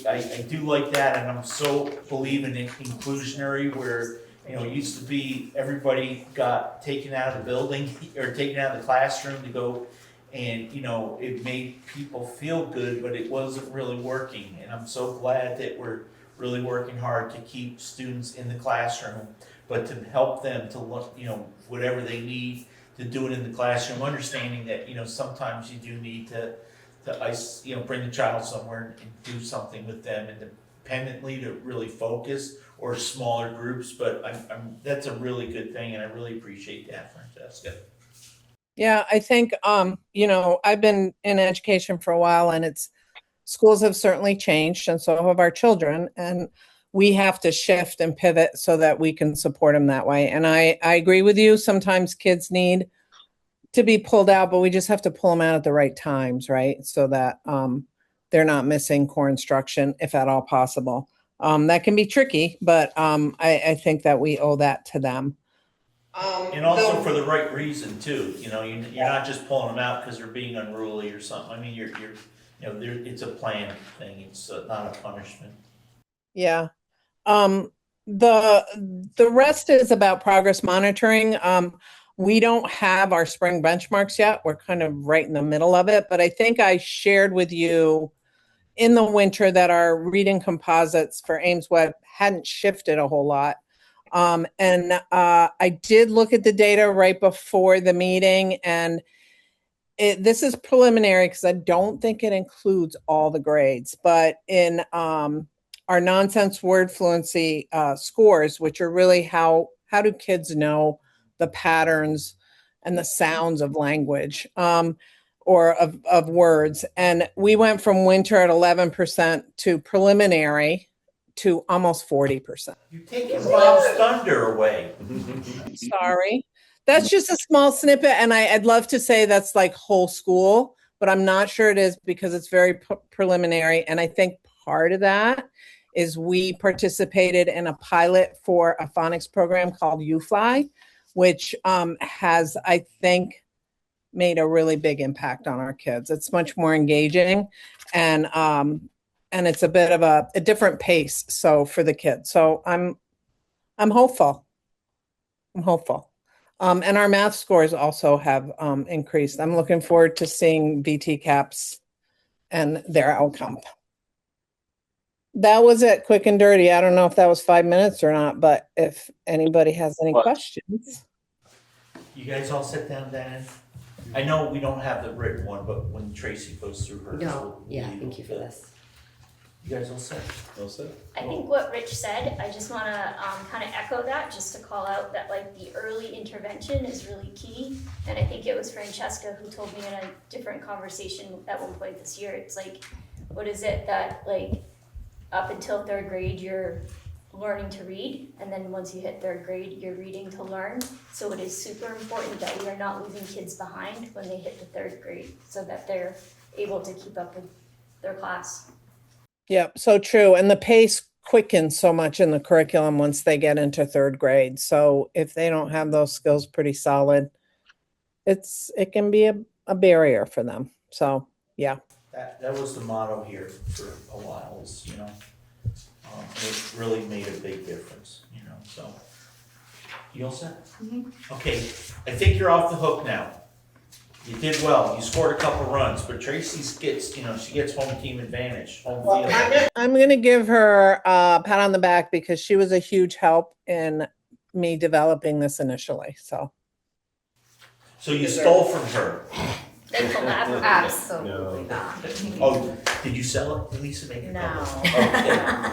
I do like that, and I'm so believing in inclusionary where, it used to be everybody got taken out of the building or taken out of the classroom to go, and, it made people feel good, but it wasn't really working. And I'm so glad that we're really working hard to keep students in the classroom, but to help them to look, whatever they need to do it in the classroom, understanding that, sometimes you do need to bring the child somewhere and do something with them independently to really focus, or smaller groups. But that's a really good thing, and I really appreciate that, Francesca. Yeah, I think, I've been in education for a while, and schools have certainly changed, and so have our children, and we have to shift and pivot so that we can support them that way. And I agree with you. Sometimes kids need to be pulled out, but we just have to pull them out at the right times, right? So that they're not missing core instruction, if at all possible. That can be tricky, but I think that we owe that to them. And also for the right reason too. You're not just pulling them out because they're being unruly or something. I mean, it's a planned thing. It's not a punishment. Yeah. The rest is about progress monitoring. We don't have our spring benchmarks yet. We're kind of right in the middle of it, but I think I shared with you in the winter that our reading composites for Ames Web hadn't shifted a whole lot. And I did look at the data right before the meeting, and this is preliminary because I don't think it includes all the grades, but in our nonsense word fluency scores, which are really how do kids know the patterns and the sounds of language or of words. And we went from winter at 11% to preliminary to almost 40%. You're taking Bob's thunder away. Sorry. That's just a small snippet, and I'd love to say that's like whole school, but I'm not sure it is because it's very preliminary. And I think part of that is we participated in a pilot for a phonics program called UFly, which has, I think, made a really big impact on our kids. It's much more engaging, and it's a bit of a different pace. So for the kids, so I'm hopeful. I'm hopeful. And our math scores also have increased. I'm looking forward to seeing VT caps and their outcome. That was it, quick and dirty. I don't know if that was 5 minutes or not, but if anybody has any questions. You guys all sit down, Dan? I know we don't have the written one, but when Tracy goes through hers. No, yeah, thank you for this. You guys all set? All set? I think what Rich said, I just want to kind of echo that, just to call out that like the early intervention is really key. And I think it was Francesca who told me in a different conversation at one point this year, it's like, what is it that like up until third grade you're learning to read, and then once you hit third grade you're reading to learn. So it is super important that we are not leaving kids behind when they hit the third grade, so that they're able to keep up with their class. Yeah, so true. And the pace quickens so much in the curriculum once they get into third grade. So if they don't have those skills pretty solid, it can be a barrier for them. So yeah. That was the motto here for a while, is, it really made a big difference, so. You all set? Mm-hmm. Okay, I think you're off the hook now. You did well. You scored a couple runs, but Tracy gets, she gets home team advantage, home field. I'm going to give her a pat on the back because she was a huge help in me developing this initially. So you stole from her. They collaborate. Absolutely not. Oh, did you sell it, Lisa? Make it No. Okay.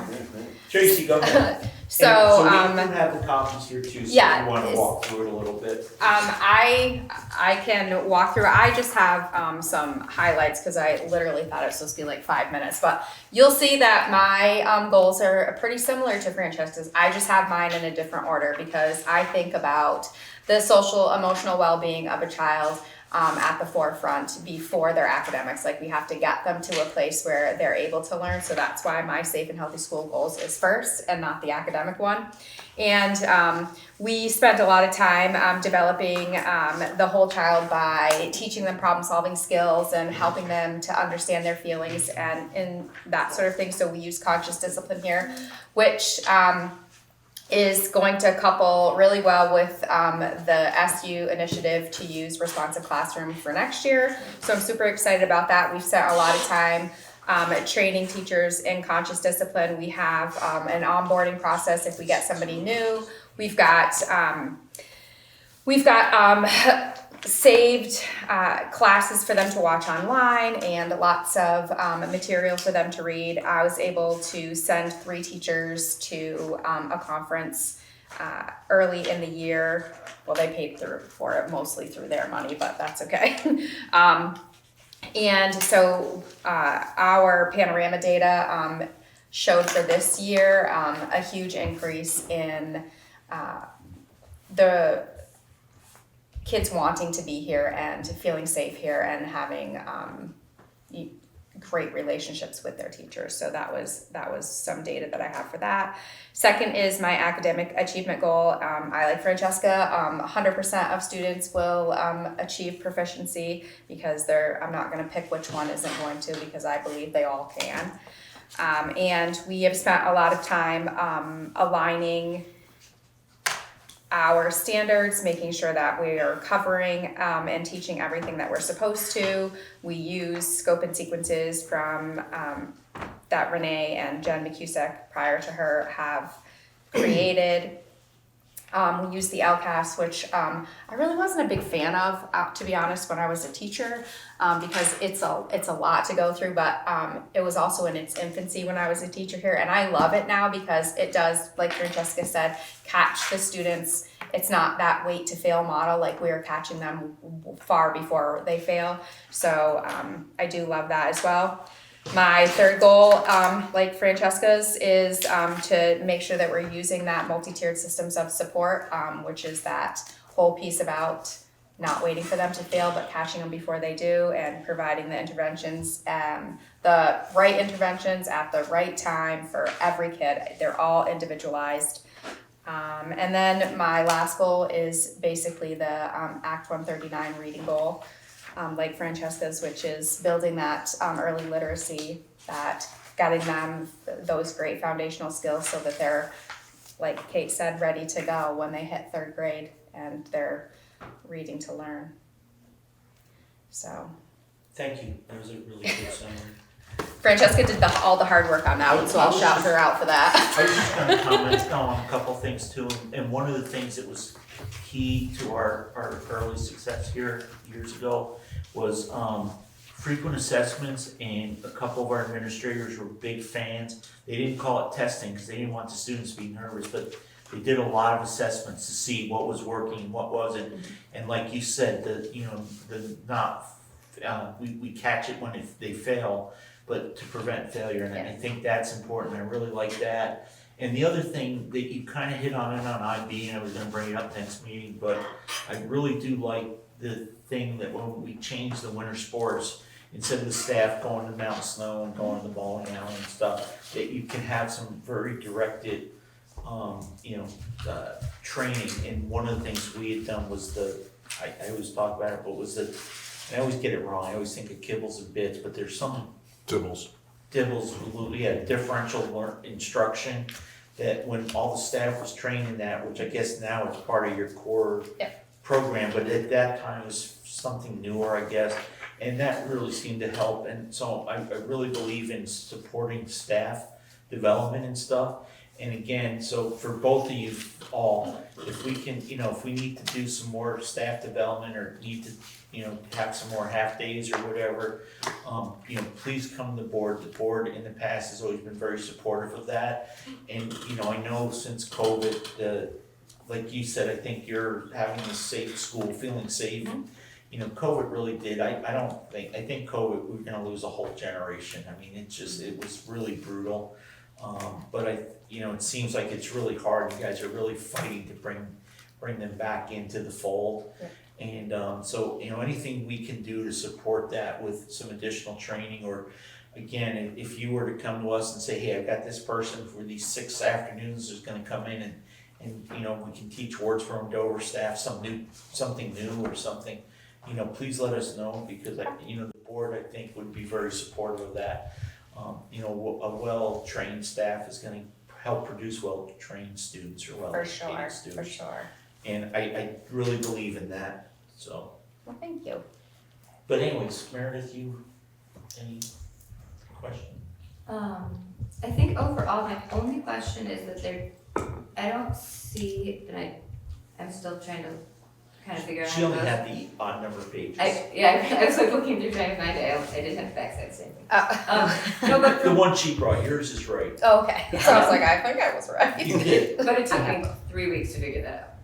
Tracy, go ahead. So we do have the copies here too, so yeah, if you want to walk through it a little bit. I can walk through. I just have some highlights because I literally thought it was supposed to be like 5 minutes, but you'll see that my goals are pretty similar to Francesca's. I just have mine in a different order because I think about the social emotional well-being of a child at the forefront before their academics. Like, we have to get them to a place where they're able to learn. So that's why my safe and healthy school goals is first and not the academic one. And we spent a lot of time developing the whole child by teaching them problem solving skills and helping them to understand their feelings and that sort of thing. So we use conscious discipline here, which is going to couple really well with the SU initiative to use responsive classroom for next year. So I'm super excited about that. We've spent a lot of time training teachers in conscious discipline. We have an onboarding process if we get somebody new. We've got saved classes for them to watch online and lots of material for them to read. I was able to send 3 teachers to a conference early in the year. Well, they paid for it mostly through their money, but that's okay. And so our panorama data showed for this year a huge increase in the kids wanting to be here and feeling safe here and having great relationships with their teachers. So that was some data that I have for that. Second is my academic achievement goal. I, like Francesca, 100% of students will achieve proficiency because I'm not going to pick which one isn't going to, because I believe they all can. And we have spent a lot of time aligning our standards, making sure that we are covering and teaching everything that we're supposed to. We use scope and sequences from that Renee and Jen McCusick, prior to her, have created. We use the LCAS, which I really wasn't a big fan of, to be honest, when I was a teacher, because it's a lot to go through, but it was also in its infancy when I was a teacher here, and I love it now because it does, like Francesca said, catch the students. It's not that wait to fail model, like we're catching them far before they fail. So I do love that as well. My third goal, like Francesca's, is to make sure that we're using that multi-tiered systems of support, which is that whole piece about not waiting for them to fail, but catching them before they do, and providing the interventions, the right interventions at the right time for every kid. They're all individualized. And then my last goal is basically the Act 139 reading goal. Like Francesca's, which is building that early literacy, that getting them those great foundational skills so that they're, like Kate said, ready to go when they hit 3rd grade and they're reading to learn. So. Thank you, that was a really good summary. Francesca did all the hard work on that one, so I'll shout her out for that. I was just gonna comment on a couple things too, and one of the things that was key to our early success here years ago was frequent assessments, and a couple of our administrators were big fans. They didn't call it testing because they didn't want the students to be nervous, but they did a lot of assessments to see what was working, what wasn't, and like you said, we catch it when they fail, but to prevent failure, and I think that's important. I really like that. And the other thing that you kind of hit on IB, and I was going to bring it up next meeting, but I really do like the thing that when we changed the winter sports, instead of the staff going to Mountain Snow and going to the bowling alley and stuff, that you can have some very directed, training. And one of the things we had done was I always talk about it, but I always get it wrong. I always think of kibbles and bits, but there's some Dibbles, differential instruction, that when all the staff was trained in that, which I guess now is part of your core program, but at that time it was something newer, I guess, and that really seemed to help. And so I really believe in supporting staff development and stuff. And again, so for both of you all, if we can, if we need to do some more staff development or need to, have some more half days or whatever, please come to the board. The board in the past has always been very supportive of that. And, I know since COVID, like you said, I think you're having a safe school, feeling safe. COVID really did. I think COVID, we're gonna lose a whole generation. I mean, it was really brutal. But it seems like it's really hard. You guys are really fighting to bring bring them back into the fold. And so, anything we can do to support that with some additional training, or again, if you were to come to us and say, hey, I've got this person for these 6 afternoons who's gonna come in and we can teach Wardsboro and Dover staff something new or something, please let us know, because the board, I think, would be very supportive of that. A well-trained staff is gonna help produce well-trained students or well-educated students. For sure. And I really believe in that, so. Well, thank you. But anyways, Meredith, any question? I think overall, my only question is that I don't see, and I'm still trying to kind of figure out. She only had the odd number of pages. I was like looking through trying to find it, I did have the backside same thing. No, but The one she brought, yours is right. Oh, okay. So I was like, I think I was right. You did. But it took me 3 weeks to figure that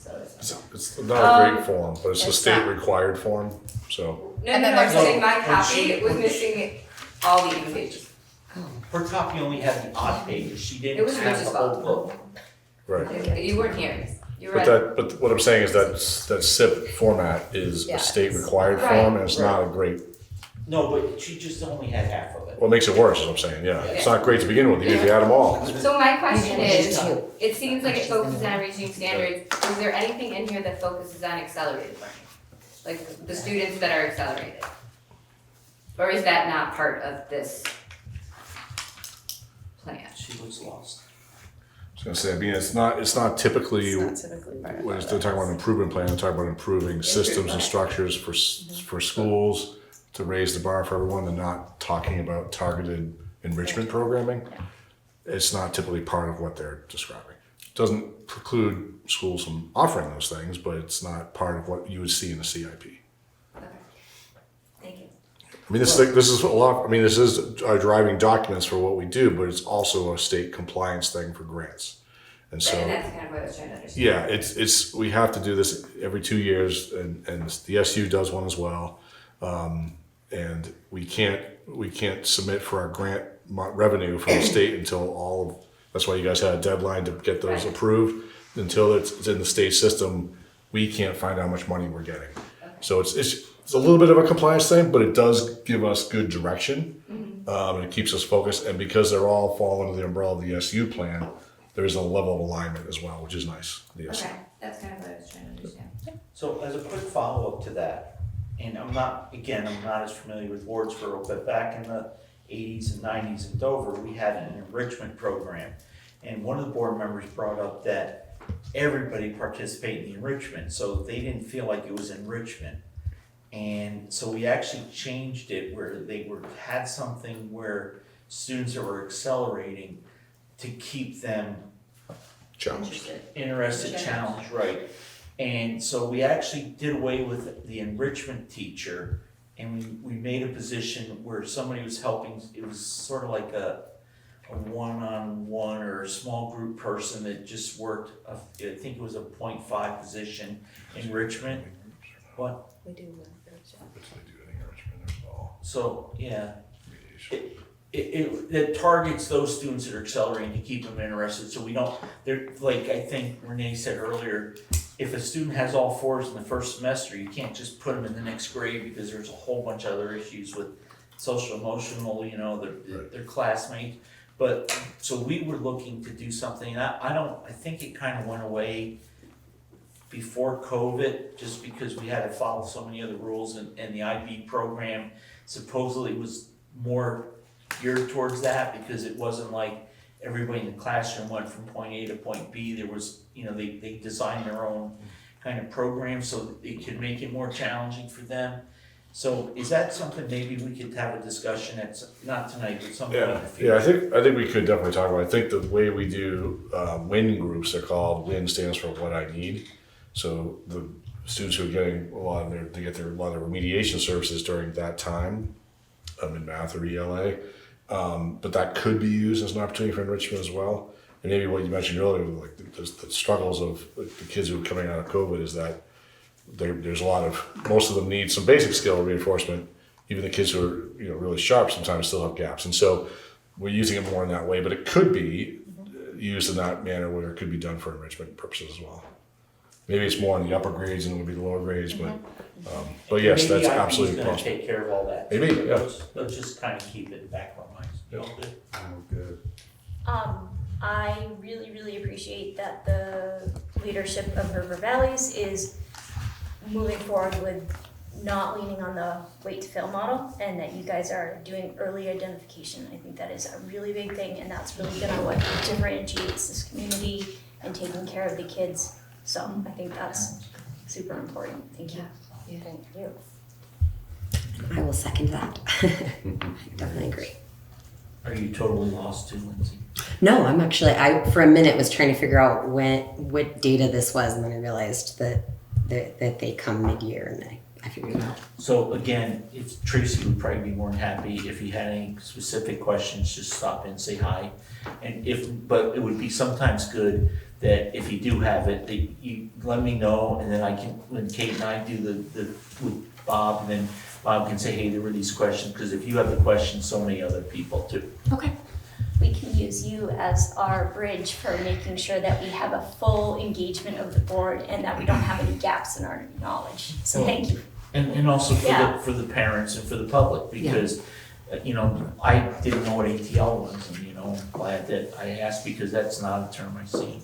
out, so It's not a great form, but it's a state required form, so. No, I'm saying my copy was missing all the even pages. Her copy only had the odd pages, she It didn't was have Rich's the whole fault. book. Right. You weren't here, you were But right. but what I'm saying is that SIP format is a state required form, and it's not a great, No, but she just only had half of it. what makes it worse, is what I'm saying, yeah. It's not great to begin with, even if you add them all. So my question is, it seems like it focuses on reaching standards, is there anything in here that focuses on accelerated learning? Like the students that are accelerated? Or is that not part of this plan? She was lost. I was gonna say, it's not typically, when they're talking about an improvement plan, they're talking about improving systems and structures for schools to raise the bar for everyone. They're not talking about targeted enrichment programming. It's not typically part of what they're describing. It doesn't preclude schools from offering those things, but it's not part of what you would see in a CIP. Thank you. I mean, this is a lot. I mean, this is our driving documents for what we do, but it's also a state compliance thing for grants. And so, And that's kind of what I was trying to understand. yeah, it's we have to do this every 2 years, and the SU does one as well. And we can't submit for our grant revenue from the state until that's why you guys had a deadline to get those approved. Until it's in the state system, we can't find out how much money we're getting. So it's a little bit of a compliance thing, but it does give us good direction, and it keeps us focused. And because they're all fall under the umbrella of the SU plan, there's a level of alignment as well, which is nice. The SU. Okay, that's kind of what I was trying to understand. So as a quick follow-up to that, and I'm not as familiar with Wardsboro, but back in the 80s and 90s in Dover, we had an enrichment program. And one of the board members brought up that everybody participated in the enrichment, so they didn't feel like it was enrichment. And so we actually changed it where had something where students that were accelerating to keep them interested, challenged, right. And so we actually did away with the enrichment teacher, and we made a position where somebody was helping. It was sort of like a one-on-one or a small group person that just worked, I think it was a 0.5 position, enrichment. What? We do So, yeah, it targets those students that are accelerating to keep them interested, so we don't, they're, like I think Renee said earlier, if a student has all 4s in the first semester, you can't just put them in the next grade because there's a whole bunch of other issues with social, emotional, their classmates. But, so we were looking to do something, I think it kind of went away before COVID, just because we had to follow so many other rules, and the IB program supposedly was more geared towards that, because it wasn't like everybody in the classroom went from point A to point B. There was, they designed their own kind of program so it could make it more challenging for them. So is that something maybe we could have a discussion at, not tonight, but some point in the future? Yeah, I think we could definitely talk about it. I think the way we do WIN groups are called, WIN stands for What I Need. So the students who are getting a lot of their remediation services during that time, in math or ELA, but that could be used as an opportunity for enrichment as well. And maybe what you mentioned earlier, like the struggles of the kids who are coming out of COVID, is that there's most of them need some basic skill reinforcement. Even the kids who are really sharp sometimes still have gaps, and so we're using it more in that way. But it could be used in that manner where it could be done for enrichment purposes as well. Maybe it's more in the upper grades than it would be the lower grades, but yes, that's Maybe absolutely IP is gonna possible. take care of all that. Maybe, yeah. Let's just kind of keep it in the back of our minds. You all good? Oh, good. I really, really appreciate that the leadership of River Valleys is moving forward with not leaning on the wait to fail model, and that you guys are doing early identification. I think that is a really big thing, and that's really gonna what differentiates this community and taking care of the kids. So I think that's super important. Thank you. Thank you. I will second that. Definitely agree. Are you totally lost too, Lindsay? No, I'm actually, I for a minute was trying to figure out what data this was, and then I realized that they come mid-year, and I figured it out. So again, if Tracy would probably be more than happy if you had any specific questions, just stop in, say hi. And but it would be sometimes good that if you do have it, that you let me know, and then I can, when Kate and I do the with Bob, and then Bob can say, hey, there were these questions, because if you have the questions, so many other people too. Okay. We can use you as our bridge for making sure that we have a full engagement of the board and that we don't have any gaps in our knowledge. So thank you. And also Yeah. for the parents and for the public, because you know, I didn't know what ATL was, and you know, I'm glad that I asked, because that's not a term I see.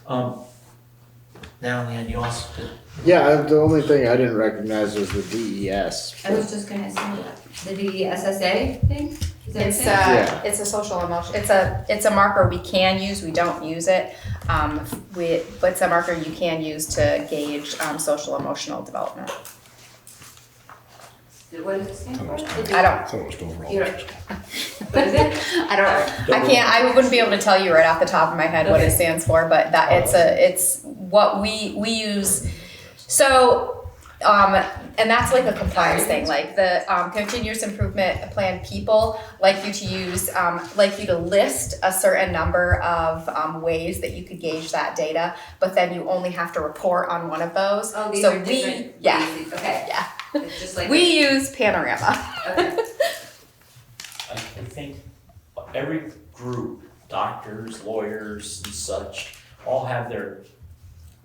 Now, Leanne, you also did. Yeah, the only thing I didn't recognize was the DES. I was just gonna say, the SSA thing? Is that It's a social emotion, it's a marker we can use, we don't use it. But it's a marker you can use to gauge, social emotional development. What does it stand for? I don't. You don't. What is it? I don't, I wouldn't be able to tell you right off the top of my head what it stands for, but that it's what we use. So, and that's like a compliance thing, like the continuous improvement plan people like you to use, like you to list a certain number of ways that you could gauge that data, but then you only have to report on one of those. Oh, these so are different. Okay. Yeah. It's just like We use Panorama. Okay. I think every group, doctors, lawyers and such, all have their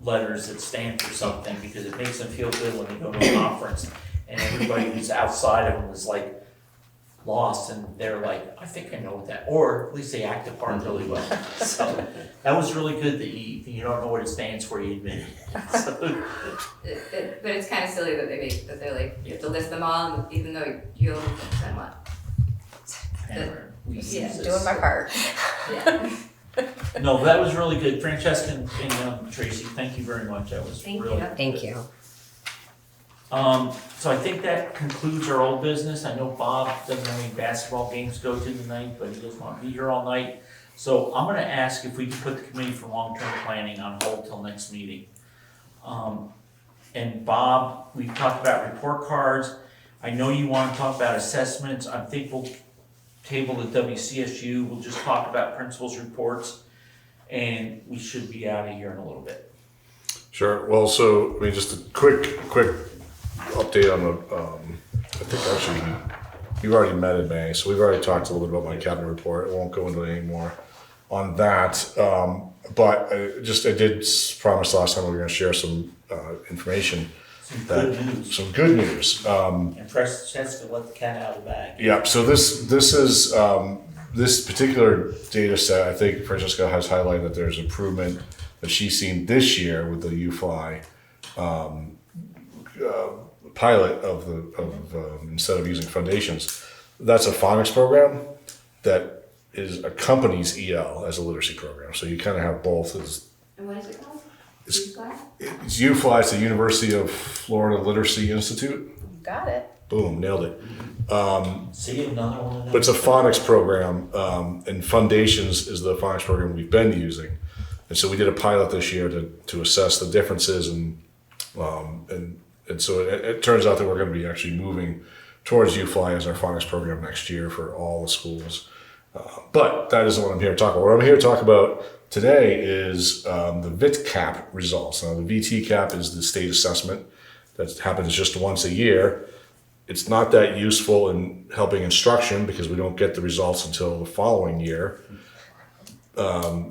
letters that stand for something, because it makes them feel good when they go to a conference and everybody who's outside of them is like lost, and they're like, I think I know what that, or at least they act the part really well. So that was really good that you don't know what it stands for, you admit it. So, But it's kind of silly that they're like, you have to list them all, even though you only understand what. we use this. Doing my part. Yeah. No, that was really good. Francesca and Tracy, thank you very much. That was Thank really you. Thank you. So I think that concludes our old business. I know Bob doesn't have any basketball games to go to tonight, but he doesn't want to be here all night. So I'm gonna ask if we can put the committee for long-term planning on hold till next meeting. And Bob, we've talked about report cards. I know you want to talk about assessments. I think we'll table the WCSU. We'll just talk about principals' reports, and we should be out of here in a little bit. Sure. Well, so I mean, just a quick update on the. I think actually you already met in May, so we've already talked a little bit about my cabinet report. I won't go into it anymore on that. But I did promise last time we were going to share some information. Some good news. And Francesca let the cat out of the bag. Yeah. So this is this particular data set. I think Francesca has highlighted that there's improvement that she's seen this year with the UFly pilot of instead of using foundations. That's a phonics program that accompanies EL as a literacy program. So you kind of have both. And what is it called? It's UFly. It's the University of Florida Literacy Institute. Got it. Boom, nailed it. See another one. But it's a phonics program, and Foundations is the phonics program we've been using. And so we did a pilot this year to assess the differences, and so it turns out that we're going to be actually moving towards UFly as our phonics program next year for all the schools. But that isn't what I'm here to talk about. What I'm here to talk about today is the VIIT results. Now, the VT is the state assessment that happens just once a year. It's not that useful in helping instruction because we don't get the results until the following year.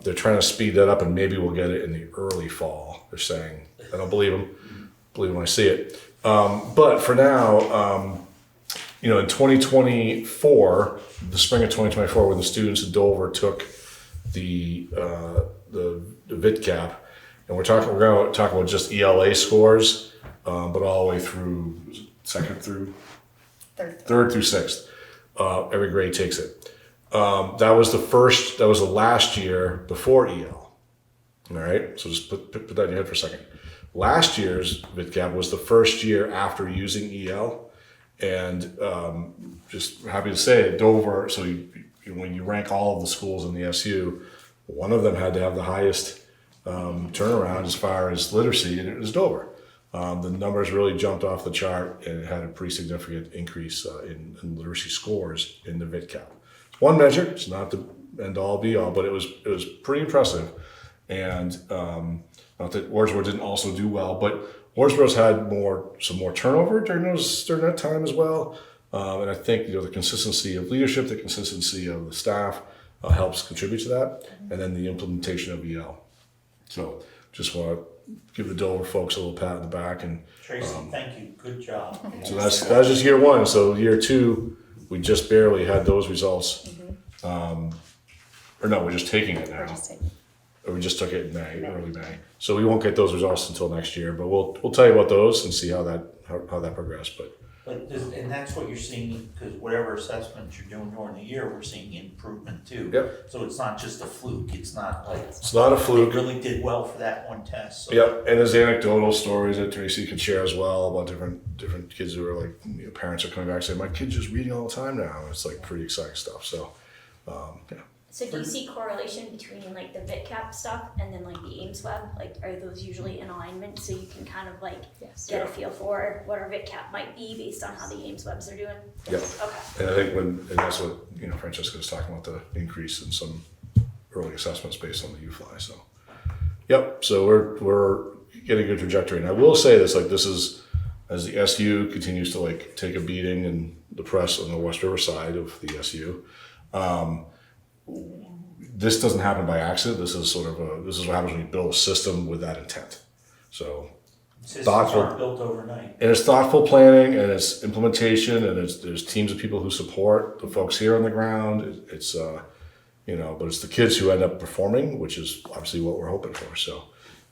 they're trying to speed that up, and maybe we'll get it in the early fall. They're saying. I don't believe them. Believe when I see it. But for now, in 2024, the spring of 2024, when the students in Dover took the VIIT, and we're going to talk about just ELA scores, but all the way through third through sixth. Every grade takes it. That was the last year before EL. All right, so just put that in your head for a second. Last year's VIIT was the first year after using EL, and just happy to say at Dover. So when you rank all of the schools in the SU, one of them had to have the highest turnaround as far as literacy, and it was Dover. The numbers really jumped off the chart, and it had a pretty significant increase in literacy scores in the VIIT. It's one measure. It's not the end all be all, but it was pretty impressive. And not that Wardsboro didn't also do well, but Wardsboro's had some more turnover during that time as well. And I think the consistency of leadership, the consistency of the staff helps contribute to that, and then the implementation of EL. So just want to give the Dover folks a little pat on the back. And Tracy, thank you. Good job. So that's just year one. So year two, we just barely had those results. Or no, we're just taking it now. Or we just took it in May, early May. So we won't get those results until next year, but we'll tell you about those and see how that progressed. And that's what you're seeing, because whatever assessments you're doing during the year, we're seeing improvement too. Yep. So it's not just a fluke. It's not a fluke. They really did well for that one test. So. Yep. And there's anecdotal stories that Tracy could share as well about different kids who are parents are coming back saying, my kid's just reading all the time now. And it's pretty exciting stuff. So, yeah. So do you see correlation between the VIIT stuff and then the Ames Web? Are those usually in alignment so you can kind of get a feel for what our VIIT might be based on how the Ames Webs are doing? Yep. Okay. And I think and that's what Francesca was talking about, the increase in some early assessments based on the UFly. So, yep. So we're getting a good trajectory. And I will say this, this is as the SU continues to take a beating in the press on the West River side of the SU. This doesn't happen by accident. This is this is what happens when you build a system with that intent. So systems aren't built overnight. And it's thoughtful planning, and it's implementation, and there's teams of people who support the folks here on the ground. It's but it's the kids who end up performing, which is obviously what we're hoping for. So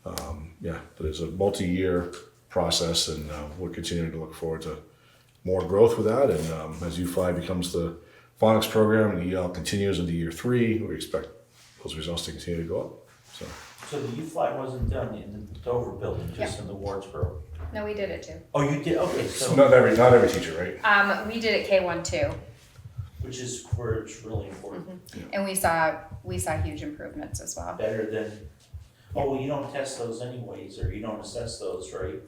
but it's a multi-year process, and we're continuing to look forward to more growth with that. And as UFly becomes the phonics program and EL continues into year 3, we expect those results to continue to go up. So the UFly wasn't done in the Dover building, just in the Wardsboro? No, we did it too. Oh, you did? Okay, so. Not every teacher, right? We did it K1 too. Which is where it's really important. Mm-hmm. Yeah. And we saw huge improvements as well. Better than, you don't test those anyways, or you don't assess those, right?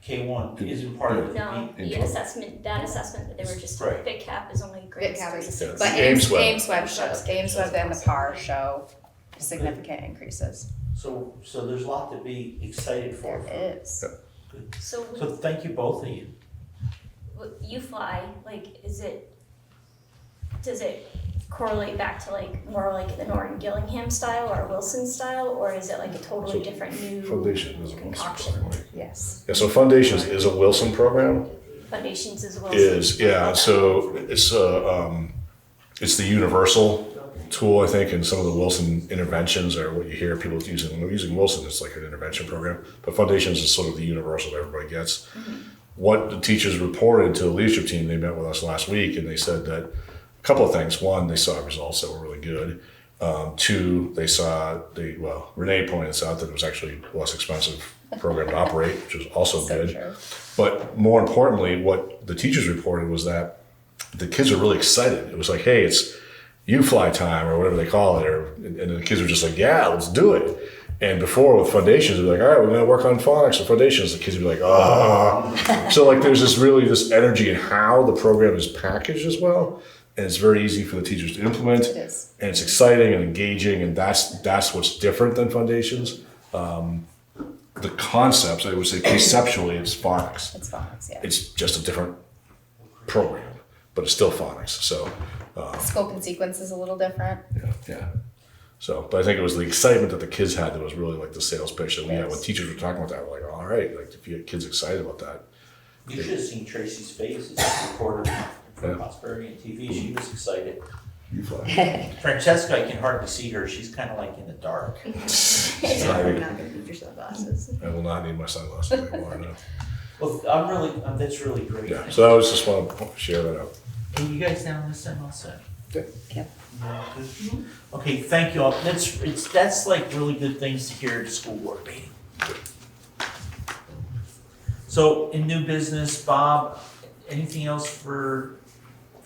K1 isn't part of No, that assessment that they were just VIIT is only grades 3 to 6. But Ames Web and the PAR show significant increases. So there's a lot to be excited for. There is. Good. So thank you both of you. UFly, does it correlate back to more the Norton Gillingham style or Wilson style, or is it a totally different new concoction? Yes. Yeah, so Foundations is a Wilson program. Foundations is Wilson. So it's the universal tool, I think, and some of the Wilson interventions are what you hear people using. When they're using Wilson, it's an intervention program, but Foundations is sort of the universal that everybody gets. Mm-hmm. What the teachers reported to the leadership team, they met with us last week, and they said that a couple of things. One, they saw results that were really good. Two, Renee pointed this out that it was actually a less expensive program to operate, which was also good. True. But more importantly, what the teachers reported was that the kids are really excited. It was hey, it's UFly time or whatever they call it, and the kids were just yeah, let's do it. And before with Foundations, they'd be all right, we're going to work on phonics or Foundations. The kids would be So there's this energy in how the program is packaged as well. And it's very easy for the teachers to implement. It is. And it's exciting and engaging, and that's what's different than Foundations. The concepts, I would say conceptually, it's phonics. It's phonics, yeah. It's just a different program, but it's still phonics. So scope and sequence is a little different. Yeah. So, but I think it was the excitement that the kids had that was really like the sales pitch that we had when teachers were talking about that. We're like, all right, like if you get kids excited about that. You should have seen Tracy's face as a reporter for Prosperity and TV. She was excited. Francesca, I can hardly see her. She's kind of like in the dark. I will not need my sunglasses anymore. No. Well, that's really great. Yeah. So I was just want to share that out. Hey, you guys down this end also? Yep. Yeah, good. Okay, thank you all. That's like really good things to hear at a school board meeting. So in new business, Bob, anything else for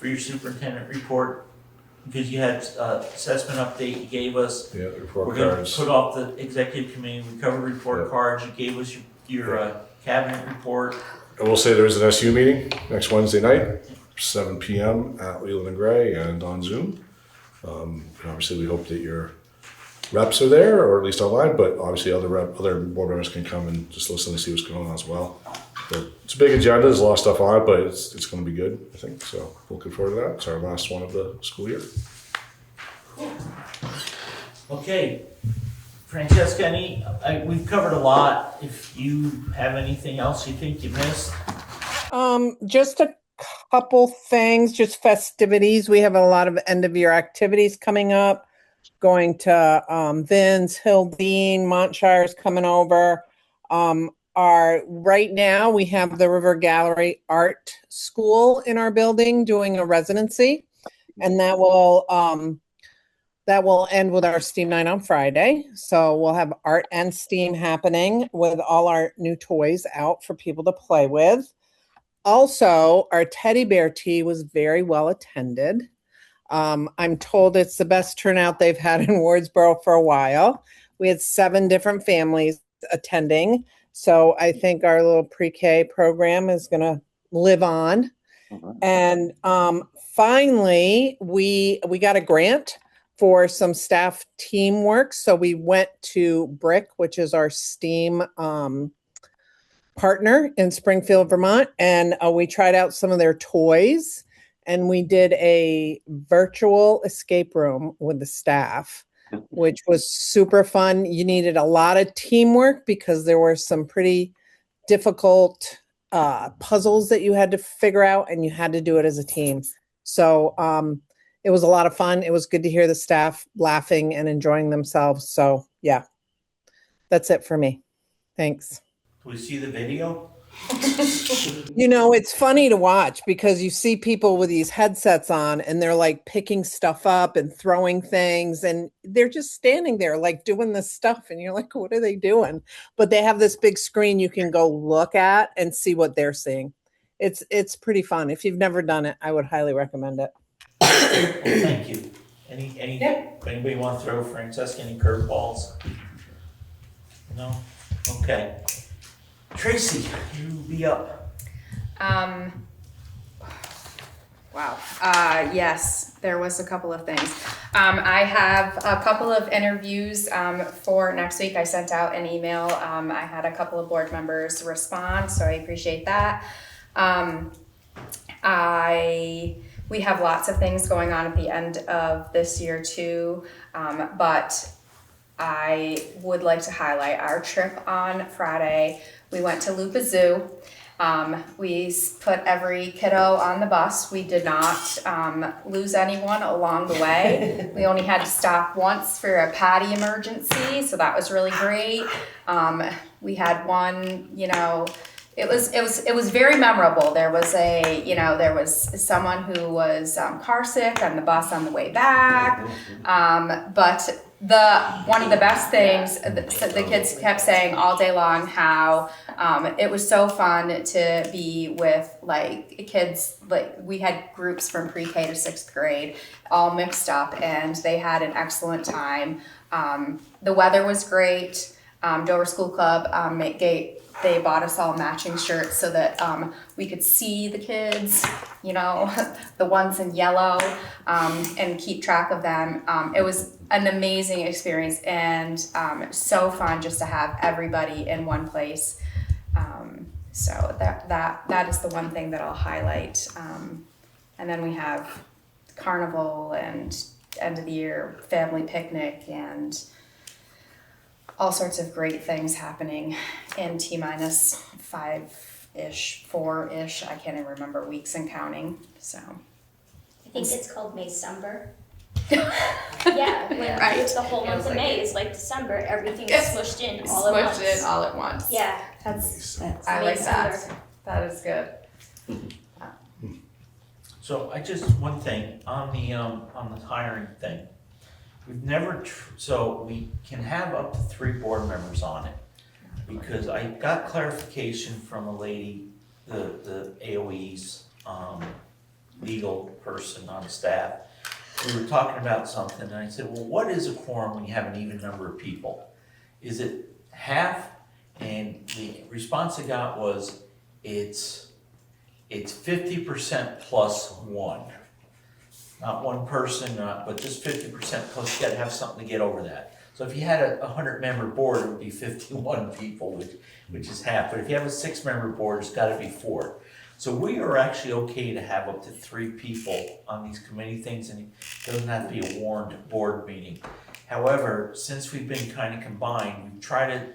your superintendent report? Because you had assessment update you gave us. Yeah, report We're gonna cards. put off the executive committee. We covered report cards. You gave us your cabinet report. I will say there is an SU meeting next Wednesday night, 7 p.m. at Leland and Gray and on Zoom. Obviously, we hope that your reps are there, or at least online, but obviously other board members can come and just listen and see what's going on as well. But it's a big agenda. There's a lot of stuff on it, but it's going to be good, I think. So looking forward to that. It's our last one of the school year. Okay, Francesca, we've covered a lot. If you have anything else you think you missed? Just a couple things, just festivities. We have a lot of end of year activities coming up. Going to Vin's, Hildene, Montshire's coming over. Right now we have the River Gallery Art School in our building doing a residency, and that will end with our STEAM night on Friday. So we'll have art and STEAM happening with all our new toys out for people to play with. Also, our teddy bear tea was very well attended. I'm told it's the best turnout they've had in Wardsboro for a while. We had 7 different families attending. So I think our little pre-K program is going to live on. And finally, we got a grant for some staff teamwork. So we went to BRIC, which is our STEAM partner in Springfield, Vermont, and we tried out some of their toys, and we did a virtual escape room with the staff, which was super fun. You needed a lot of teamwork because there were some pretty difficult puzzles that you had to figure out, and you had to do it as a team. So it was a lot of fun. It was good to hear the staff laughing and enjoying themselves. So yeah, that's it for me. Thanks. Do we see the video? You know, it's funny to watch because you see people with these headsets on and they're like picking stuff up and throwing things, and they're just standing there like doing this stuff, and you're like, what are they doing? But they have this big screen you can go look at and see what they're seeing. It's pretty fun. If you've never done it, I would highly recommend it. Well, thank you. Anybody want to throw Francesca any curveballs? No? Okay. Tracy, you be up. Wow. Yes, there was a couple of things. I have a couple of interviews for next week. I sent out an email. I had a couple of board members respond, so I appreciate that. We have lots of things going on at the end of this year too, but I would like to highlight our trip on Friday. We went to Lupa Zoo. We put every kiddo on the bus. We did not lose anyone along the way. We only had to stop once for a potty emergency, so that was really great. We had one, it was very memorable. There was someone who was car sick on the bus on the way back, but one of the best things, the kids kept saying all day long how it was so fun to be with kids. We had groups from pre-K to 6th grade all mixed up, and they had an excellent time. The weather was great. Dover School Club they bought us all matching shirts so that we could see the kids, the ones in yellow, and keep track of them. It was an amazing experience, and so fun just to have everybody in one place. So that is the one thing that I'll highlight. And then we have carnival and end of the year family picnic and all sorts of great things happening in T-minus 5-ish, 4-ish, I can't even remember weeks and counting, so. I think it's called Maycember. Yeah, when Right. the whole month of May is like December, everything is smushed in all at once. Smushed in all at once. Yeah. That's I like that. Maycember. That is good. So I just, one thing, on the hiring thing, we've never, so we can have up to 3 board members on it. Because I got clarification from a lady, the AOE's, legal person on staff. We were talking about something, and I said, well, what is a quorum when you have an even number of people? Is it half? And the response I got was, it's 50% plus 1. Not one person, but just 50% plus, you gotta have something to get over that. So if you had a 100-member board, it would be 51 people, which is half. But if you have a 6-member board, it's gotta be 4. So we are actually okay to have up to 3 people on these committee things, and it doesn't have to be a warned board meeting. However, since we've been kind of combined, we try to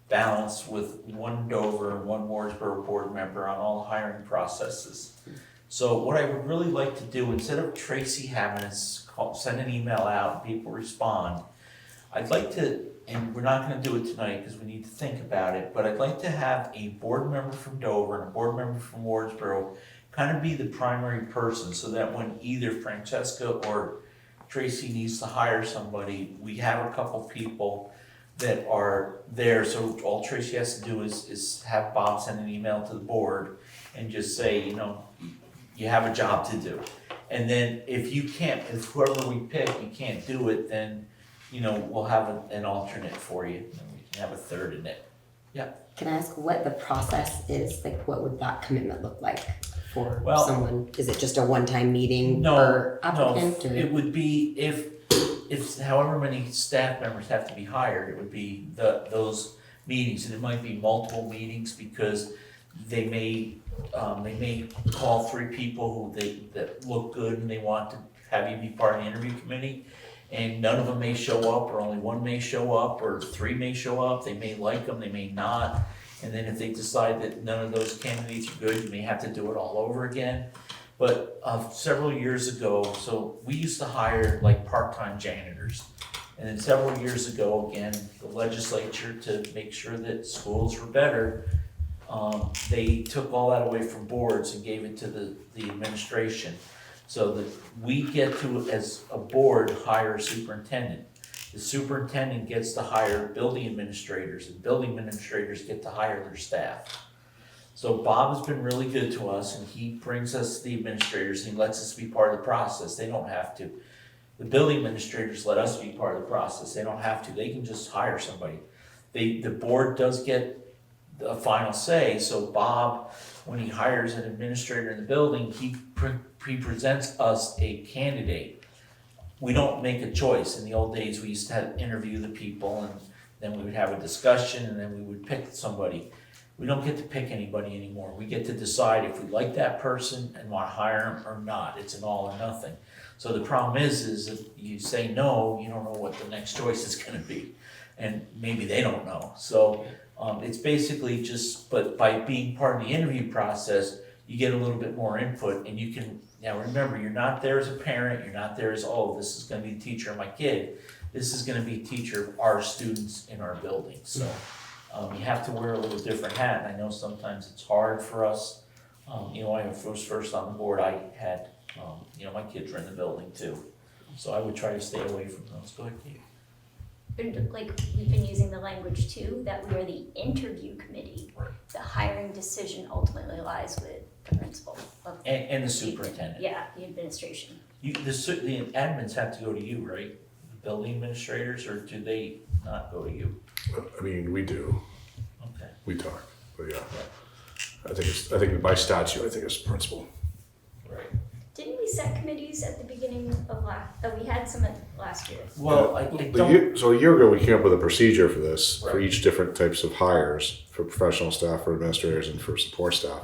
balance with 1 Dover and 1 Wardsboro board member on all hiring processes. So what I would really like to do, instead of Tracy having us send an email out and people respond, I'd like to, and we're not gonna do it tonight because we need to think about it, but I'd like to have a board member from Dover and a board member from Wardsboro kind of be the primary person, so that when either Francesca or Tracy needs to hire somebody, we have a couple people that are there. So all Tracy has to do is have Bob send an email to the board and just say, you know, you have a job to do. And then if you can't, if whoever we pick, you can't do it, then, you know, we'll have an alternate for you, and we can have a third in it. Yeah. Can I ask what the process is? Like, what would that commitment look like for Well, someone? Is it just a one-time meeting No, per applicant? no, it would be if however many staff members have to be hired, it would be those meetings, and it might be multiple meetings because they may call 3 people that look good and they want to have you be part of the interview committee, and none of them may show up, or only 1 may show up, or 3 may show up. They may like them, they may not, and then if they decide that none of those candidates are good, you may have to do it all over again. But several years ago, so we used to hire like part-time janitors. And then several years ago, again, the legislature, to make sure that schools were better, they took all that away from boards and gave it to the administration. So that we get to, as a board, hire a superintendent. The superintendent gets to hire building administrators, and building administrators get to hire their staff. So Bob has been really good to us, and he brings us the administrators, and he lets us be part of the process. They don't have to. The building administrators let us be part of the process. They don't have to. They can just hire somebody. The board does get a final say, so Bob, when he hires an administrator in the building, he presents us a candidate. We don't make a choice. In the old days, we used to interview the people, and then we would have a discussion, and then we would pick somebody. We don't get to pick anybody anymore. We get to decide if we like that person and want to hire them or not. It's an all or nothing. So the problem is if you say no, you don't know what the next choice is going to be, and maybe they don't know. So it's basically just, but by being part of the interview process, you get a little bit more input, and you can, now remember, you're not there as a parent, you're not there as, oh, this is going to be the teacher of my kid. This is going to be teacher of our students in our building. So you have to wear a little different hat, and I know sometimes it's hard for us. You know, when I was first on the board, I had, you know, my kids were in the building too. So I would try to stay away from those. Go ahead, Kate. And like, we've been using the language too, that we are the interview committee. The hiring decision ultimately lies with the principal of. And the superintendent. Yeah, the administration. The admins have to go to you, right? The building administrators, or do they not go to you? I mean, we do. Okay. We talk, but yeah. I think by statute, I think it's principal. Right. Didn't we set committees at the beginning of we had some last year? Well, I don't. So a year ago, we came up with a procedure for this, for Right. each different types of hires, for professional staff, for administrators, and for support staff.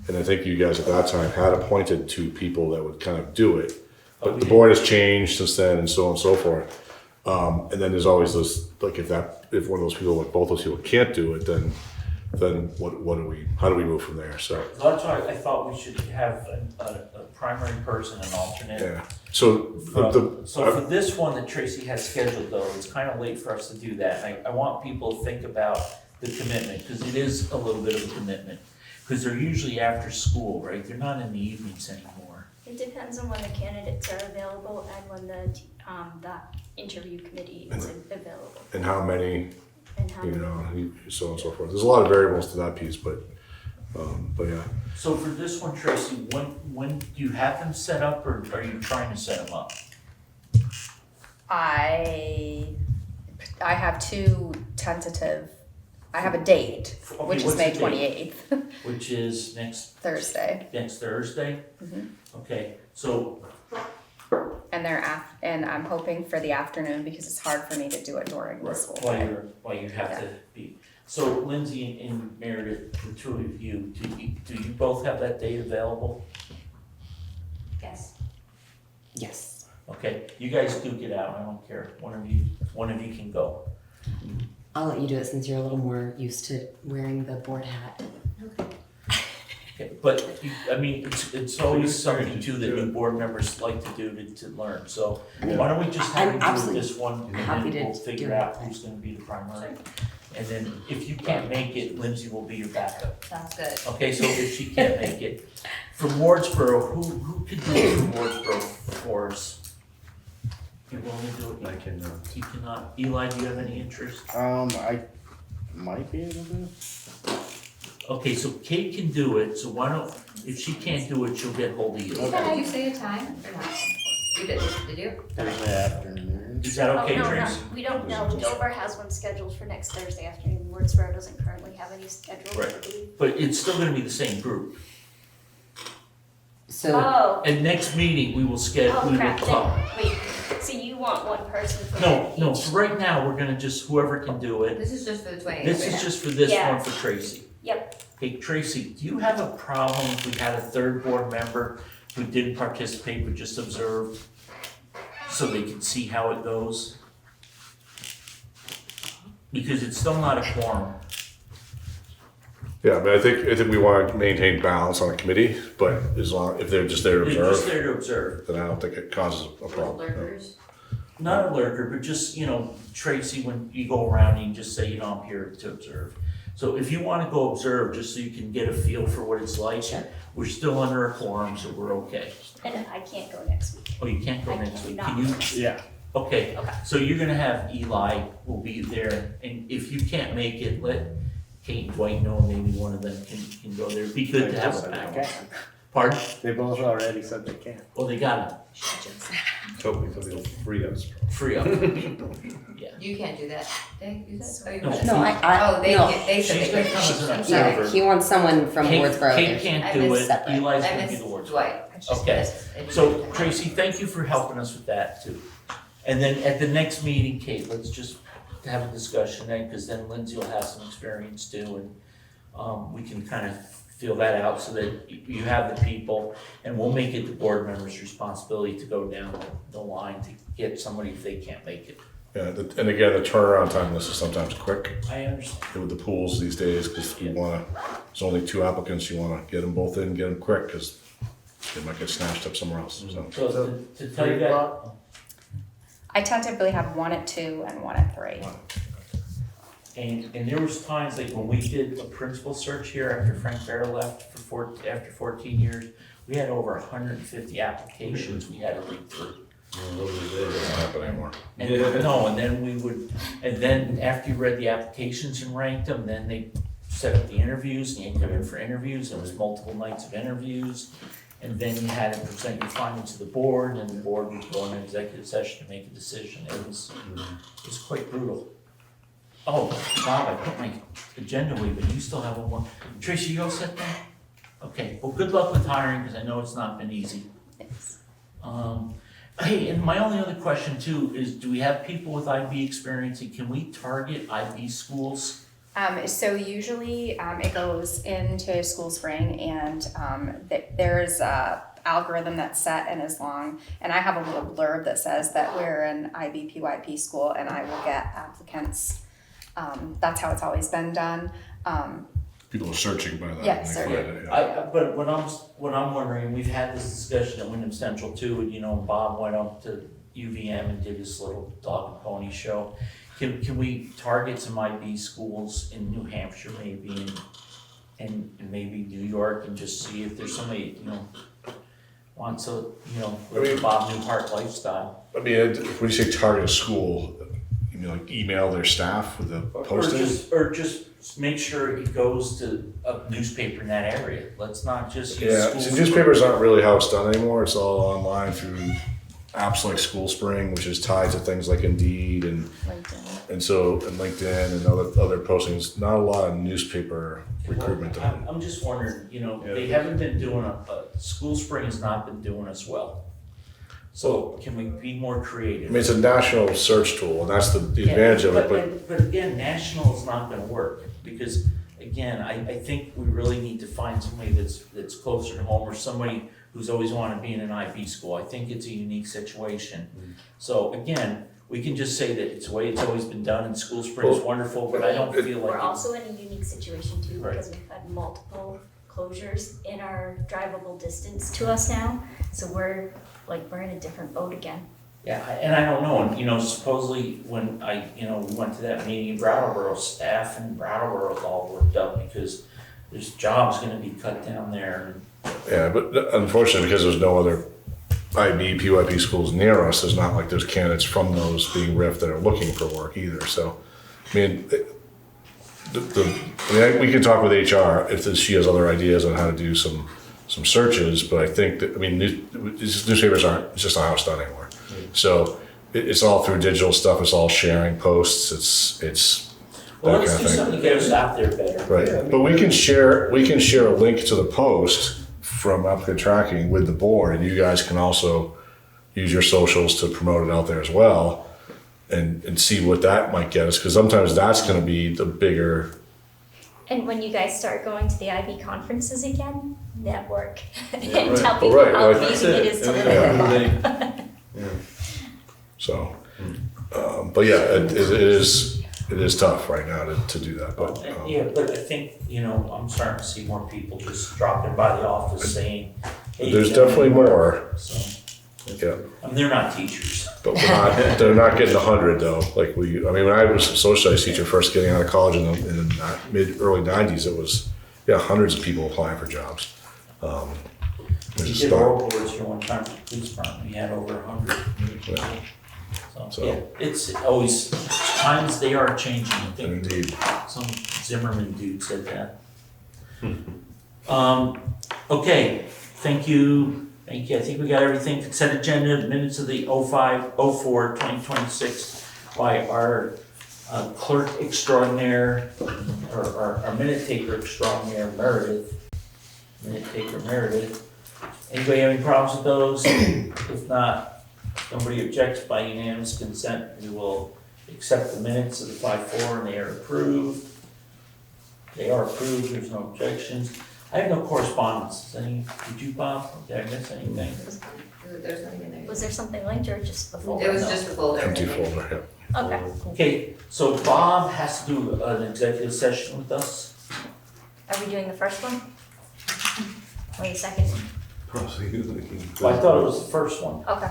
And I think you guys at that time had appointed 2 people that would kind of do it. But the board has changed since then and so on and so forth. And then there's always this, like if one of those people, like both those people can't do it, then how do we move from there? So That's why I thought we should have a primary person and alternate. yeah. So So for this one that Tracy has scheduled though, it's kind of late for us to do that. I want people to think about the commitment, because it is a little bit of a commitment. Because they're usually after school, right? They're not in the evenings anymore. It depends on when the candidates are available and when the interview committee is available. and how many, And how many. so on and so forth. There's a lot of variables to that piece, but yeah. So for this one, Tracy, when do you have them set up, or are you trying to set them up? I have two tentative, I have a date, Okay, which is what's May the date? 28th, Which is next Thursday. Thursday? Mhm. Okay, so And and I'm hoping for the afternoon because it's hard for me to do it during the school day. while you have to be. So Lindsay and Meredith, the two of you, do you both have that date available? Yes. Yes. Okay, you guys duke it out, I don't care, one of you can go. I'll let you do it since you're a little more used to wearing the board hat. Okay, but, I mean, it's always something too that new board members like to do to learn, so why don't we just have you do absolutely this one, and happy then to we'll figure do out it. who's gonna be the primary. And then if you can't make it, Lindsay will be your backup. Sounds good. Okay, so if she can't make it, from Wardsboro, who could do it from Wardsboro for us? You want me to do it? I can, You cannot. Eli, do you have any interest? I might be able to. Okay, so Kate can do it, so why don't, if she can't do it, she'll get hold of you. Did you say a time or not? You did you? Thursday afternoon. Is that okay, Oh, no, Trace? we don't know. Dover has one scheduled for next Thursday afternoon. Wardsboro doesn't currently have any scheduled. Right. But it's still gonna be the same group. So Oh, And next meeting, we will schedule, oh we will crap, talk. then, wait, so you want one person for No, each? no, for right now, we're gonna just, whoever can do it. This is just for the 28th. This right is now. just for this Yeah. one for Tracy. Yep. Hey, Tracy, do you have a problem if we had a third board member who didn't participate but just observed? So they can see how it goes? Because it's still not a quorum. Yeah, but I think we want to maintain balance on a committee, but if they're just there to They're just observe, there to observe. then I don't think it causes a Little problem. lurkers. Not a lurker, but just, Tracy, when you go around, you can just say, I'm here to observe. So if you want to go observe, just so you can get a feel for what it's like, we're still under a quorum, so we're okay. And I can't go next week. Oh, you can't go I next week? cannot Can you? go next week. Yeah. Okay, Okay. so you're gonna have Eli will be there, and if you can't make it, let Kate and Dwight know, maybe one of them can go there. It'd be good to have a backup. Pardon? They both already said they can't. Well, they gotta hopefully they'll free us. free up. Yeah. You can't do that. They, you said? Oh, you No. can't. No, Oh, they no. can't, they said She's they gonna couldn't. come as an I'm observer. sorry. He wants someone from Kate Wardsboro. Kate can't I do missed it, separate. Eli's I gonna be missed the words. Dwight. I just Okay. missed. I So didn't- Tracy, thank you for helping us with that too. And then at the next meeting, Kate, let's just have a discussion then, because then Lindsay will have some experience too, and we can kind of feel that out so that you have the people, and we'll make it the board members' responsibility to go down the line to get somebody if they can't make it. Yeah, and again, the turnaround time, this is sometimes quick I understand. with the pools these days, because there's only 2 applicants, you wanna get them both in, get them quick, because they might get snatched up somewhere else, so. So to tell you that, I tentatively have one at 2 and one at 3. and there was times like when we did a principal search here after Frank Barrow left after 14 years, we had over 150 applications we had to read through. It doesn't happen anymore. And and then after you read the applications and ranked them, then they set up the interviews, and you had to come in for interviews, there was multiple nights of interviews. And then you had to present your findings to the board, and the board would go in executive session to make a decision. It was quite brutal. Oh, Bob, I put my agenda away, but you still have one more. Tracy, you all set there? Okay, well, good luck with hiring, because I know it's not been easy. Hey, and my only other question too is, do we have people with IB experience, and can we target IB schools? So usually it goes into School Spring and there's algorithm that's set and is long. And I have a little blurb that says that we're an IBPYP school, and I will get applicants. That's how it's always been done. People are searching by that. Yeah, and they certainly. find it, yeah. But what I'm wondering, we've had this discussion at Wyndham Central too, and Bob went up to UVM and did his little dog and pony show. Can we target some IB schools in New Hampshire maybe and maybe New York and just see if there's somebody, wants to, live the Bob Newhart lifestyle? I mean, when you say target a school, you mean like email their staff with a posting? Or just make sure it goes to a newspaper in that area. Let's not just use Yeah, schools. so newspapers aren't really how it's done anymore. It's all online through apps like School Spring, which is tied to things like Indeed and LinkedIn and other postings. Not a lot of newspaper recruitment done. I'm just wondering, they haven't been doing School Spring has not been doing as well. So can we be more creative? I mean, it's a national search tool, and that's the advantage of it. But again, national is not gonna work, because again, I think we really need to find somebody that's closer to home, or somebody who's always wanted to be in an IB school. I think it's a unique situation. So again, we can just say that it's the way it's always been done, and School Spring is wonderful, but I don't feel like We're also in a unique situation too, Right. because we've had multiple closures in our drivable distance to us now, so we're in a different boat again. Yeah, and I don't know, and supposedly when we went to that meeting in Brattleboro, staff in Brattleboro is all worked up because there's jobs gonna be cut down there. Yeah, but unfortunately, because there's no other IB, PYP schools near us, there's not like there's candidates from those being riffed that are looking for work either. So, I mean, we can talk with HR if she has other ideas on how to do some searches, but I think that, newspapers it's just not how it's done anymore. So it's all through digital stuff. It's all sharing posts. It's Well, that let's kind do of thing. something to get us out there better. Right, but we can share a link to the post from applicant tracking with the board, and you guys can also use your socials to promote it out there as well, and see what that might get us, because sometimes that's going to be the bigger. And when you guys start going to the IB conferences again, network and right. tell people Right, how like easy it is to live in Vermont. So, but yeah, it is tough right now to do that. But But I think, I'm starting to see more people just dropping by the office saying, hey. there's definitely more. So, Yeah. they're not teachers. But they're not getting 100 though. When I was a social studies teacher first getting out of college in the early 90s, it was hundreds of people applying for jobs. We did oral boards here one time for the police department, we had over 100. So, yeah, it's always, times they are changing, I think. Indeed. Some Zimmerman dude said that. Okay, thank you. I think we got everything. Consent agenda, minutes of the 05/04/2026 by our clerk extraordinaire, or our minute taker extraordinaire, Meredith. Anybody have any problems with those? If not, nobody objects, by unanimous consent, we will accept the minutes of the 5/4 and they are approved. They are approved, there's no objections. I have no correspondence. Did you, Bob? Did I miss anything? There's nothing in there. Was there something linked or just the folder? It was just a folder. Empty folder. Yeah. Okay. Okay, so Bob has to do an executive session with us. Are we doing the first one? Or the second one? Well, I thought it was the first one. Okay.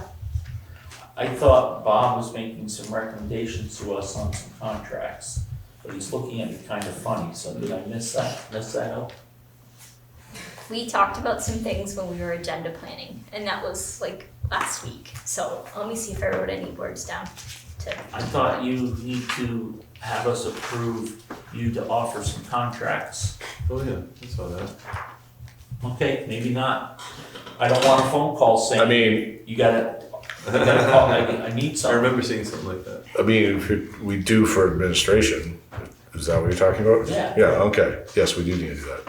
I thought Bob was making some recommendations to us on some contracts, but he's looking at me kind of funny, so did I miss that up? We talked about some things when we were agenda planning, and that was last week. So let me see if I wrote any words down. I thought you need to have us approve you to offer some contracts. Oh, yeah, I saw that. Okay, maybe not. I don't want a phone call saying, you gotta call, I need I something. remember seeing something like that. If we do for administration, is that what you're talking about? Yeah. Yeah, okay. Yes, we do need to do that.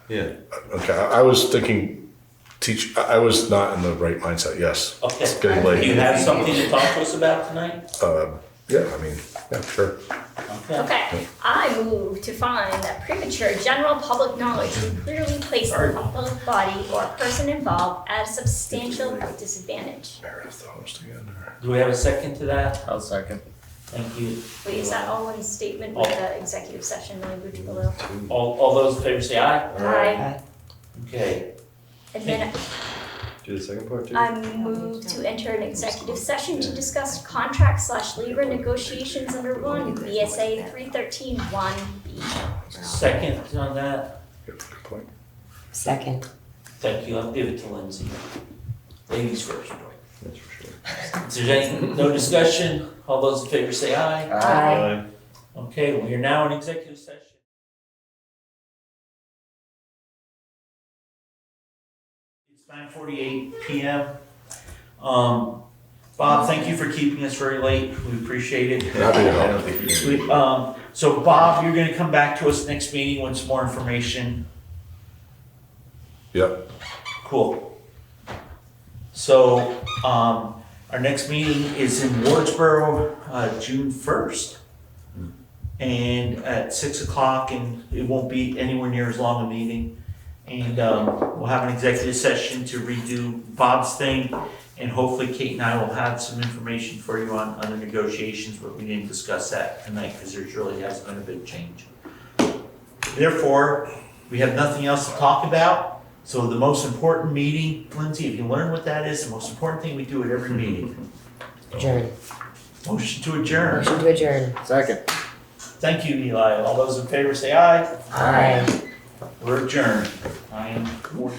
Yeah. Okay, I was thinking, I was not in the right mindset, yes. Okay. It's getting late. Do you have something to talk to us about tonight? Yeah, sure. All Okay, I move to find that premature general public knowledge would clearly place the public body or person involved at a substantial disadvantage. Do we have a second to that? I'll second. Thank you. Wait, is that all in statement with the executive session language below? All those in favor say aye? Aye. Okay. And then Do the second part too? I move to enter an executive session to discuss contract/labor negotiations under one VSA 313(1)B. Second on that? Second. Thank you. I'll give it to Lindsay. Ladies first. That's for sure. If there's no discussion, all those in favor say aye. Aye. Okay, we are now in executive session. It's 9:48 PM. Bob, thank you for keeping us very late. We appreciate it. Happy to help. So Bob, you're gonna come back to us next meeting with some more information. Yep. Cool. So, our next meeting is in Wardsboro, June 1st. And at 6 o'clock, and it won't be anywhere near as long a meeting. And, we'll have an executive session to redo Bob's thing. And hopefully Kate and I will have some information for you on the negotiations, but we didn't discuss that tonight because there really hasn't been a big change. Therefore, we have nothing else to talk about. So the most important meeting, Lindsay, if you learn what that is, the most important thing we do at every meeting. Adjourn. Motion to adjourn. Motion to adjourn. Second. Thank you, Eli. All those in favor say aye. Aye. We're adjourned. 9:49.